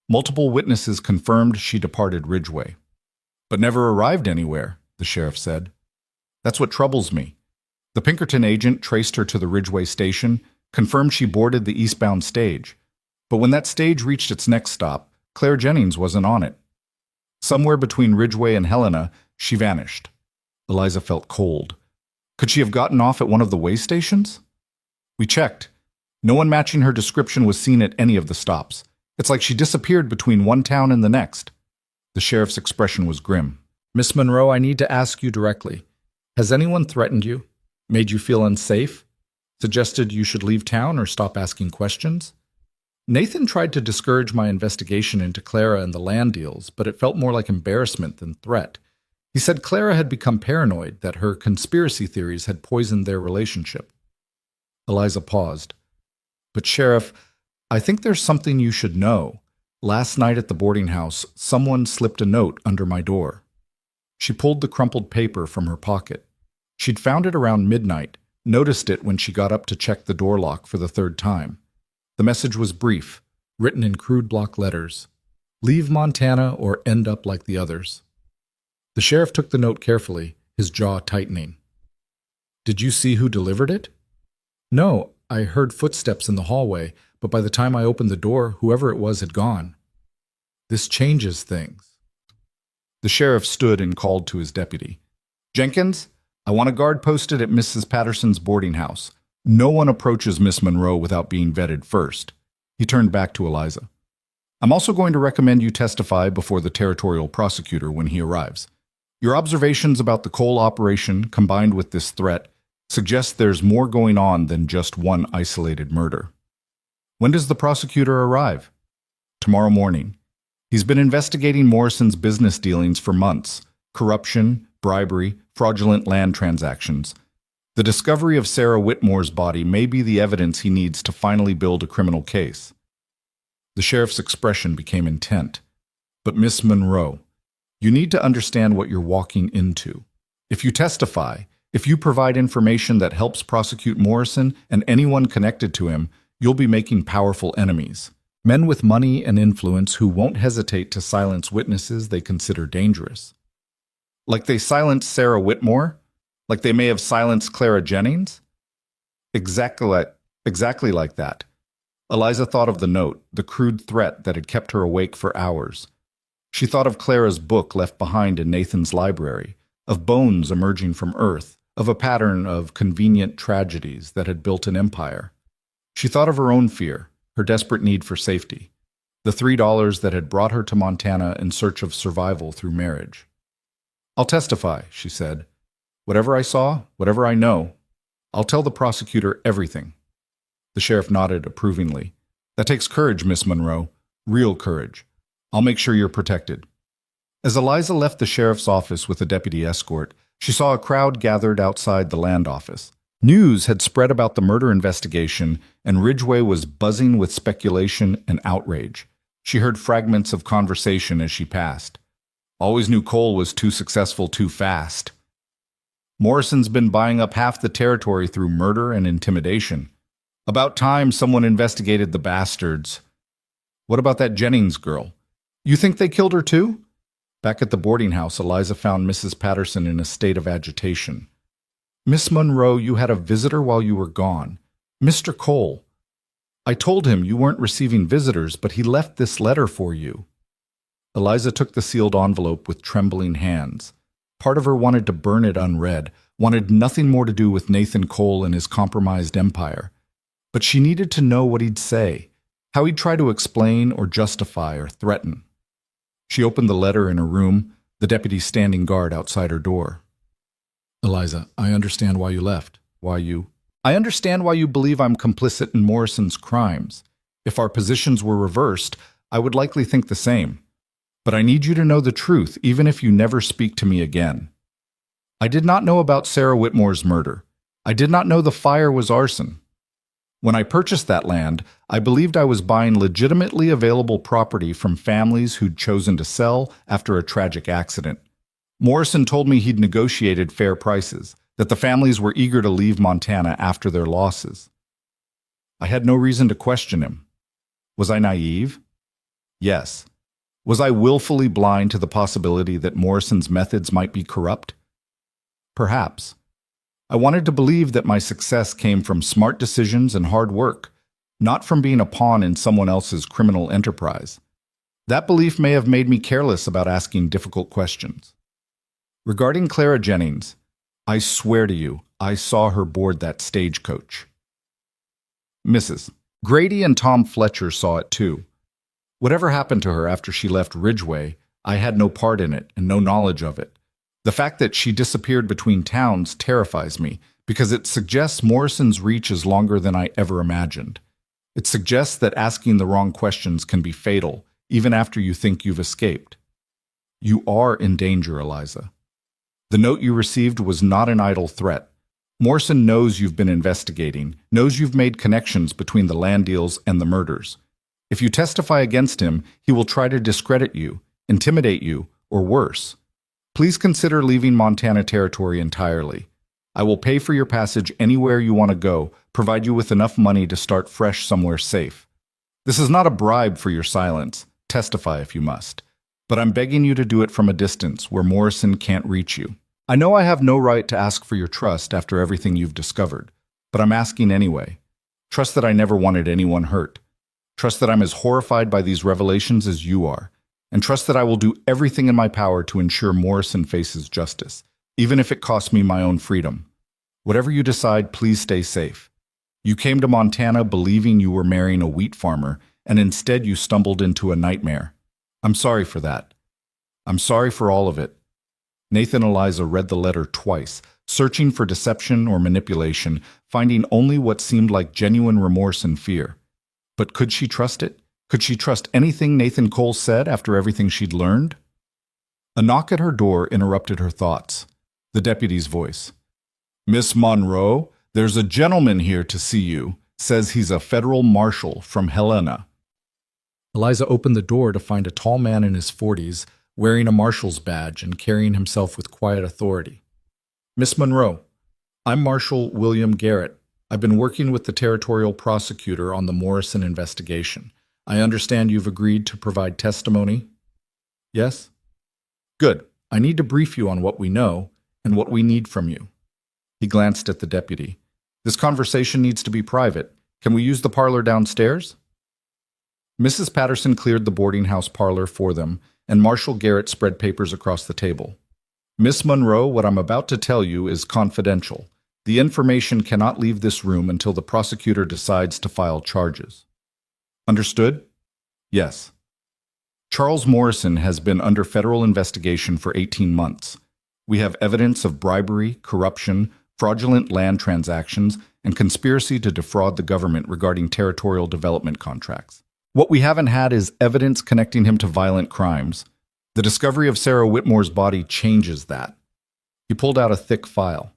A: Multiple witnesses confirmed she departed Ridgeway. But never arrived anywhere, the sheriff said. That's what troubles me. The Pinkerton agent traced her to the Ridgeway station, confirmed she boarded the eastbound stage. But when that stage reached its next stop, Claire Jennings wasn't on it. Somewhere between Ridgeway and Helena, she vanished. Eliza felt cold. Could she have gotten off at one of the way stations? We checked. No one matching her description was seen at any of the stops. It's like she disappeared between one town and the next. The sheriff's expression was grim. Miss Monroe, I need to ask you directly. Has anyone threatened you? Made you feel unsafe? Suggested you should leave town or stop asking questions? Nathan tried to discourage my investigation into Clara and the land deals, but it felt more like embarrassment than threat. He said Clara had become paranoid, that her conspiracy theories had poisoned their relationship. Eliza paused. But Sheriff, I think there's something you should know. Last night at the boarding house, someone slipped a note under my door. She pulled the crumpled paper from her pocket. She'd found it around midnight, noticed it when she got up to check the door lock for the third time. The message was brief, written in crude block letters. Leave Montana or end up like the others. The sheriff took the note carefully, his jaw tightening. Did you see who delivered it? No, I heard footsteps in the hallway, but by the time I opened the door, whoever it was had gone. This changes things. The sheriff stood and called to his deputy. Jenkins, I want a guard posted at Mrs. Patterson's boarding house. No one approaches Miss Monroe without being vetted first. He turned back to Eliza. I'm also going to recommend you testify before the territorial prosecutor when he arrives. Your observations about the Cole operation, combined with this threat, suggest there's more going on than just one isolated murder. When does the prosecutor arrive? Tomorrow morning. He's been investigating Morrison's business dealings for months. Corruption, bribery, fraudulent land transactions. The discovery of Sarah Whitmore's body may be the evidence he needs to finally build a criminal case. The sheriff's expression became intent. But Miss Monroe, you need to understand what you're walking into. If you testify, if you provide information that helps prosecute Morrison and anyone connected to him, you'll be making powerful enemies. Men with money and influence who won't hesitate to silence witnesses they consider dangerous. Like they silenced Sarah Whitmore? Like they may have silenced Clara Jennings? Exactly like that. Eliza thought of the note, the crude threat that had kept her awake for hours. She thought of Clara's book left behind in Nathan's library, of bones emerging from earth, of a pattern of convenient tragedies that had built an empire. She thought of her own fear, her desperate need for safety, the $3 that had brought her to Montana in search of survival through marriage. I'll testify, she said. Whatever I saw, whatever I know, I'll tell the prosecutor everything. The sheriff nodded approvingly. That takes courage, Miss Monroe. Real courage. I'll make sure you're protected. As Eliza left the sheriff's office with a deputy escort, she saw a crowd gathered outside the land office. News had spread about the murder investigation, and Ridgway was buzzing with speculation and outrage. She heard fragments of conversation as she passed. Always knew Cole was too successful too fast. Morrison's been buying up half the territory through murder and intimidation. About time someone investigated the bastards. What about that Jennings girl? You think they killed her too? Back at the boarding house, Eliza found Mrs. Patterson in a state of agitation. Miss Monroe, you had a visitor while you were gone. Mr. Cole. I told him you weren't receiving visitors, but he left this letter for you. Eliza took the sealed envelope with trembling hands. Part of her wanted to burn it unread, wanted nothing more to do with Nathan Cole and his compromised empire. But she needed to know what he'd say, how he'd try to explain or justify or threaten. She opened the letter in her room, the deputy standing guard outside her door. Eliza, I understand why you left. I understand why you believe I'm complicit in Morrison's crimes. If our positions were reversed, I would likely think the same. But I need you to know the truth, even if you never speak to me again. I did not know about Sarah Whitmore's murder. I did not know the fire was arson. When I purchased that land, I believed I was buying legitimately available property from families who'd chosen to sell after a tragic accident. Morrison told me he'd negotiated fair prices, that the families were eager to leave Montana after their losses. I had no reason to question him. Was I naive? Yes. Was I willfully blind to the possibility that Morrison's methods might be corrupt? Perhaps. I wanted to believe that my success came from smart decisions and hard work, not from being a pawn in someone else's criminal enterprise. That belief may have made me careless about asking difficult questions. Regarding Clara Jennings, I swear to you, I saw her board that stagecoach. Mrs. Grady and Tom Fletcher saw it too. Whatever happened to her after she left Ridgway, I had no part in it and no knowledge of it. The fact that she disappeared between towns terrifies me because it suggests Morrison's reach is longer than I ever imagined. It suggests that asking the wrong questions can be fatal, even after you think you've escaped. You are in danger, Eliza. The note you received was not an idle threat. Morrison knows you've been investigating, knows you've made connections between the land deals and the murders. If you testify against him, he will try to discredit you, intimidate you, or worse. Please consider leaving Montana Territory entirely. I will pay for your passage anywhere you want to go, provide you with enough money to start fresh somewhere safe. This is not a bribe for your silence. Testify if you must. But I'm begging you to do it from a distance where Morrison can't reach you. I know I have no right to ask for your trust after everything you've discovered, but I'm asking anyway. Trust that I never wanted anyone hurt. Trust that I'm as horrified by these revelations as you are. And trust that I will do everything in my power to ensure Morrison faces justice, even if it costs me my own freedom. Whatever you decide, please stay safe. You came to Montana believing you were marrying a wheat farmer, and instead you stumbled into a nightmare. I'm sorry for that. I'm sorry for all of it. Nathan Eliza read the letter twice, searching for deception or manipulation, finding only what seemed like genuine remorse and fear. But could she trust it? Could she trust anything Nathan Cole said after everything she'd learned? A knock at her door interrupted her thoughts. The deputy's voice. Miss Monroe, there's a gentleman here to see you. Says he's a federal marshal from Helena. Eliza opened the door to find a tall man in his 40s, wearing a marshal's badge and carrying himself with quiet authority. Miss Monroe, I'm Marshal William Garrett. I've been working with the territorial prosecutor on the Morrison investigation. I understand you've agreed to provide testimony? Yes? Good. I need to brief you on what we know and what we need from you. He glanced at the deputy. This conversation needs to be private. Can we use the parlor downstairs? Mrs. Patterson cleared the boarding house parlor for them, and Marshal Garrett spread papers across the table. Miss Monroe, what I'm about to tell you is confidential. The information cannot leave this room until the prosecutor decides to file charges. Understood? Yes. Charles Morrison has been under federal investigation for 18 months. We have evidence of bribery, corruption, fraudulent land transactions, and conspiracy to defraud the government regarding territorial development contracts. What we haven't had is evidence connecting him to violent crimes. The discovery of Sarah Whitmore's body changes that. He pulled out a thick file.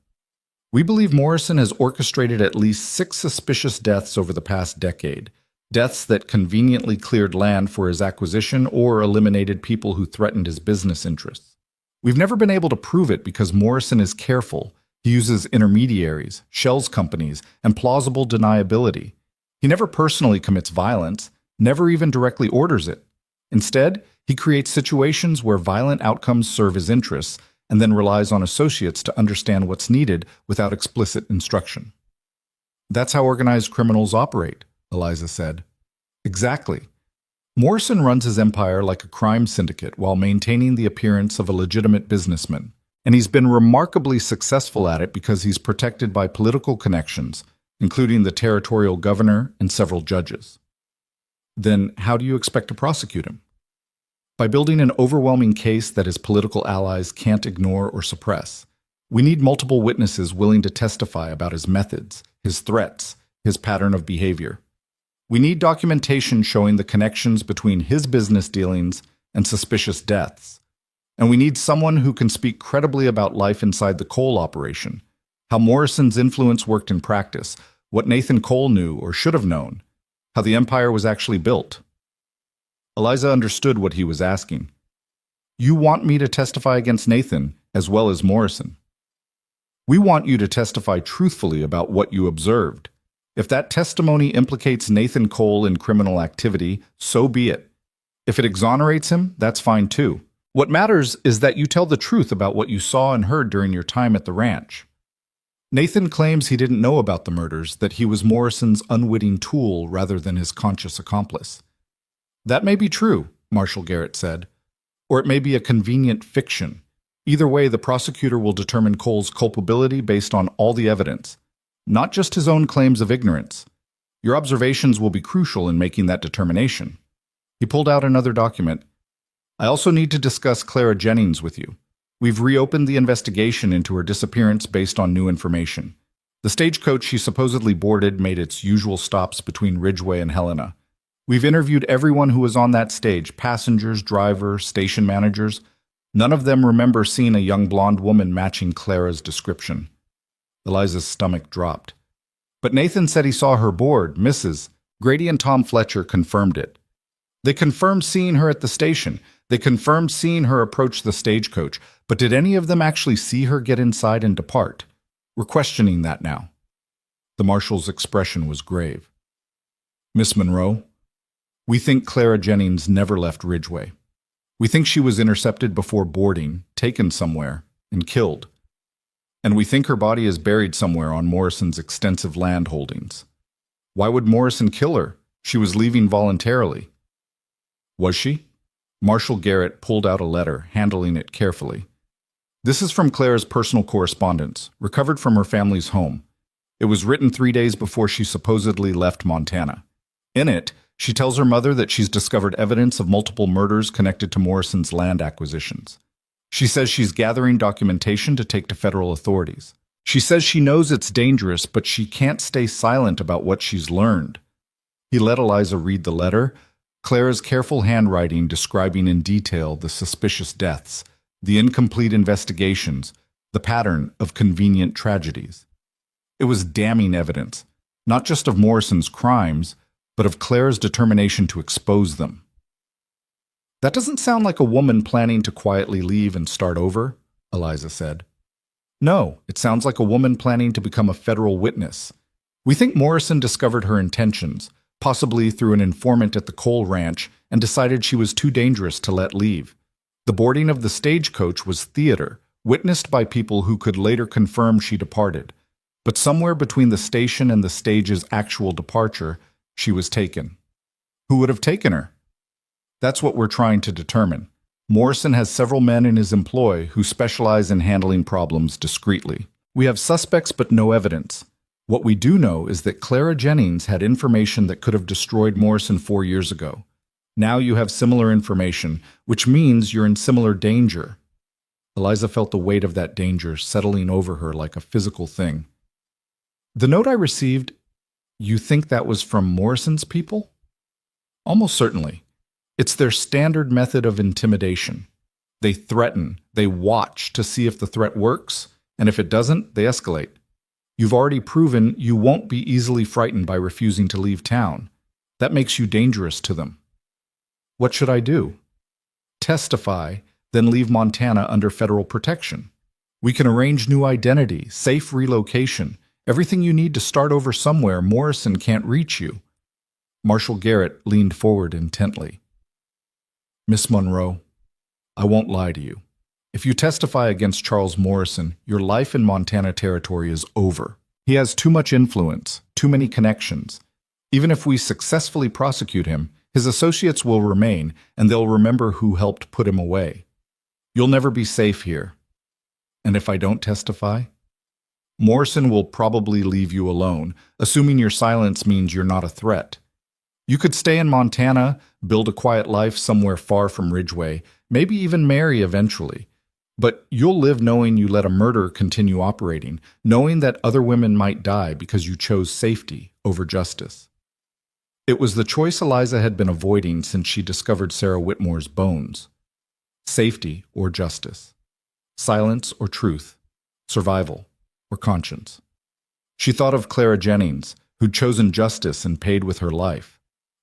A: We believe Morrison has orchestrated at least 6 suspicious deaths over the past decade, deaths that conveniently cleared land for his acquisition or eliminated people who threatened his business interests. We've never been able to prove it because Morrison is careful. He uses intermediaries, shells companies, and plausible deniability. He never personally commits violence, never even directly orders it. Instead, he creates situations where violent outcomes serve his interests and then relies on associates to understand what's needed without explicit instruction. That's how organized criminals operate, Eliza said. Exactly. Morrison runs his empire like a crime syndicate while maintaining the appearance of a legitimate businessman. And he's been remarkably successful at it because he's protected by political connections, including the territorial governor and several judges. Then how do you expect to prosecute him? By building an overwhelming case that his political allies can't ignore or suppress. We need multiple witnesses willing to testify about his methods, his threats, his pattern of behavior. We need documentation showing the connections between his business dealings and suspicious deaths. And we need someone who can speak credibly about life inside the Cole operation, how Morrison's influence worked in practice, what Nathan Cole knew or should have known, how the empire was actually built. Eliza understood what he was asking. You want me to testify against Nathan as well as Morrison. We want you to testify truthfully about what you observed. If that testimony implicates Nathan Cole in criminal activity, so be it. If it exonerates him, that's fine too. What matters is that you tell the truth about what you saw and heard during your time at the ranch. Nathan claims he didn't know about the murders, that he was Morrison's unwitting tool rather than his conscious accomplice. That may be true, Marshall Garrett said, or it may be a convenient fiction. Either way, the prosecutor will determine Cole's culpability based on all the evidence, not just his own claims of ignorance. Your observations will be crucial in making that determination. He pulled out another document. I also need to discuss Clara Jennings with you. We've reopened the investigation into her disappearance based on new information. The stagecoach she supposedly boarded made its usual stops between Ridgeway and Helena. We've interviewed everyone who was on that stage, passengers, drivers, station managers. None of them remember seeing a young blonde woman matching Clara's description. Eliza's stomach dropped. But Nathan said he saw her board, Mrs. Grady and Tom Fletcher confirmed it. They confirmed seeing her at the station. They confirmed seeing her approach the stagecoach. But did any of them actually see her get inside and depart? We're questioning that now. The marshal's expression was grave. Miss Monroe, we think Clara Jennings never left Ridgeway. We think she was intercepted before boarding, taken somewhere, and killed. And we think her body is buried somewhere on Morrison's extensive land holdings. Why would Morrison kill her? She was leaving voluntarily. Was she? Marshall Garrett pulled out a letter, handling it carefully. This is from Clara's personal correspondence, recovered from her family's home. It was written 3 days before she supposedly left Montana. In it, she tells her mother that she's discovered evidence of multiple murders connected to Morrison's land acquisitions. She says she's gathering documentation to take to federal authorities. She says she knows it's dangerous, but she can't stay silent about what she's learned. He let Eliza read the letter, Clara's careful handwriting describing in detail the suspicious deaths, the incomplete investigations, the pattern of convenient tragedies. It was damning evidence, not just of Morrison's crimes, but of Clara's determination to expose them. That doesn't sound like a woman planning to quietly leave and start over, Eliza said. No, it sounds like a woman planning to become a federal witness. We think Morrison discovered her intentions, possibly through an informant at the Cole Ranch, and decided she was too dangerous to let leave. The boarding of the stagecoach was theater, witnessed by people who could later confirm she departed. But somewhere between the station and the stage's actual departure, she was taken. Who would have taken her? That's what we're trying to determine. Morrison has several men in his employ who specialize in handling problems discreetly. We have suspects but no evidence. What we do know is that Clara Jennings had information that could have destroyed Morrison 4 years ago. Now you have similar information, which means you're in similar danger. Eliza felt the weight of that danger settling over her like a physical thing. The note I received, you think that was from Morrison's people? Almost certainly. It's their standard method of intimidation. They threaten, they watch to see if the threat works, and if it doesn't, they escalate. You've already proven you won't be easily frightened by refusing to leave town. That makes you dangerous to them. What should I do? Testify, then leave Montana under federal protection. We can arrange new identity, safe relocation, everything you need to start over somewhere Morrison can't reach you. Marshal Garrett leaned forward intently. Miss Monroe, I won't lie to you. If you testify against Charles Morrison, your life in Montana Territory is over. He has too much influence, too many connections. Even if we successfully prosecute him, his associates will remain, and they'll remember who helped put him away. You'll never be safe here. And if I don't testify? Morrison will probably leave you alone, assuming your silence means you're not a threat. You could stay in Montana, build a quiet life somewhere far from Ridgeway, maybe even marry eventually. But you'll live knowing you let a murder continue operating, knowing that other women might die because you chose safety over justice. It was the choice Eliza had been avoiding since she discovered Sarah Whitmore's bones. Safety or justice. Silence or truth. Survival or conscience. She thought of Clara Jennings, who'd chosen justice and paid with her life.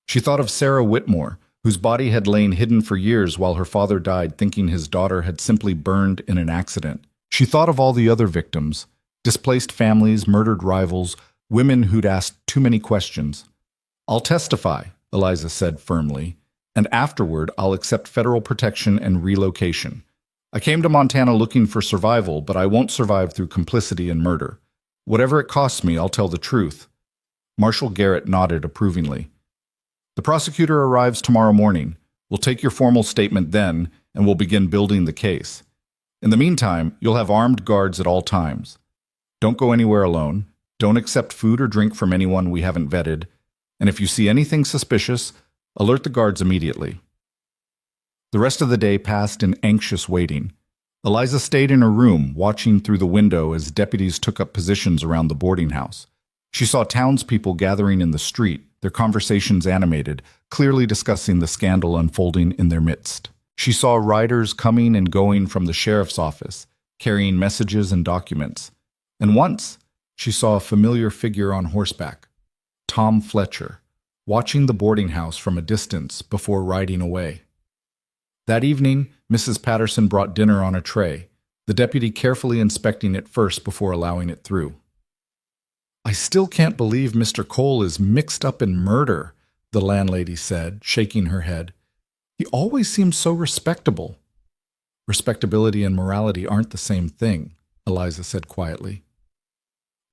A: She thought of Sarah Whitmore, whose body had lain hidden for years while her father died thinking his daughter had simply burned in an accident. She thought of all the other victims, displaced families, murdered rivals, women who'd asked too many questions. I'll testify, Eliza said firmly, and afterward I'll accept federal protection and relocation. I came to Montana looking for survival, but I won't survive through complicity and murder. Whatever it costs me, I'll tell the truth. Marshal Garrett nodded approvingly. The prosecutor arrives tomorrow morning. We'll take your formal statement then, and we'll begin building the case. In the meantime, you'll have armed guards at all times. Don't go anywhere alone. Don't accept food or drink from anyone we haven't vetted. And if you see anything suspicious, alert the guards immediately. The rest of the day passed in anxious waiting. Eliza stayed in her room, watching through the window as deputies took up positions around the boarding house. She saw townspeople gathering in the street, their conversations animated, clearly discussing the scandal unfolding in their midst. She saw riders coming and going from the sheriff's office, carrying messages and documents. And once, she saw a familiar figure on horseback, Tom Fletcher, watching the boarding house from a distance before riding away. That evening, Mrs. Patterson brought dinner on a tray, the deputy carefully inspecting it first before allowing it through. I still can't believe Mr. Cole is mixed up in murder, the landlady said, shaking her head. He always seems so respectable. Respectability and morality aren't the same thing, Eliza said quietly.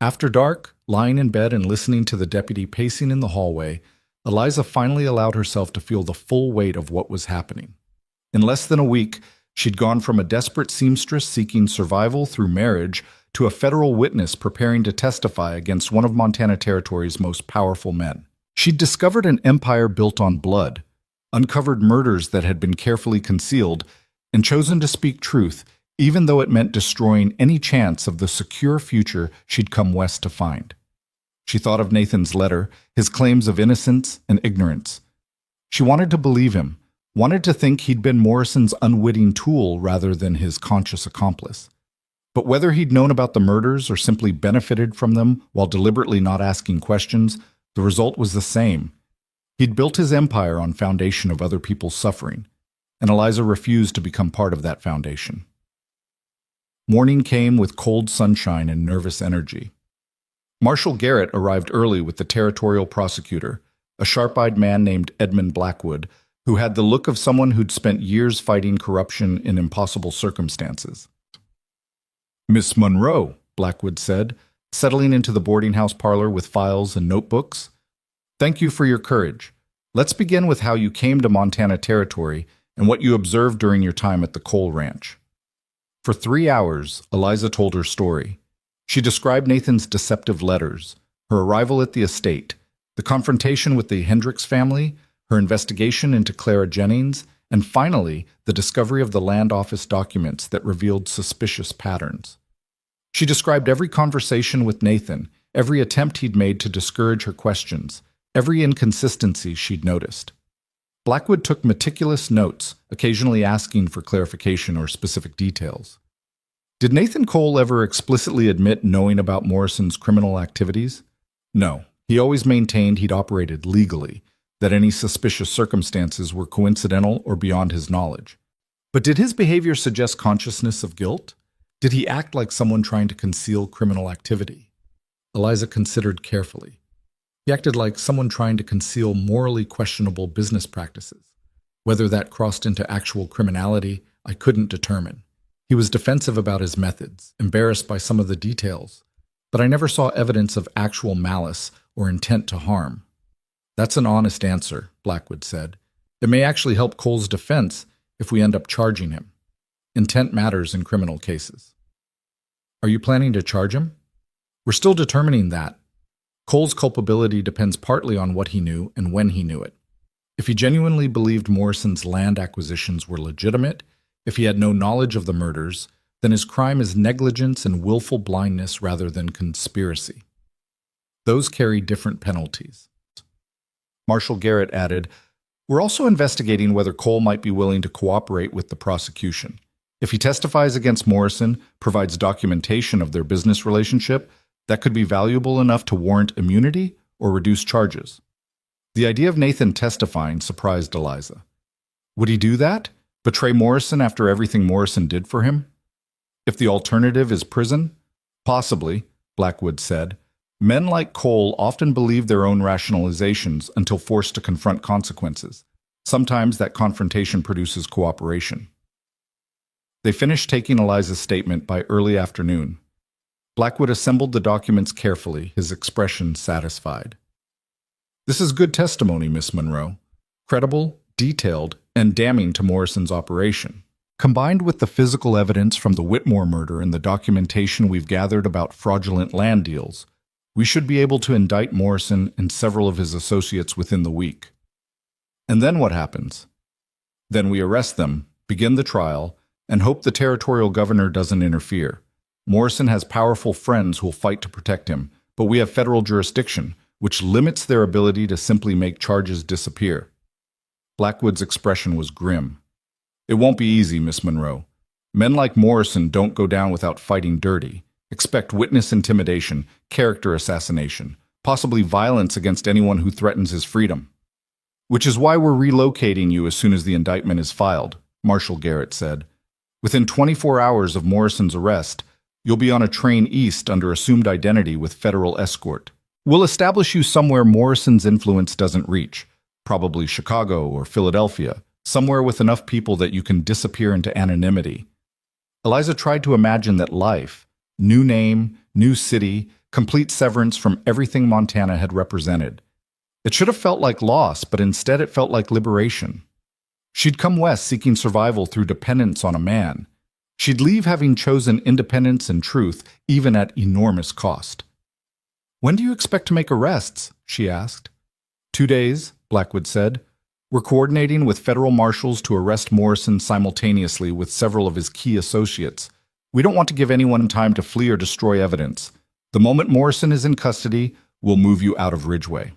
A: After dark, lying in bed and listening to the deputy pacing in the hallway, Eliza finally allowed herself to feel the full weight of what was happening. In less than a week, she'd gone from a desperate seamstress seeking survival through marriage to a federal witness preparing to testify against one of Montana Territory's most powerful men. She'd discovered an empire built on blood, uncovered murders that had been carefully concealed, and chosen to speak truth, even though it meant destroying any chance of the secure future she'd come west to find. She thought of Nathan's letter, his claims of innocence and ignorance. She wanted to believe him, wanted to think he'd been Morrison's unwitting tool rather than his conscious accomplice. But whether he'd known about the murders or simply benefited from them while deliberately not asking questions, the result was the same. He'd built his empire on foundation of other people's suffering, and Eliza refused to become part of that foundation. Morning came with cold sunshine and nervous energy. Marshal Garrett arrived early with the territorial prosecutor, a sharp-eyed man named Edmund Blackwood, who had the look of someone who'd spent years fighting corruption in impossible circumstances. Miss Monroe, Blackwood said, settling into the boarding house parlor with files and notebooks. Thank you for your courage. Let's begin with how you came to Montana Territory and what you observed during your time at the Cole Ranch. For 3 hours, Eliza told her story. She described Nathan's deceptive letters, her arrival at the estate, the confrontation with the Hendricks family, her investigation into Clara Jennings, and finally, the discovery of the land office documents that revealed suspicious patterns. She described every conversation with Nathan, every attempt he'd made to discourage her questions, every inconsistency she'd noticed. Blackwood took meticulous notes, occasionally asking for clarification or specific details. Did Nathan Cole ever explicitly admit knowing about Morrison's criminal activities? No, he always maintained he'd operated legally, that any suspicious circumstances were coincidental or beyond his knowledge. But did his behavior suggest consciousness of guilt? Did he act like someone trying to conceal criminal activity? Eliza considered carefully. He acted like someone trying to conceal morally questionable business practices. Whether that crossed into actual criminality, I couldn't determine. He was defensive about his methods, embarrassed by some of the details, but I never saw evidence of actual malice or intent to harm. That's an honest answer, Blackwood said. It may actually help Cole's defense if we end up charging him. Intent matters in criminal cases. Are you planning to charge him? We're still determining that. Cole's culpability depends partly on what he knew and when he knew it. If he genuinely believed Morrison's land acquisitions were legitimate, if he had no knowledge of the murders, then his crime is negligence and willful blindness rather than conspiracy. Those carry different penalties. Marshal Garrett added, "We're also investigating whether Cole might be willing to cooperate with the prosecution. If he testifies against Morrison, provides documentation of their business relationship, that could be valuable enough to warrant immunity or reduce charges." The idea of Nathan testifying surprised Eliza. Would he do that? Betray Morrison after everything Morrison did for him? If the alternative is prison? Possibly, Blackwood said. Men like Cole often believe their own rationalizations until forced to confront consequences. Sometimes that confrontation produces cooperation. They finished taking Eliza's statement by early afternoon. Blackwood assembled the documents carefully, his expression satisfied. "This is good testimony, Miss Monroe. Credible, detailed, and damning to Morrison's operation. Combined with the physical evidence from the Whitmore murder and the documentation we've gathered about fraudulent land deals, we should be able to indict Morrison and several of his associates within the week." And then what happens? Then we arrest them, begin the trial, and hope the territorial governor doesn't interfere. Morrison has powerful friends who'll fight to protect him, but we have federal jurisdiction, which limits their ability to simply make charges disappear. Blackwood's expression was grim. "It won't be easy, Miss Monroe. Men like Morrison don't go down without fighting dirty. Expect witness intimidation, character assassination, possibly violence against anyone who threatens his freedom. Which is why we're relocating you as soon as the indictment is filed," Marshal Garrett said. "Within 24 hours of Morrison's arrest, you'll be on a train east under assumed identity with federal escort. We'll establish you somewhere Morrison's influence doesn't reach, probably Chicago or Philadelphia, somewhere with enough people that you can disappear into anonymity." Eliza tried to imagine that life, new name, new city, complete severance from everything Montana had represented. It should have felt like loss, but instead it felt like liberation. She'd come west seeking survival through dependence on a man. She'd leave having chosen independence and truth, even at enormous cost. "When do you expect to make arrests?" she asked. 2 days, Blackwood said. "We're coordinating with federal marshals to arrest Morrison simultaneously with several of his key associates. We don't want to give anyone time to flee or destroy evidence. The moment Morrison is in custody, we'll move you out of Ridgeway."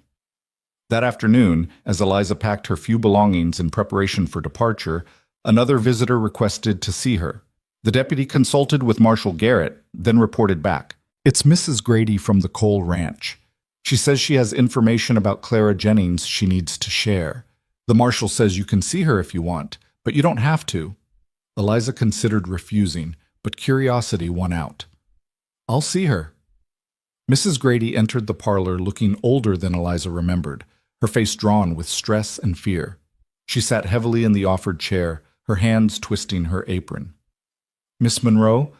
A: That afternoon, as Eliza packed her few belongings in preparation for departure, another visitor requested to see her. The deputy consulted with Marshal Garrett, then reported back. "It's Mrs. Grady from the Cole Ranch. She says she has information about Clara Jennings she needs to share. The marshal says you can see her if you want, but you don't have to." Eliza considered refusing, but curiosity won out. "I'll see her." Mrs. Grady entered the parlor looking older than Eliza remembered, her face drawn with stress and fear. She sat heavily in the offered chair, her hands twisting her apron. "Miss Monroe,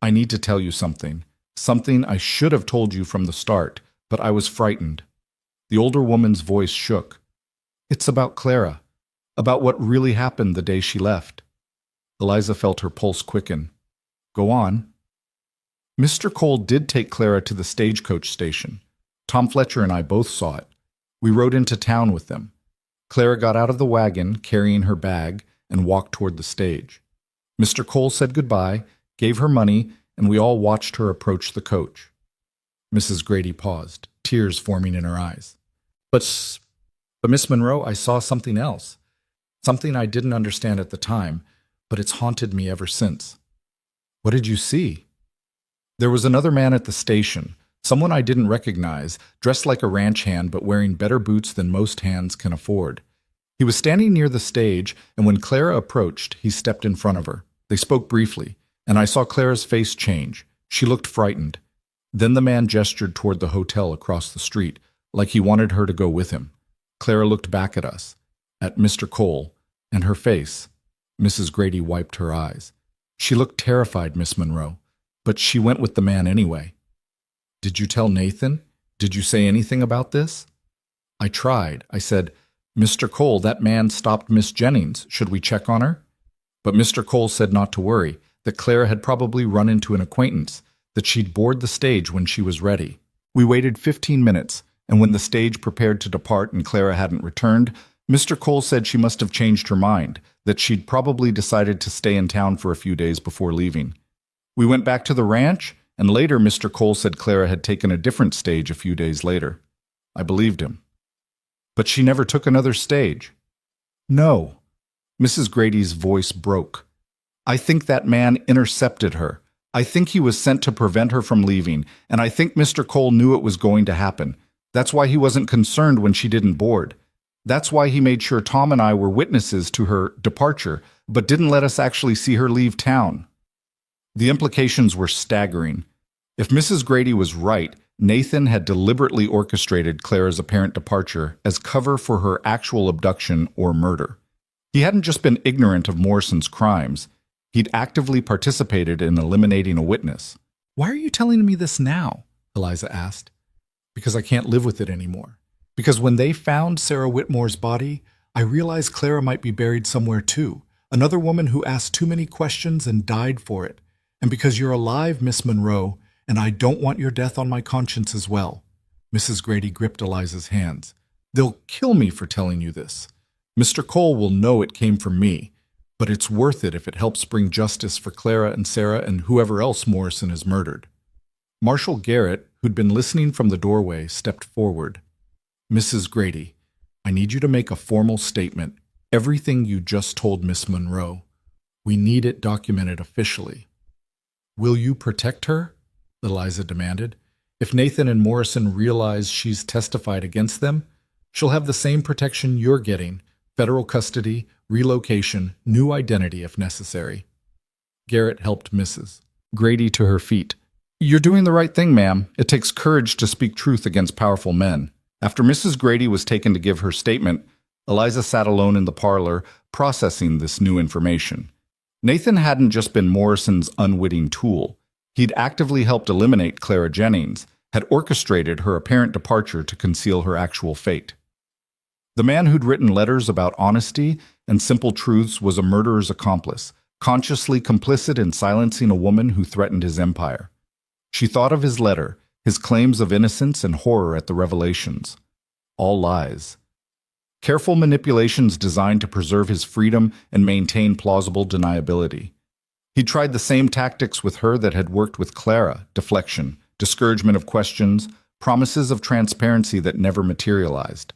A: I need to tell you something. Something I should have told you from the start, but I was frightened." The older woman's voice shook. "It's about Clara, about what really happened the day she left." Eliza felt her pulse quicken. "Go on." "Mr. Cole did take Clara to the stagecoach station. Tom Fletcher and I both saw it. We rode into town with them. Clara got out of the wagon, carrying her bag, and walked toward the stage. Mr. Cole said goodbye, gave her money, and we all watched her approach the coach. Mrs. Grady paused, tears forming in her eyes. But Miss Monroe, I saw something else. Something I didn't understand at the time, but it's haunted me ever since. What did you see? There was another man at the station, someone I didn't recognize, dressed like a ranch hand but wearing better boots than most hands can afford. He was standing near the stage, and when Clara approached, he stepped in front of her. They spoke briefly, and I saw Clara's face change. She looked frightened. Then the man gestured toward the hotel across the street, like he wanted her to go with him. Clara looked back at us, at Mr. Cole, and her face. Mrs. Grady wiped her eyes. She looked terrified, Miss Monroe, but she went with the man anyway. Did you tell Nathan? Did you say anything about this? I tried. I said, Mr. Cole, that man stopped Miss Jennings. Should we check on her? But Mr. Cole said not to worry, that Clara had probably run into an acquaintance, that she'd board the stage when she was ready. We waited 15 minutes, and when the stage prepared to depart and Clara hadn't returned, Mr. Cole said she must have changed her mind, that she'd probably decided to stay in town for a few days before leaving. We went back to the ranch, and later Mr. Cole said Clara had taken a different stage a few days later. I believed him. But she never took another stage. No. Mrs. Grady's voice broke. I think that man intercepted her. I think he was sent to prevent her from leaving, and I think Mr. Cole knew it was going to happen. That's why he wasn't concerned when she didn't board. That's why he made sure Tom and I were witnesses to her departure, but didn't let us actually see her leave town. The implications were staggering. If Mrs. Grady was right, Nathan had deliberately orchestrated Clara's apparent departure as cover for her actual abduction or murder. He hadn't just been ignorant of Morrison's crimes. He'd actively participated in eliminating a witness. Why are you telling me this now? Eliza asked. Because I can't live with it anymore. Because when they found Sarah Whitmore's body, I realized Clara might be buried somewhere too. Another woman who asked too many questions and died for it. And because you're alive, Miss Monroe, and I don't want your death on my conscience as well. Mrs. Grady gripped Eliza's hands. They'll kill me for telling you this. Mr. Cole will know it came from me, but it's worth it if it helps bring justice for Clara and Sarah and whoever else Morrison has murdered. Marshal Garrett, who'd been listening from the doorway, stepped forward. Mrs. Grady, I need you to make a formal statement. Everything you just told Miss Monroe. We need it documented officially. Will you protect her? Eliza demanded. If Nathan and Morrison realize she's testified against them, she'll have the same protection you're getting, federal custody, relocation, new identity if necessary. Garrett helped Mrs. Grady to her feet. You're doing the right thing, ma'am. It takes courage to speak truth against powerful men. After Mrs. Grady was taken to give her statement, Eliza sat alone in the parlor, processing this new information. Nathan hadn't just been Morrison's unwitting tool. He'd actively helped eliminate Clara Jennings, had orchestrated her apparent departure to conceal her actual fate. The man who'd written letters about honesty and simple truths was a murderer's accomplice, consciously complicit in silencing a woman who threatened his empire. She thought of his letter, his claims of innocence and horror at the revelations. All lies. Careful manipulations designed to preserve his freedom and maintain plausible deniability. He tried the same tactics with her that had worked with Clara: deflection, discouragement of questions, promises of transparency that never materialized.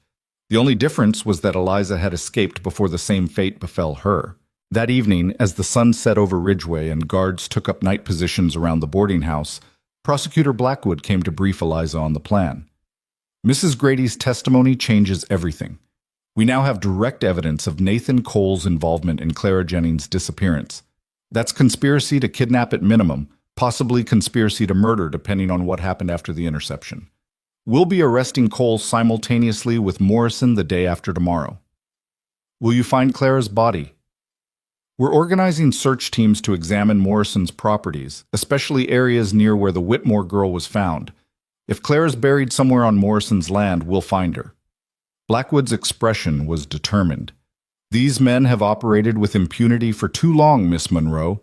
A: The only difference was that Eliza had escaped before the same fate befell her. That evening, as the sun set over Ridgeway and guards took up night positions around the boarding house, Prosecutor Blackwood came to brief Eliza on the plan. Mrs. Grady's testimony changes everything. We now have direct evidence of Nathan Cole's involvement in Clara Jennings' disappearance. That's conspiracy to kidnap at minimum, possibly conspiracy to murder depending on what happened after the interception. We'll be arresting Cole simultaneously with Morrison the day after tomorrow. Will you find Clara's body? We're organizing search teams to examine Morrison's properties, especially areas near where the Whitmore girl was found. If Clara's buried somewhere on Morrison's land, we'll find her. Blackwood's expression was determined. These men have operated with impunity for too long, Miss Monroe.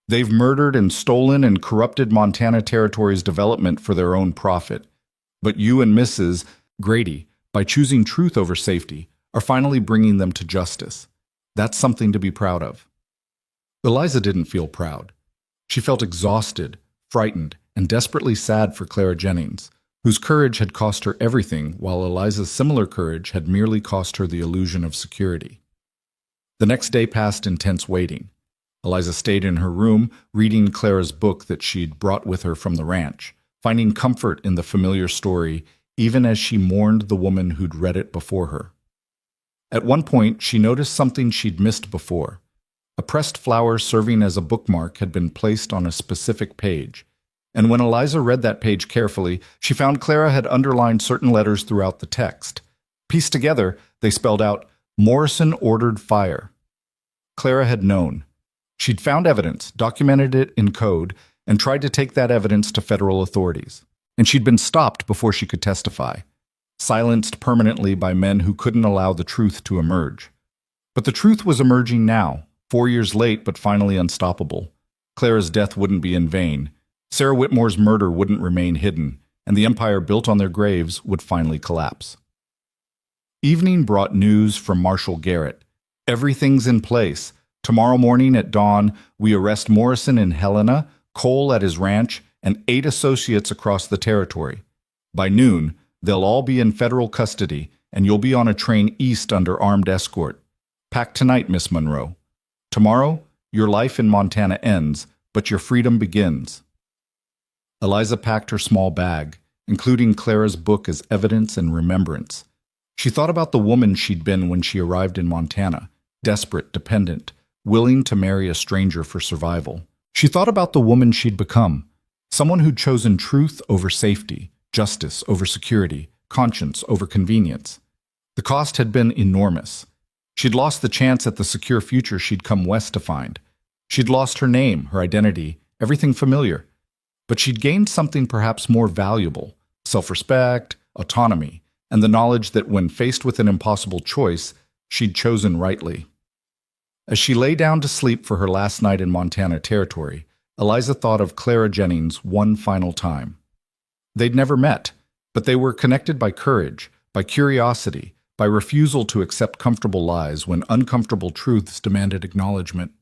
A: They've murdered and stolen and corrupted Montana Territory's development for their own profit. But you and Mrs. Grady, by choosing truth over safety, are finally bringing them to justice. That's something to be proud of. Eliza didn't feel proud. She felt exhausted, frightened, and desperately sad for Clara Jennings, whose courage had cost her everything, while Eliza's similar courage had merely cost her the illusion of security. The next day passed in tense waiting. Eliza stayed in her room, reading Clara's book that she'd brought with her from the ranch, finding comfort in the familiar story, even as she mourned the woman who'd read it before her. At one point, she noticed something she'd missed before. A pressed flower serving as a bookmark had been placed on a specific page, and when Eliza read that page carefully, she found Clara had underlined certain letters throughout the text. Pieced together, they spelled out, "Morrison ordered fire." Clara had known. She'd found evidence, documented it in code, and tried to take that evidence to federal authorities. And she'd been stopped before she could testify, silenced permanently by men who couldn't allow the truth to emerge. But the truth was emerging now, 4 years late but finally unstoppable. Clara's death wouldn't be in vain. Sarah Whitmore's murder wouldn't remain hidden, and the empire built on their graves would finally collapse. Evening brought news from Marshal Garrett. "Everything's in place. Tomorrow morning at dawn, we arrest Morrison in Helena, Cole at his ranch, and 8 associates across the territory. By noon, they'll all be in federal custody, and you'll be on a train east under armed escort. Pack tonight, Miss Monroe. Tomorrow, your life in Montana ends, but your freedom begins." Eliza packed her small bag, including Clara's book as evidence and remembrance. She thought about the woman she'd been when she arrived in Montana, desperate, dependent, willing to marry a stranger for survival. She thought about the woman she'd become, someone who'd chosen truth over safety, justice over security, conscience over convenience. The cost had been enormous. She'd lost the chance at the secure future she'd come west to find. She'd lost her name, her identity, everything familiar. But she'd gained something perhaps more valuable: self-respect, autonomy, and the knowledge that when faced with an impossible choice, she'd chosen rightly. As she lay down to sleep for her last night in Montana territory, Eliza thought of Clara Jennings one final time. They'd never met, but they were connected by courage, by curiosity, by refusal to accept comfortable lies when uncomfortable truths demanded acknowledgement.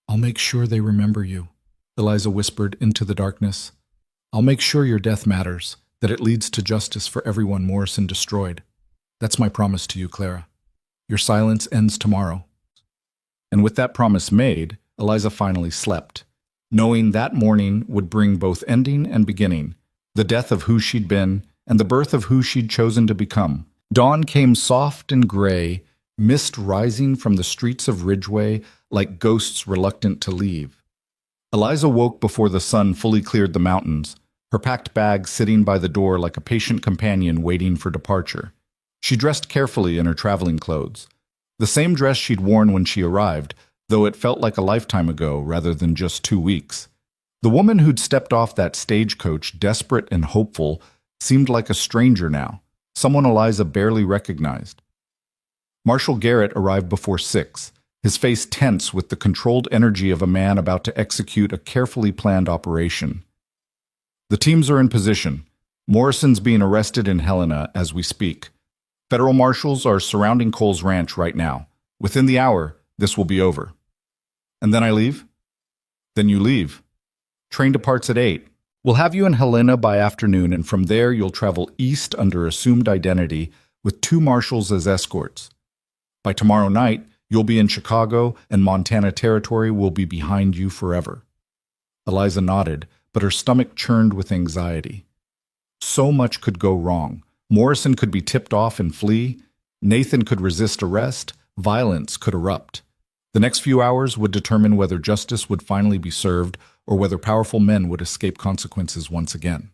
A: "I'll make sure they remember you," Eliza whispered into the darkness. "I'll make sure your death matters, that it leads to justice for everyone Morrison destroyed. That's my promise to you, Clara. Your silence ends tomorrow." And with that promise made, Eliza finally slept, knowing that morning would bring both ending and beginning, the death of who she'd been and the birth of who she'd chosen to become. Dawn came soft and gray, mist rising from the streets of Ridgeway like ghosts reluctant to leave. Eliza woke before the sun fully cleared the mountains, her packed bag sitting by the door like a patient companion waiting for departure. She dressed carefully in her traveling clothes, the same dress she'd worn when she arrived, though it felt like a lifetime ago rather than just 2 weeks. The woman who'd stepped off that stagecoach, desperate and hopeful, seemed like a stranger now, someone Eliza barely recognized. Marshal Garrett arrived before 6, his face tense with the controlled energy of a man about to execute a carefully planned operation. "The teams are in position. Morrison's being arrested in Helena as we speak. Federal marshals are surrounding Cole's ranch right now. Within the hour, this will be over." "And then I leave?" "Then you leave. Train departs at 8. We'll have you in Helena by afternoon, and from there you'll travel east under assumed identity with 2 marshals as escorts. By tomorrow night, you'll be in Chicago, and Montana territory will be behind you forever." Eliza nodded, but her stomach churned with anxiety. So much could go wrong. Morrison could be tipped off and flee. Nathan could resist arrest. Violence could erupt. The next few hours would determine whether justice would finally be served or whether powerful men would escape consequences once again.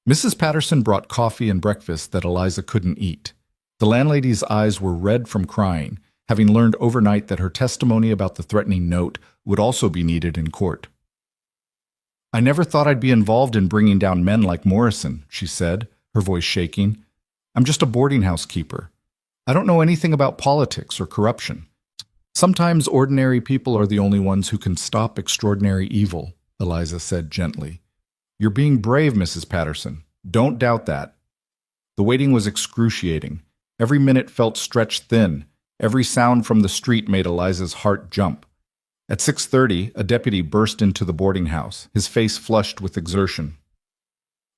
A: Mrs. Patterson brought coffee and breakfast that Eliza couldn't eat. The landlady's eyes were red from crying, having learned overnight that her testimony about the threatening note would also be needed in court. "I never thought I'd be involved in bringing down men like Morrison," she said, her voice shaking. "I'm just a boarding house keeper. I don't know anything about politics or corruption. Sometimes ordinary people are the only ones who can stop extraordinary evil," Eliza said gently. "You're being brave, Mrs. Patterson. Don't doubt that." The waiting was excruciating. Every minute felt stretched thin. Every sound from the street made Eliza's heart jump. At 6:30, a deputy burst into the boarding house, his face flushed with exertion.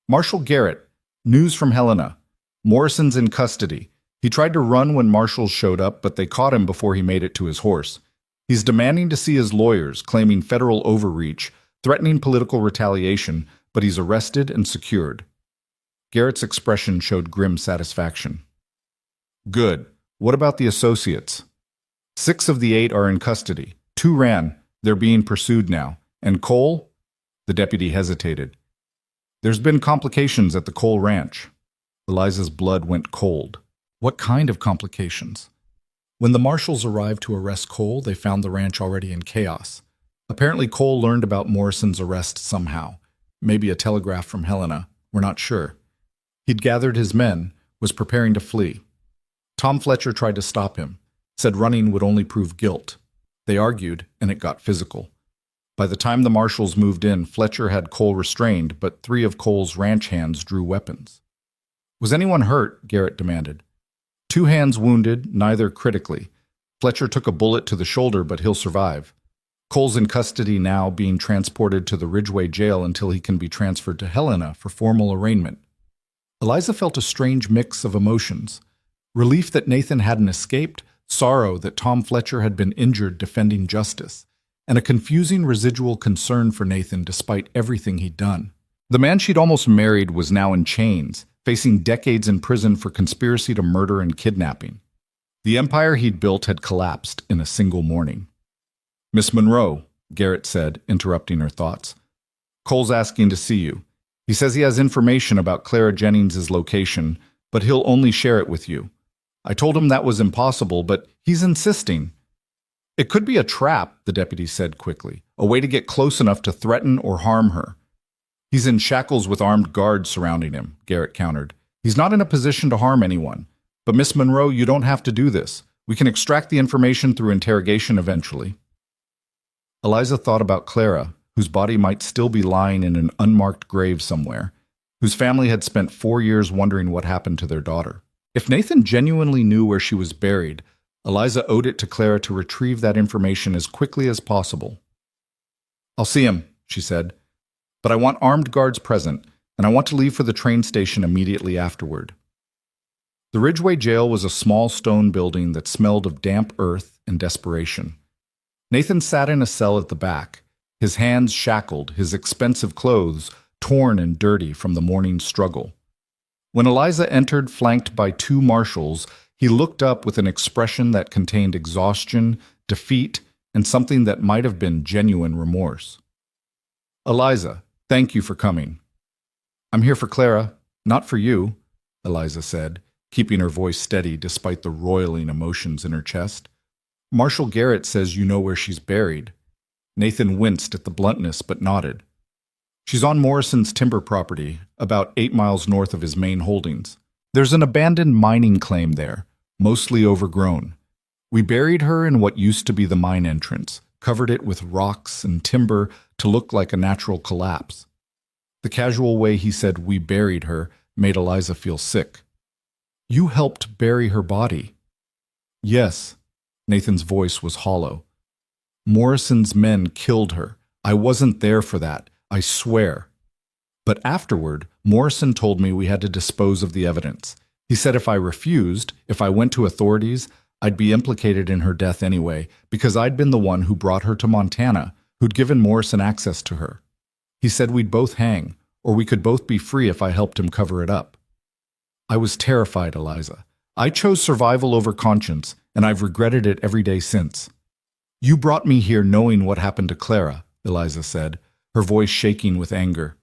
A: "Marshal Garrett, news from Helena. Morrison's in custody. He tried to run when marshals showed up, but they caught him before he made it to his horse. He's demanding to see his lawyers, claiming federal overreach, threatening political retaliation, but he's arrested and secured." Garrett's expression showed grim satisfaction. "Good. What about the associates?" "6 of the 8 are in custody. 2 ran. They're being pursued now. And Cole?" The deputy hesitated. "There's been complications at the Cole ranch." Eliza's blood went cold. What kind of complications? When the marshals arrived to arrest Cole, they found the ranch already in chaos. Apparently Cole learned about Morrison's arrest somehow. Maybe a telegraph from Helena. We're not sure. He'd gathered his men, was preparing to flee. Tom Fletcher tried to stop him, said running would only prove guilt. They argued, and it got physical. By the time the marshals moved in, Fletcher had Cole restrained, but 3 of Cole's ranch hands drew weapons. "Was anyone hurt?" Garrett demanded. 2 hands wounded, neither critically. Fletcher took a bullet to the shoulder, but he'll survive. Cole's in custody now, being transported to the Ridgeway jail until he can be transferred to Helena for formal arraignment. Eliza felt a strange mix of emotions. Relief that Nathan hadn't escaped, sorrow that Tom Fletcher had been injured defending justice, and a confusing residual concern for Nathan despite everything he'd done. The man she'd almost married was now in chains, facing decades in prison for conspiracy to murder and kidnapping. The empire he'd built had collapsed in a single morning. "Miss Monroe," Garrett said, interrupting her thoughts. "Cole's asking to see you. He says he has information about Clara Jennings's location, but he'll only share it with you. I told him that was impossible, but he's insisting." "It could be a trap," the deputy said quickly, "a way to get close enough to threaten or harm her." "He's in shackles with armed guards surrounding him," Garrett countered. "He's not in a position to harm anyone. But Miss Monroe, you don't have to do this. We can extract the information through interrogation eventually." Eliza thought about Clara, whose body might still be lying in an unmarked grave somewhere, whose family had spent 4 years wondering what happened to their daughter. If Nathan genuinely knew where she was buried, Eliza owed it to Clara to retrieve that information as quickly as possible. "I'll see him," she said. "But I want armed guards present, and I want to leave for the train station immediately afterward." The Ridgeway jail was a small stone building that smelled of damp earth and desperation. Nathan sat in a cell at the back, his hands shackled, his expensive clothes torn and dirty from the morning's struggle. When Eliza entered, flanked by 2 marshals, he looked up with an expression that contained exhaustion, defeat, and something that might have been genuine remorse. "Eliza, thank you for coming." "I'm here for Clara, not for you," Eliza said, keeping her voice steady despite the roiling emotions in her chest. "Marshal Garrett says you know where she's buried." Nathan winced at the bluntness but nodded. "She's on Morrison's timber property, about 8 miles north of his main holdings. There's an abandoned mining claim there, mostly overgrown. We buried her in what used to be the mine entrance, covered it with rocks and timber to look like a natural collapse." The casual way he said "we buried her" made Eliza feel sick. "You helped bury her body." "Yes." Nathan's voice was hollow. "Morrison's men killed her. I wasn't there for that, I swear. But afterward, Morrison told me we had to dispose of the evidence. He said if I refused, if I went to authorities, I'd be implicated in her death anyway, because I'd been the one who brought her to Montana, who'd given Morrison access to her. He said we'd both hang, or we could both be free if I helped him cover it up." I was terrified, Eliza. I chose survival over conscience, and I've regretted it every day since. "You brought me here knowing what happened to Clara," Eliza said, her voice shaking with anger.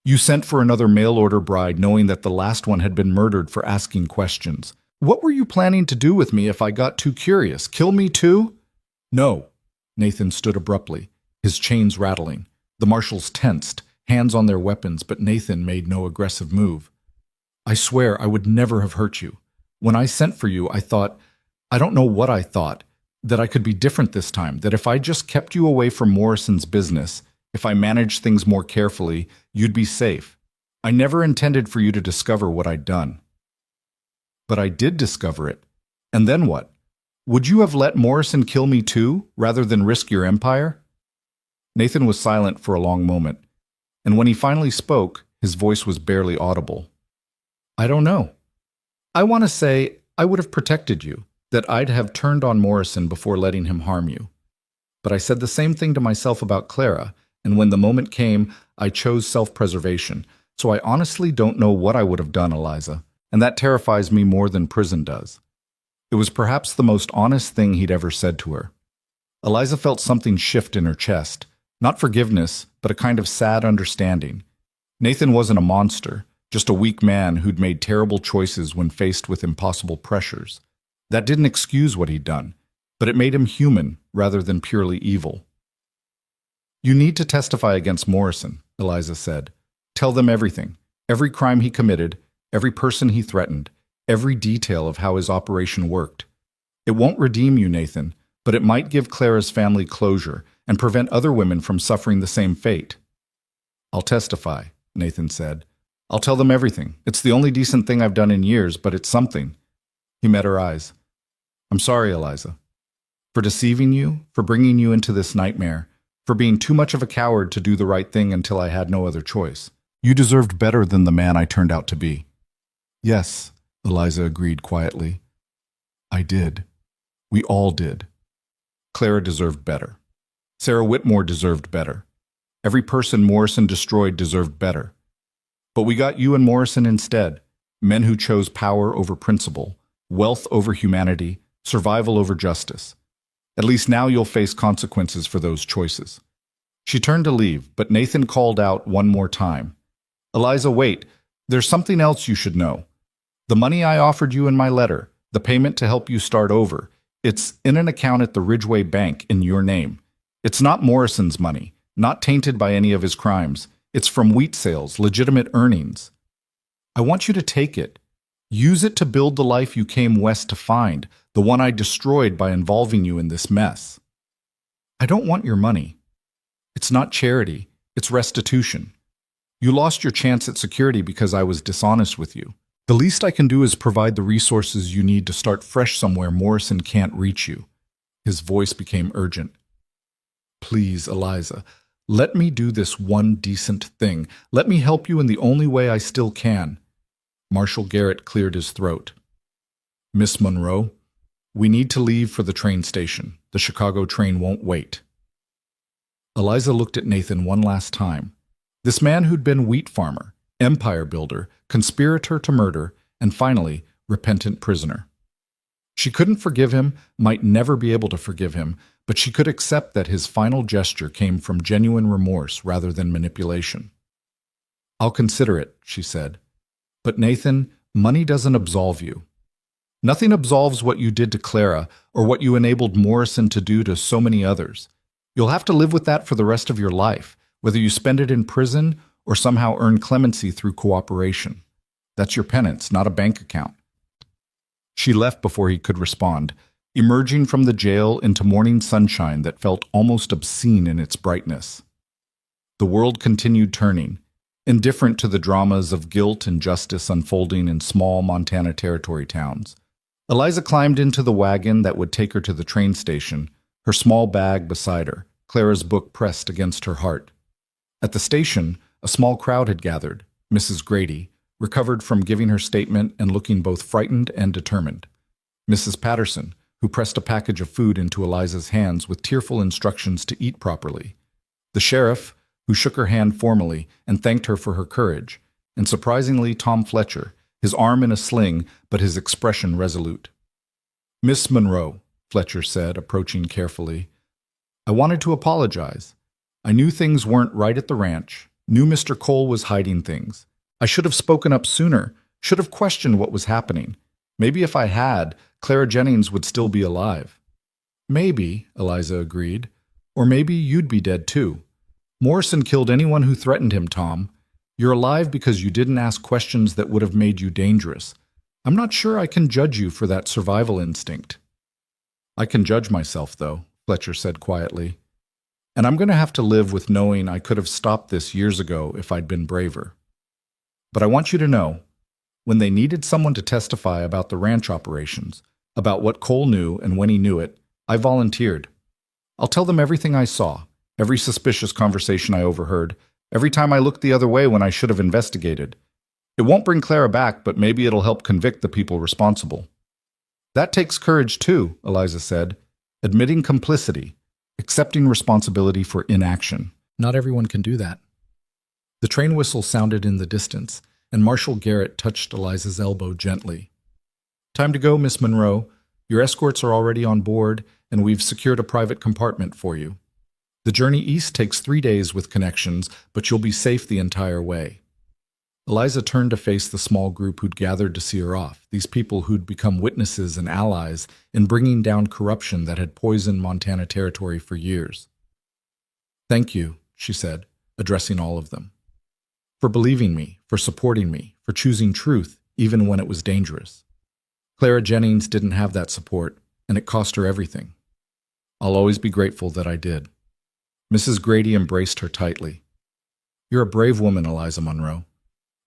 A: "You sent for another mail-order bride knowing that the last one had been murdered for asking questions. What were you planning to do with me if I got too curious? Kill me too?" "No." Nathan stood abruptly, his chains rattling. The marshals tensed, hands on their weapons, but Nathan made no aggressive move. "I swear I would never have hurt you. When I sent for you, I thought, I don't know what I thought, that I could be different this time, that if I just kept you away from Morrison's business, if I managed things more carefully, you'd be safe. I never intended for you to discover what I'd done." But I did discover it. And then what? Would you have let Morrison kill me too, rather than risk your empire? Nathan was silent for a long moment, and when he finally spoke, his voice was barely audible. I don't know. I want to say I would have protected you, that I'd have turned on Morrison before letting him harm you. But I said the same thing to myself about Clara, and when the moment came, I chose self-preservation. So I honestly don't know what I would have done, Eliza, and that terrifies me more than prison does. It was perhaps the most honest thing he'd ever said to her. Eliza felt something shift in her chest, not forgiveness, but a kind of sad understanding. Nathan wasn't a monster, just a weak man who'd made terrible choices when faced with impossible pressures. That didn't excuse what he'd done, but it made him human rather than purely evil. You need to testify against Morrison, Eliza said. Tell them everything, every crime he committed, every person he threatened, every detail of how his operation worked. It won't redeem you, Nathan, but it might give Clara's family closure and prevent other women from suffering the same fate. I'll testify, Nathan said. I'll tell them everything. It's the only decent thing I've done in years, but it's something. He met her eyes. I'm sorry, Eliza. For deceiving you, for bringing you into this nightmare, for being too much of a coward to do the right thing until I had no other choice. You deserved better than the man I turned out to be. Yes, Eliza agreed quietly. I did. We all did. Clara deserved better. Sarah Whitmore deserved better. Every person Morrison destroyed deserved better. But we got you and Morrison instead, men who chose power over principle, wealth over humanity, survival over justice. At least now you'll face consequences for those choices. She turned to leave, but Nathan called out one more time. Eliza, wait. There's something else you should know. The money I offered you in my letter, the payment to help you start over, it's in an account at the Ridgeway Bank in your name. It's not Morrison's money, not tainted by any of his crimes. It's from wheat sales, legitimate earnings. I want you to take it. Use it to build the life you came west to find, the one I destroyed by involving you in this mess. I don't want your money. It's not charity, it's restitution. You lost your chance at security because I was dishonest with you. The least I can do is provide the resources you need to start fresh somewhere Morrison can't reach you. His voice became urgent. Please, Eliza, let me do this one decent thing. Let me help you in the only way I still can. Marshal Garrett cleared his throat. Miss Monroe, we need to leave for the train station. The Chicago train won't wait. Eliza looked at Nathan one last time. This man who'd been wheat farmer, empire builder, conspirator to murder, and finally, repentant prisoner. She couldn't forgive him, might never be able to forgive him, but she could accept that his final gesture came from genuine remorse rather than manipulation. I'll consider it, she said. But Nathan, money doesn't absolve you. Nothing absolves what you did to Clara or what you enabled Morrison to do to so many others. You'll have to live with that for the rest of your life, whether you spend it in prison or somehow earn clemency through cooperation. That's your penance, not a bank account. She left before he could respond, emerging from the jail into morning sunshine that felt almost obscene in its brightness. The world continued turning, indifferent to the dramas of guilt and justice unfolding in small Montana Territory towns. Eliza climbed into the wagon that would take her to the train station, her small bag beside her, Clara's book pressed against her heart. At the station, a small crowd had gathered. Mrs. Grady, recovered from giving her statement and looking both frightened and determined. Mrs. Patterson, who pressed a package of food into Eliza's hands with tearful instructions to eat properly. The sheriff, who shook her hand formally and thanked her for her courage, and surprisingly Tom Fletcher, his arm in a sling but his expression resolute. Miss Monroe, Fletcher said, approaching carefully, I wanted to apologize. I knew things weren't right at the ranch, knew Mr. Cole was hiding things. I should have spoken up sooner, should have questioned what was happening. Maybe if I had, Clara Jennings would still be alive. Maybe, Eliza agreed, or maybe you'd be dead too. Morrison killed anyone who threatened him, Tom. You're alive because you didn't ask questions that would have made you dangerous. I'm not sure I can judge you for that survival instinct. I can judge myself, though, Fletcher said quietly. And I'm going to have to live with knowing I could have stopped this years ago if I'd been braver. But I want you to know, When they needed someone to testify about the ranch operations, about what Cole knew and when he knew it, I volunteered. I'll tell them everything I saw, every suspicious conversation I overheard, every time I looked the other way when I should have investigated. It won't bring Clara back, but maybe it'll help convict the people responsible. That takes courage too, Eliza said. Admitting complicity, accepting responsibility for inaction. Not everyone can do that. The train whistle sounded in the distance, and Marshal Garrett touched Eliza's elbow gently. Time to go, Miss Monroe. Your escorts are already on board, and we've secured a private compartment for you. The journey east takes 3 days with connections, but you'll be safe the entire way. Eliza turned to face the small group who'd gathered to see her off, these people who'd become witnesses and allies in bringing down corruption that had poisoned Montana territory for years. Thank you, she said, addressing all of them. For believing me, for supporting me, for choosing truth, even when it was dangerous. Clara Jennings didn't have that support, and it cost her everything. I'll always be grateful that I did. Mrs. Grady embraced her tightly. You're a brave woman, Eliza Monroe.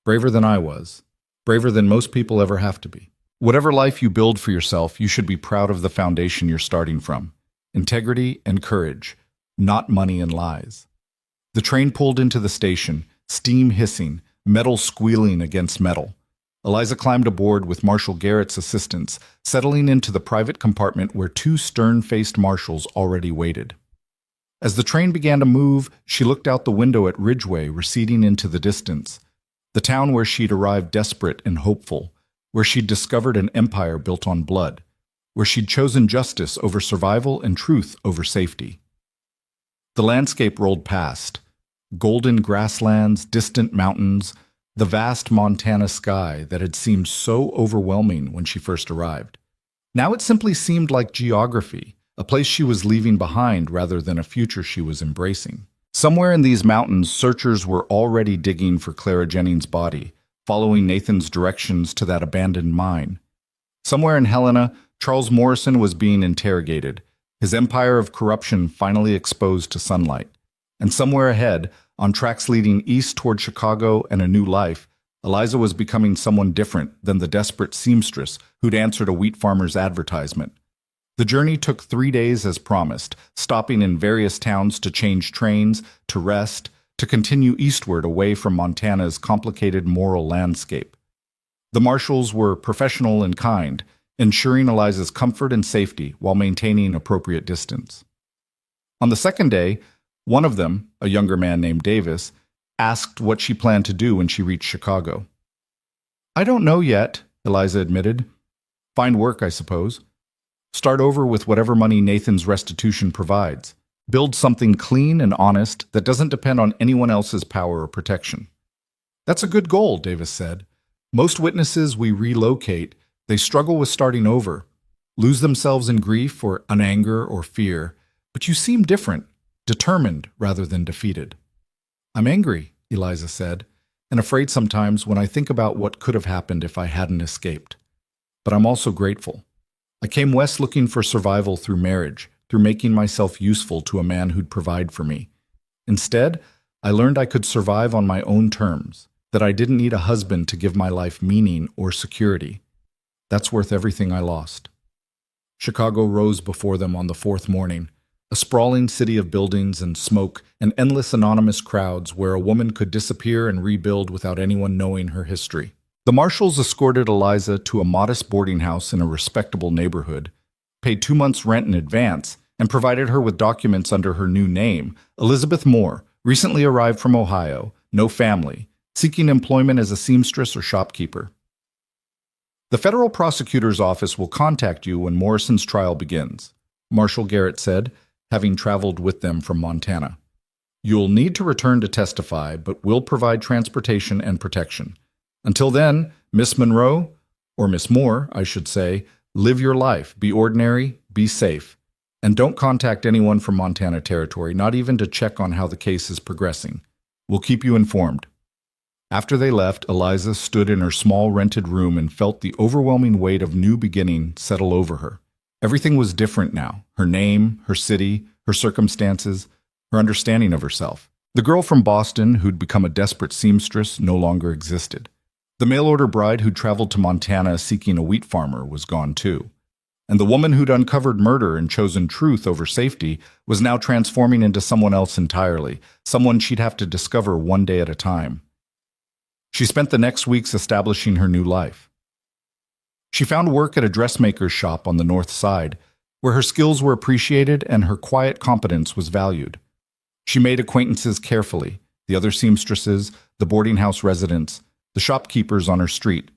A: Braver than I was. Braver than most people ever have to be. Whatever life you build for yourself, you should be proud of the foundation you're starting from. Integrity and courage, not money and lies. The train pulled into the station, steam hissing, metal squealing against metal. Eliza climbed aboard with Marshal Garrett's assistance, settling into the private compartment where 2 stern-faced marshals already waited. As the train began to move, she looked out the window at Ridgeway receding into the distance, the town where she'd arrived desperate and hopeful, where she'd discovered an empire built on blood, where she'd chosen justice over survival and truth over safety. The landscape rolled past. Golden grasslands, distant mountains, the vast Montana sky that had seemed so overwhelming when she first arrived. Now it simply seemed like geography, a place she was leaving behind rather than a future she was embracing. Somewhere in these mountains, searchers were already digging for Clara Jennings' body, following Nathan's directions to that abandoned mine. Somewhere in Helena, Charles Morrison was being interrogated, his empire of corruption finally exposed to sunlight. And somewhere ahead, on tracks leading east toward Chicago and a new life, Eliza was becoming someone different than the desperate seamstress who'd answered a wheat farmer's advertisement. The journey took 3 days as promised, stopping in various towns to change trains, to rest, to continue eastward away from Montana's complicated moral landscape. The marshals were professional and kind, ensuring Eliza's comfort and safety while maintaining appropriate distance. On the second day, one of them, a younger man named Davis, asked what she planned to do when she reached Chicago. I don't know yet, Eliza admitted. Find work, I suppose. Start over with whatever money Nathan's restitution provides. Build something clean and honest that doesn't depend on anyone else's power or protection. That's a good goal, Davis said. Most witnesses we relocate, they struggle with starting over, lose themselves in grief or in anger or fear, but you seem different, determined rather than defeated. I'm angry, Eliza said, and afraid sometimes when I think about what could have happened if I hadn't escaped. But I'm also grateful. I came west looking for survival through marriage, through making myself useful to a man who'd provide for me. Instead, I learned I could survive on my own terms, that I didn't need a husband to give my life meaning or security. That's worth everything I lost. Chicago rose before them on the 4th morning, a sprawling city of buildings and smoke and endless anonymous crowds where a woman could disappear and rebuild without anyone knowing her history. The marshals escorted Eliza to a modest boarding house in a respectable neighborhood, paid 2 months' rent in advance, and provided her with documents under her new name, Elizabeth Moore, recently arrived from Ohio, no family, seeking employment as a seamstress or shopkeeper. The federal prosecutor's office will contact you when Morrison's trial begins, Marshal Garrett said, having traveled with them from Montana. You'll need to return to testify, but we'll provide transportation and protection. Until then, Miss Monroe, or Miss Moore, I should say, live your life, be ordinary, be safe, and don't contact anyone from Montana territory, not even to check on how the case is progressing. We'll keep you informed. After they left, Eliza stood in her small rented room and felt the overwhelming weight of new beginning settle over her. Everything was different now, her name, her city, her circumstances, her understanding of herself. The girl from Boston, who'd become a desperate seamstress, no longer existed. The mail-order bride who'd traveled to Montana seeking a wheat farmer was gone too. And the woman who'd uncovered murder and chosen truth over safety was now transforming into someone else entirely, someone she'd have to discover one day at a time. She spent the next weeks establishing her new life. She found work at a dressmaker's shop on the north side, where her skills were appreciated and her quiet competence was valued. She made acquaintances carefully, the other seamstresses, the boarding house residents, the shopkeepers on her street,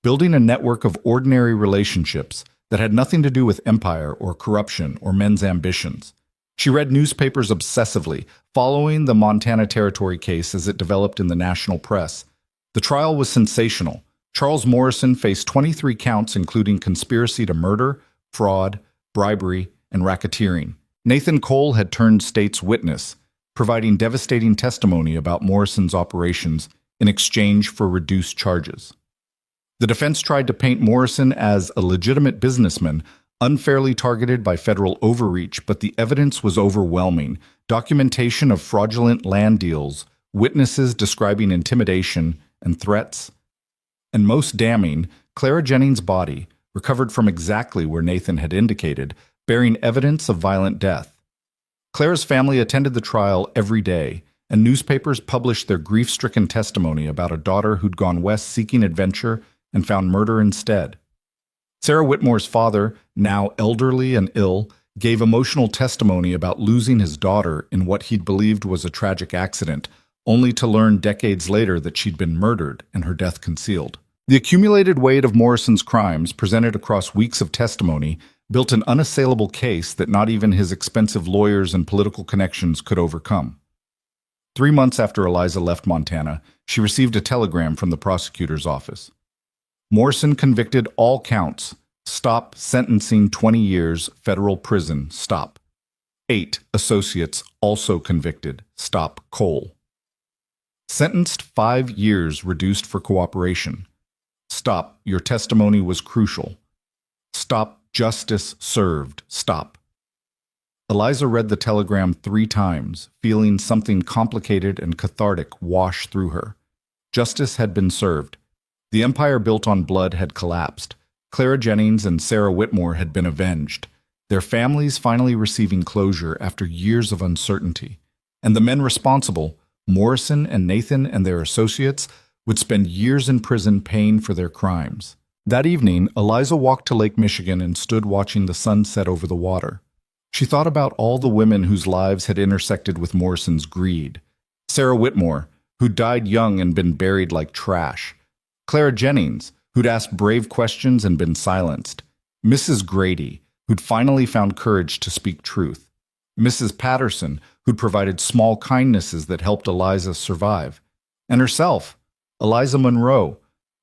A: building a network of ordinary relationships that had nothing to do with empire or corruption or men's ambitions. She read newspapers obsessively, following the Montana Territory case as it developed in the national press. The trial was sensational. Charles Morrison faced 23 counts including conspiracy to murder, fraud, bribery, and racketeering. Nathan Cole had turned state's witness, providing devastating testimony about Morrison's operations in exchange for reduced charges. The defense tried to paint Morrison as a legitimate businessman, unfairly targeted by federal overreach, but the evidence was overwhelming. Documentation of fraudulent land deals, witnesses describing intimidation and threats, and most damning, Clara Jennings' body, recovered from exactly where Nathan had indicated, bearing evidence of violent death. Clara's family attended the trial every day, and newspapers published their grief-stricken testimony about a daughter who'd gone west seeking adventure and found murder instead. Sarah Whitmore's father, now elderly and ill, gave emotional testimony about losing his daughter in what he'd believed was a tragic accident, only to learn decades later that she'd been murdered and her death concealed. The accumulated weight of Morrison's crimes, presented across weeks of testimony, built an unassailable case that not even his expensive lawyers and political connections could overcome. 3 months after Eliza left Montana, she received a telegram from the prosecutor's office. Morrison convicted all counts. Stop sentencing 20 years federal prison. Stop. 8 associates also convicted. Stop. Cole. Sentenced 5 years reduced for cooperation. Stop. Your testimony was crucial. Stop. Justice served. Stop. Eliza read the telegram 3 times, feeling something complicated and cathartic wash through her. Justice had been served. The empire built on blood had collapsed. Clara Jennings and Sarah Whitmore had been avenged, their families finally receiving closure after years of uncertainty. And the men responsible, Morrison and Nathan and their associates, would spend years in prison paying for their crimes. That evening, Eliza walked to Lake Michigan and stood watching the sun set over the water. She thought about all the women whose lives had intersected with Morrison's greed. Sarah Whitmore, who'd died young and been buried like trash. Clara Jennings, who'd asked brave questions and been silenced. Mrs. Grady, who'd finally found courage to speak truth. Mrs. Patterson, who'd provided small kindnesses that helped Eliza survive. And herself, Eliza Monroe,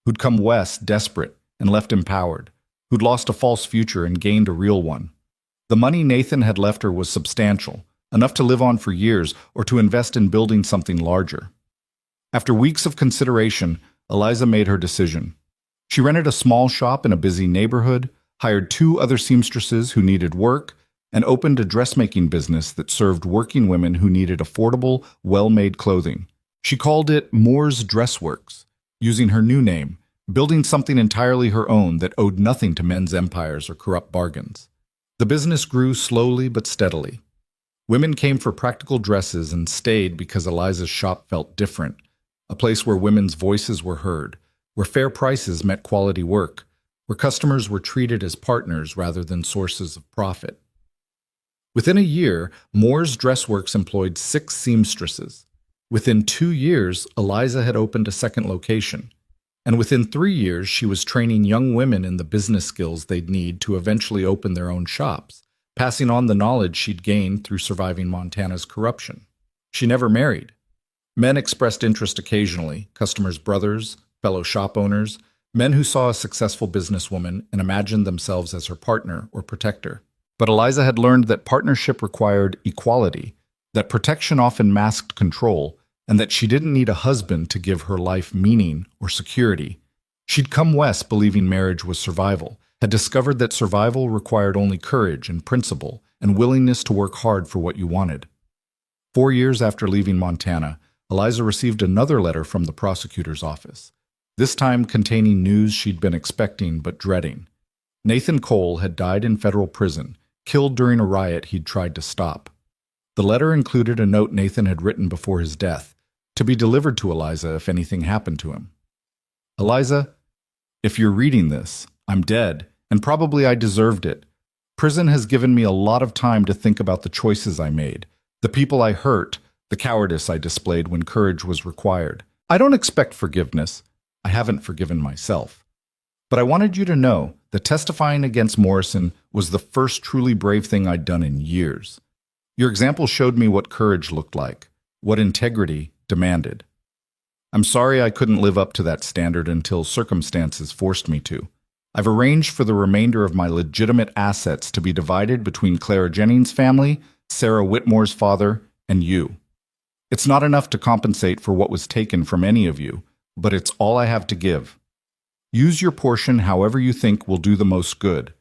A: who'd come west desperate and left empowered, who'd lost a false future and gained a real one. The money Nathan had left her was substantial, enough to live on for years or to invest in building something larger. After weeks of consideration, Eliza made her decision. She rented a small shop in a busy neighborhood, hired 2 other seamstresses who needed work, and opened a dressmaking business that served working women who needed affordable, well-made clothing. She called it Moore's Dressworks, using her new name, building something entirely her own that owed nothing to men's empires or corrupt bargains. The business grew slowly but steadily. Women came for practical dresses and stayed because Eliza's shop felt different, a place where women's voices were heard, where fair prices met quality work, where customers were treated as partners rather than sources of profit. Within a year, Moore's Dressworks employed 6 seamstresses. Within 2 years, Eliza had opened a second location. And within 3 years, she was training young women in the business skills they'd need to eventually open their own shops, passing on the knowledge she'd gained through surviving Montana's corruption. She never married. Men expressed interest occasionally, customers' brothers, fellow shop owners, men who saw a successful businesswoman and imagined themselves as her partner or protector. But Eliza had learned that partnership required equality, that protection often masked control, and that she didn't need a husband to give her life meaning or security. She'd come west believing marriage was survival, had discovered that survival required only courage and principle and willingness to work hard for what you wanted. 4 years after leaving Montana, Eliza received another letter from the prosecutor's office. this time containing news she'd been expecting but dreading. Nathan Cole had died in federal prison, killed during a riot he'd tried to stop. The letter included a note Nathan had written before his death, to be delivered to Eliza if anything happened to him. Eliza, if you're reading this, I'm dead, and probably I deserved it. Prison has given me a lot of time to think about the choices I made, the people I hurt, the cowardice I displayed when courage was required. I don't expect forgiveness. I haven't forgiven myself. But I wanted you to know that testifying against Morrison was the first truly brave thing I'd done in years. Your example showed me what courage looked like, what integrity demanded. I'm sorry I couldn't live up to that standard until circumstances forced me to. I've arranged for the remainder of my legitimate assets to be divided between Clara Jennings' family, Sarah Whitmore's father, and you. It's not enough to compensate for what was taken from any of you, but it's all I have to give. Use your portion however you think will do the most good.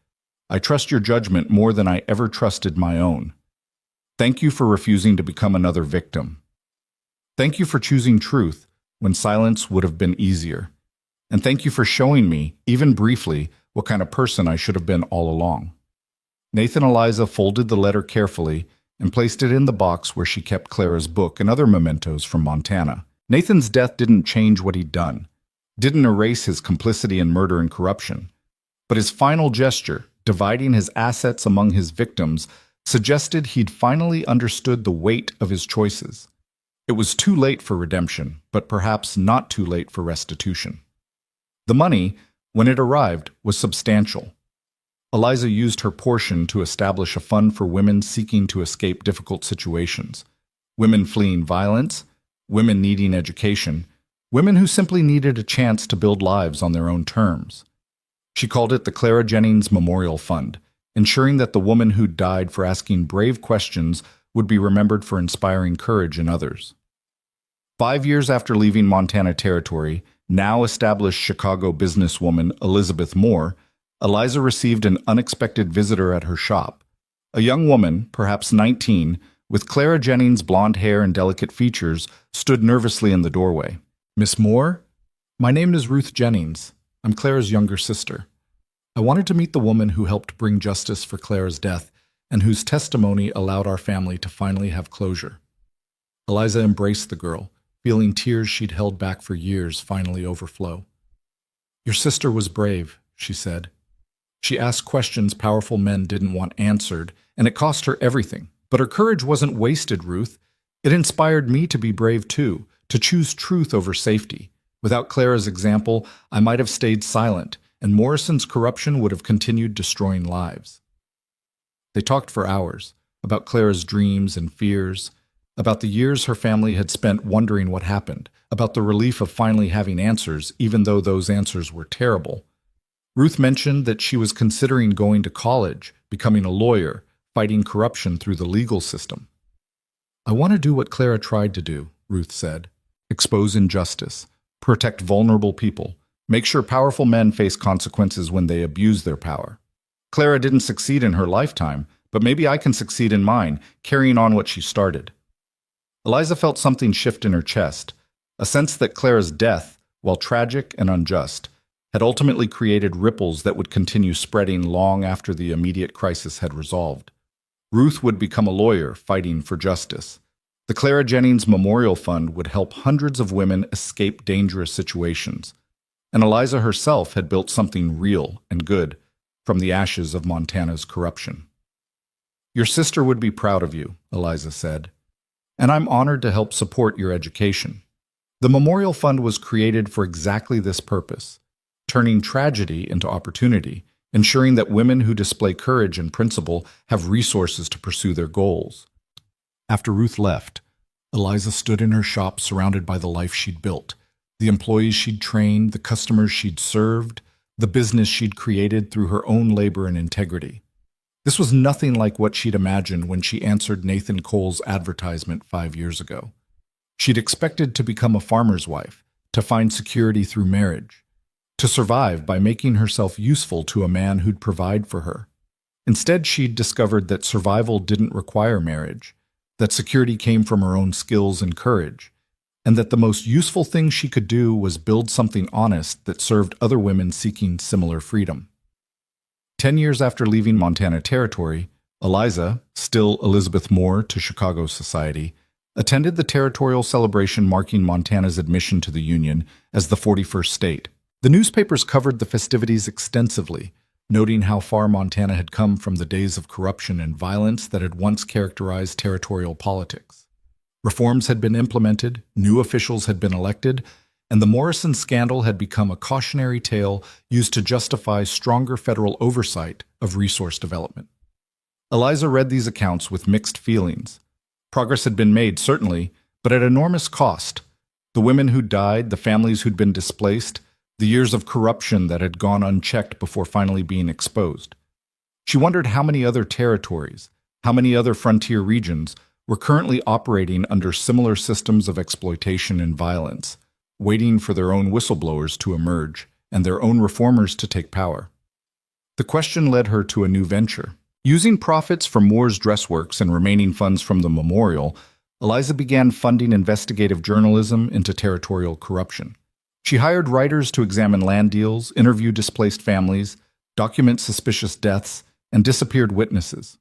A: I trust your judgment more than I ever trusted my own. Thank you for refusing to become another victim. Thank you for choosing truth when silence would have been easier. And thank you for showing me, even briefly, what kind of person I should have been all along. Nathan Eliza folded the letter carefully and placed it in the box where she kept Clara's book and other mementos from Montana. Nathan's death didn't change what he'd done, didn't erase his complicity in murder and corruption, but his final gesture, dividing his assets among his victims, suggested he'd finally understood the weight of his choices. It was too late for redemption, but perhaps not too late for restitution. The money, when it arrived, was substantial. Eliza used her portion to establish a fund for women seeking to escape difficult situations, women fleeing violence, women needing education, women who simply needed a chance to build lives on their own terms. She called it the Clara Jennings Memorial Fund, ensuring that the woman who died for asking brave questions would be remembered for inspiring courage in others. 5 years after leaving Montana Territory, now established Chicago businesswoman Elizabeth Moore, Eliza received an unexpected visitor at her shop. A young woman, perhaps 19, with Clara Jennings' blonde hair and delicate features, stood nervously in the doorway. "Miss Moore? My name is Ruth Jennings. I'm Clara's younger sister. I wanted to meet the woman who helped bring justice for Clara's death and whose testimony allowed our family to finally have closure." Eliza embraced the girl, feeling tears she'd held back for years finally overflow. "Your sister was brave," she said. "She asked questions powerful men didn't want answered, and it cost her everything. But her courage wasn't wasted, Ruth. It inspired me to be brave too, to choose truth over safety. Without Clara's example, I might have stayed silent, and Morrison's corruption would have continued destroying lives." They talked for hours, about Clara's dreams and fears, about the years her family had spent wondering what happened, about the relief of finally having answers, even though those answers were terrible. Ruth mentioned that she was considering going to college, becoming a lawyer, fighting corruption through the legal system. "I want to do what Clara tried to do," Ruth said. "Expose injustice, protect vulnerable people, make sure powerful men face consequences when they abuse their power. Clara didn't succeed in her lifetime, but maybe I can succeed in mine, carrying on what she started." Eliza felt something shift in her chest, a sense that Clara's death, while tragic and unjust, had ultimately created ripples that would continue spreading long after the immediate crisis had resolved. Ruth would become a lawyer fighting for justice. The Clara Jennings Memorial Fund would help hundreds of women escape dangerous situations. And Eliza herself had built something real and good from the ashes of Montana's corruption. "Your sister would be proud of you," Eliza said. "And I'm honored to help support your education." The Memorial Fund was created for exactly this purpose, turning tragedy into opportunity, ensuring that women who display courage and principle have resources to pursue their goals. After Ruth left, Eliza stood in her shop surrounded by the life she'd built, the employees she'd trained, the customers she'd served, the business she'd created through her own labor and integrity. This was nothing like what she'd imagined when she answered Nathan Cole's advertisement 5 years ago. She'd expected to become a farmer's wife, to find security through marriage, to survive by making herself useful to a man who'd provide for her. Instead, she'd discovered that survival didn't require marriage, that security came from her own skills and courage, and that the most useful thing she could do was build something honest that served other women seeking similar freedom. 10 years after leaving Montana Territory, Eliza, still Elizabeth Moore to Chicago society, attended the territorial celebration marking Montana's admission to the Union as the 41st state. The newspapers covered the festivities extensively, noting how far Montana had come from the days of corruption and violence that had once characterized territorial politics. Reforms had been implemented, new officials had been elected, and the Morrison scandal had become a cautionary tale used to justify stronger federal oversight of resource development. Eliza read these accounts with mixed feelings. Progress had been made, certainly, but at enormous cost. The women who'd died, the families who'd been displaced, the years of corruption that had gone unchecked before finally being exposed. She wondered how many other territories, how many other frontier regions were currently operating under similar systems of exploitation and violence, waiting for their own whistleblowers to emerge and their own reformers to take power. The question led her to a new venture. Using profits from Moore's Dressworks and remaining funds from the memorial, Eliza began funding investigative journalism into territorial corruption. She hired writers to examine land deals, interview displaced families, document suspicious deaths, and disappeared witnesses.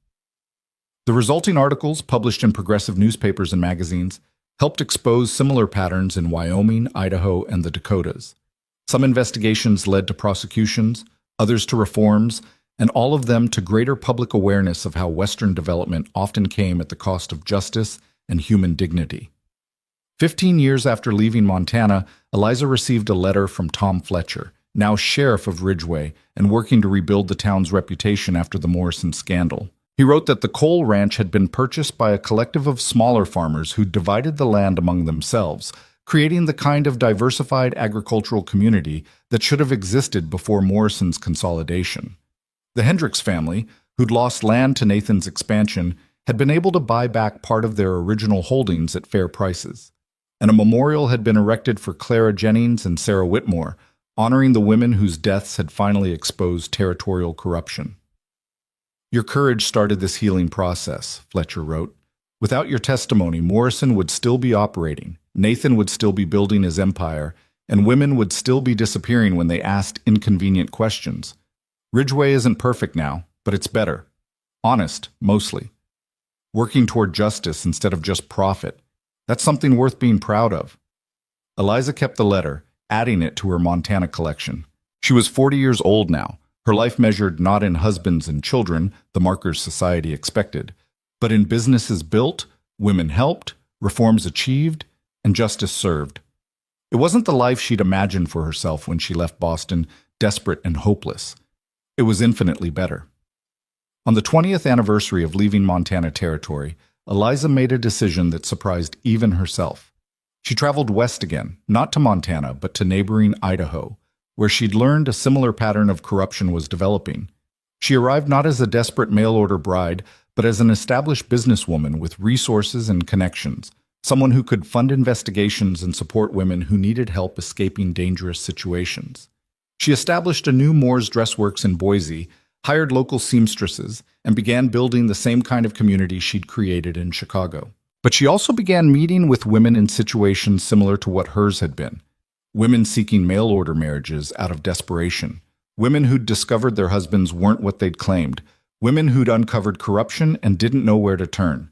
A: The resulting articles, published in progressive newspapers and magazines, helped expose similar patterns in Wyoming, Idaho, and the Dakotas. Some investigations led to prosecutions, others to reforms, and all of them to greater public awareness of how Western development often came at the cost of justice and human dignity. 15 years after leaving Montana, Eliza received a letter from Tom Fletcher, now sheriff of Ridgway and working to rebuild the town's reputation after the Morrison scandal. He wrote that the coal ranch had been purchased by a collective of smaller farmers who divided the land among themselves, creating the kind of diversified agricultural community that should have existed before Morrison's consolidation. The Hendricks family, who'd lost land to Nathan's expansion, had been able to buy back part of their original holdings at fair prices, and a memorial had been erected for Clara Jennings and Sarah Whitmore, honoring the women whose deaths had finally exposed territorial corruption. "Your courage started this healing process," Fletcher wrote. "Without your testimony, Morrison would still be operating, Nathan would still be building his empire, and women would still be disappearing when they asked inconvenient questions. Ridgway isn't perfect now, but it's better. Honest, mostly. Working toward justice instead of just profit. That's something worth being proud of." Eliza kept the letter, adding it to her Montana collection. She was 40 years old now, her life measured not in husbands and children, the markers society expected, but in businesses built, women helped, reforms achieved, and justice served. It wasn't the life she'd imagined for herself when she left Boston, desperate and hopeless. It was infinitely better. On the 20th anniversary of leaving Montana Territory, Eliza made a decision that surprised even herself. She traveled west again, not to Montana, but to neighboring Idaho, where she'd learned a similar pattern of corruption was developing. She arrived not as a desperate mail-order bride, but as an established businesswoman with resources and connections, someone who could fund investigations and support women who needed help escaping dangerous situations. She established a new Moore's Dressworks in Boise, hired local seamstresses, and began building the same kind of community she'd created in Chicago. But she also began meeting with women in situations similar to what hers had been. Women seeking mail-order marriages out of desperation. Women who'd discovered their husbands weren't what they'd claimed. Women who'd uncovered corruption and didn't know where to turn.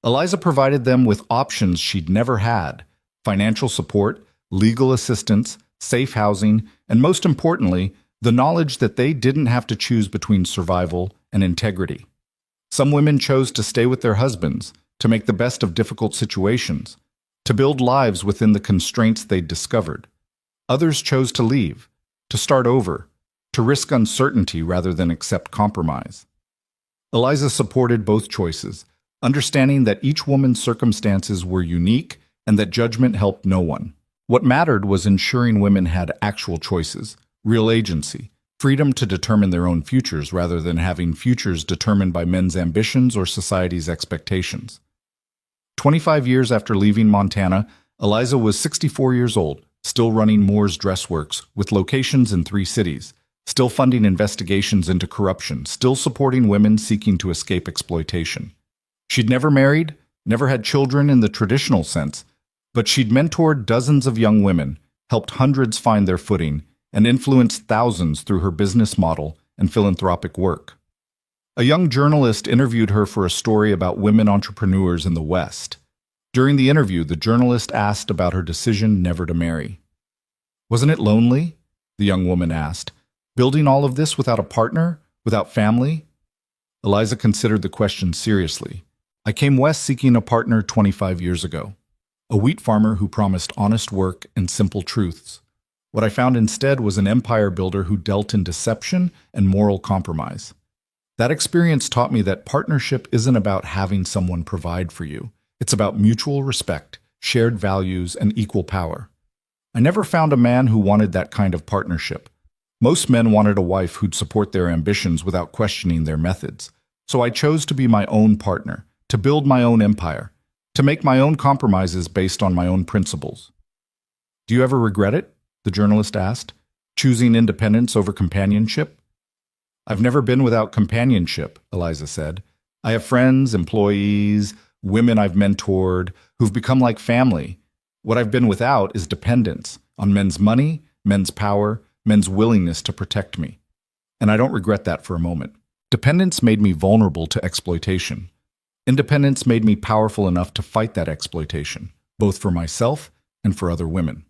A: Eliza provided them with options she'd never had: financial support, legal assistance, safe housing, and most importantly, the knowledge that they didn't have to choose between survival and integrity. Some women chose to stay with their husbands, to make the best of difficult situations, to build lives within the constraints they'd discovered. Others chose to leave, to start over, to risk uncertainty rather than accept compromise. Eliza supported both choices, understanding that each woman's circumstances were unique and that judgment helped no one. What mattered was ensuring women had actual choices, real agency, freedom to determine their own futures rather than having futures determined by men's ambitions or society's expectations. 25 years after leaving Montana, Eliza was 64 years old, still running Moore's Dressworks with locations in 3 cities, still funding investigations into corruption, still supporting women seeking to escape exploitation. She'd never married, never had children in the traditional sense, But she'd mentored dozens of young women, helped hundreds find their footing, and influenced thousands through her business model and philanthropic work. A young journalist interviewed her for a story about women entrepreneurs in the West. During the interview, the journalist asked about her decision never to marry. "Wasn't it lonely?" the young woman asked. "Building all of this without a partner, without family?" Eliza considered the question seriously. "I came west seeking a partner 25 years ago. A wheat farmer who promised honest work and simple truths. What I found instead was an empire builder who dealt in deception and moral compromise. That experience taught me that partnership isn't about having someone provide for you. It's about mutual respect, shared values, and equal power. I never found a man who wanted that kind of partnership. Most men wanted a wife who'd support their ambitions without questioning their methods. So I chose to be my own partner, to build my own empire, to make my own compromises based on my own principles." "Do you ever regret it?" the journalist asked. "Choosing independence over companionship?" "I've never been without companionship," Eliza said. "I have friends, employees, women I've mentored, who've become like family. What I've been without is dependence on men's money, men's power, men's willingness to protect me. And I don't regret that for a moment. Dependence made me vulnerable to exploitation. Independence made me powerful enough to fight that exploitation, both for myself and for other women."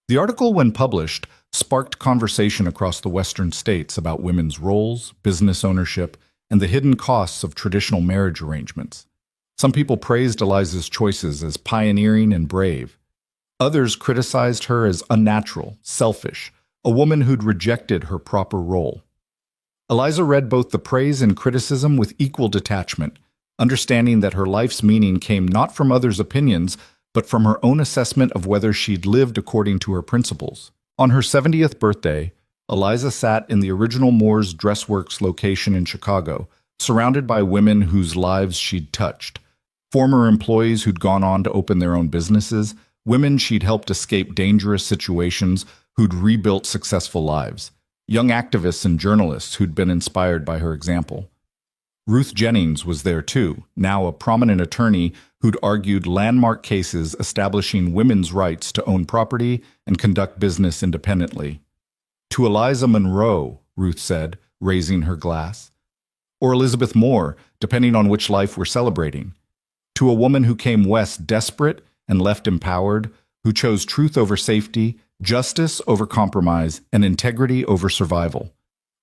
A: The article, when published, sparked conversation across the Western states about women's roles, business ownership, and the hidden costs of traditional marriage arrangements. Some people praised Eliza's choices as pioneering and brave. Others criticized her as unnatural, selfish, a woman who'd rejected her proper role. Eliza read both the praise and criticism with equal detachment, understanding that her life's meaning came not from others' opinions, but from her own assessment of whether she'd lived according to her principles. On her 70th birthday, Eliza sat in the original Moore's Dressworks location in Chicago, surrounded by women whose lives she'd touched. Former employees who'd gone on to open their own businesses, women she'd helped escape dangerous situations, who'd rebuilt successful lives, young activists and journalists who'd been inspired by her example. Ruth Jennings was there too, now a prominent attorney who'd argued landmark cases establishing women's rights to own property and conduct business independently. "To Eliza Monroe," Ruth said, raising her glass. "Or Elizabeth Moore, depending on which life we're celebrating. To a woman who came west desperate and left empowered, who chose truth over safety, justice over compromise, and integrity over survival.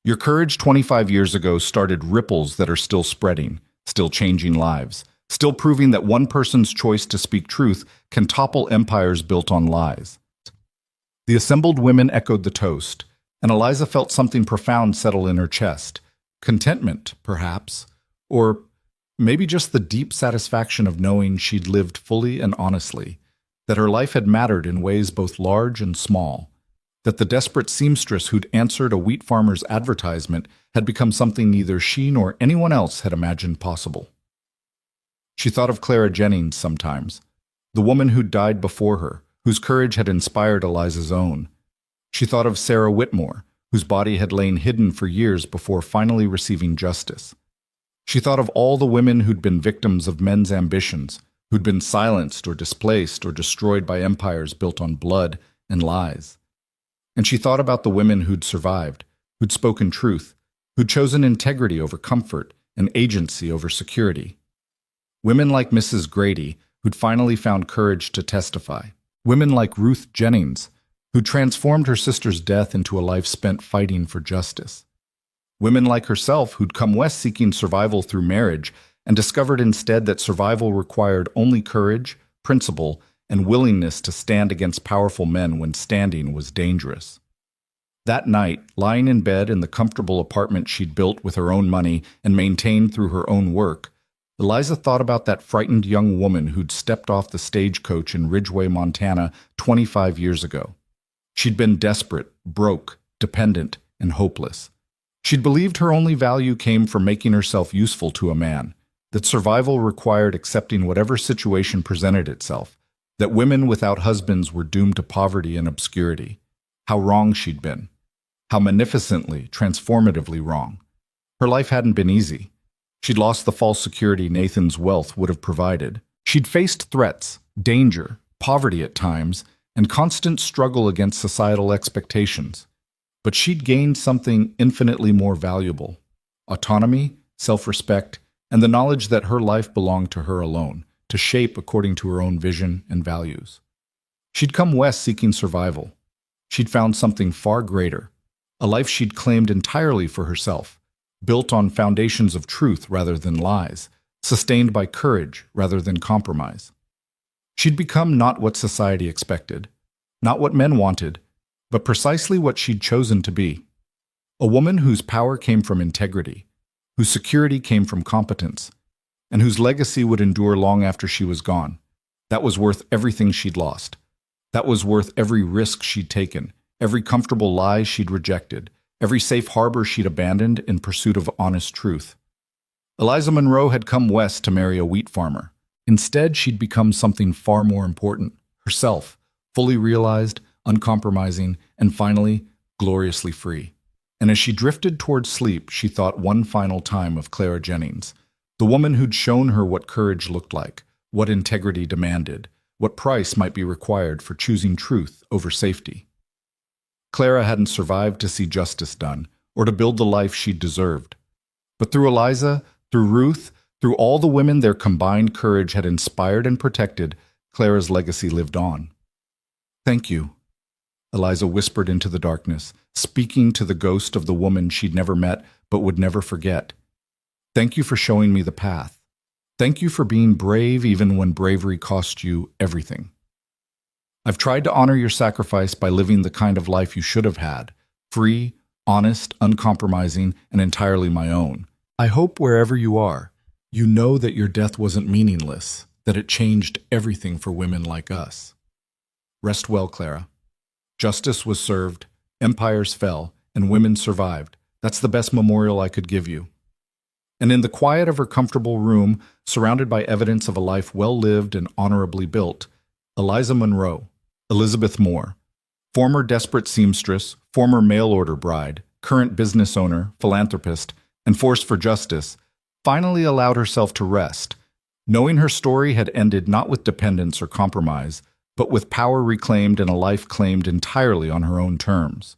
A: Your courage 25 years ago started ripples that are still spreading, still changing lives, still proving that one person's choice to speak truth can topple empires built on lies." The assembled women echoed the toast, and Eliza felt something profound settle in her chest. Contentment, perhaps, or maybe just the deep satisfaction of knowing she'd lived fully and honestly, that her life had mattered in ways both large and small, that the desperate seamstress who'd answered a wheat farmer's advertisement had become something neither she nor anyone else had imagined possible. She thought of Clara Jennings sometimes, the woman who'd died before her, whose courage had inspired Eliza's own. She thought of Sarah Whitmore, whose body had lain hidden for years before finally receiving justice. She thought of all the women who'd been victims of men's ambitions, who'd been silenced or displaced or destroyed by empires built on blood and lies. And she thought about the women who'd survived, who'd spoken truth, who'd chosen integrity over comfort and agency over security. Women like Mrs. Grady, who'd finally found courage to testify. Women like Ruth Jennings, who transformed her sister's death into a life spent fighting for justice. Women like herself who'd come west seeking survival through marriage and discovered instead that survival required only courage, principle, and willingness to stand against powerful men when standing was dangerous. That night, lying in bed in the comfortable apartment she'd built with her own money and maintained through her own work, Eliza thought about that frightened young woman who'd stepped off the stagecoach in Ridgeway, Montana 25 years ago. She'd been desperate, broke, dependent, and hopeless. She'd believed her only value came from making herself useful to a man, that survival required accepting whatever situation presented itself, that women without husbands were doomed to poverty and obscurity. How wrong she'd been. How magnificently, transformatively wrong. Her life hadn't been easy. She'd lost the false security Nathan's wealth would have provided. She'd faced threats, danger, poverty at times, and constant struggle against societal expectations. But she'd gained something infinitely more valuable: autonomy, self-respect, and the knowledge that her life belonged to her alone, to shape according to her own vision and values. She'd come west seeking survival. She'd found something far greater, a life she'd claimed entirely for herself, built on foundations of truth rather than lies, sustained by courage rather than compromise. She'd become not what society expected, not what men wanted, but precisely what she'd chosen to be. A woman whose power came from integrity, whose security came from competence, and whose legacy would endure long after she was gone. That was worth everything she'd lost. That was worth every risk she'd taken, every comfortable lie she'd rejected, every safe harbor she'd abandoned in pursuit of honest truth. Eliza Monroe had come west to marry a wheat farmer. Instead, she'd become something far more important: herself, fully realized, uncompromising, and finally, gloriously free. And as she drifted towards sleep, she thought one final time of Clara Jennings, the woman who'd shown her what courage looked like, what integrity demanded, what price might be required for choosing truth over safety. Clara hadn't survived to see justice done, or to build the life she'd deserved. But through Eliza, through Ruth, through all the women their combined courage had inspired and protected, Clara's legacy lived on. "Thank you," Eliza whispered into the darkness, speaking to the ghost of the woman she'd never met but would never forget. "Thank you for showing me the path. Thank you for being brave even when bravery cost you everything. I've tried to honor your sacrifice by living the kind of life you should have had, free, honest, uncompromising, and entirely my own. I hope wherever you are, you know that your death wasn't meaningless, that it changed everything for women like us. Rest well, Clara. Justice was served, empires fell, and women survived. That's the best memorial I could give you." And in the quiet of her comfortable room, surrounded by evidence of a life well lived and honorably built, Eliza Monroe, Elizabeth Moore, former desperate seamstress, former mail-order bride, current business owner, philanthropist, and force for justice, finally allowed herself to rest, knowing her story had ended not with dependence or compromise, but with power reclaimed and a life claimed entirely on her own terms.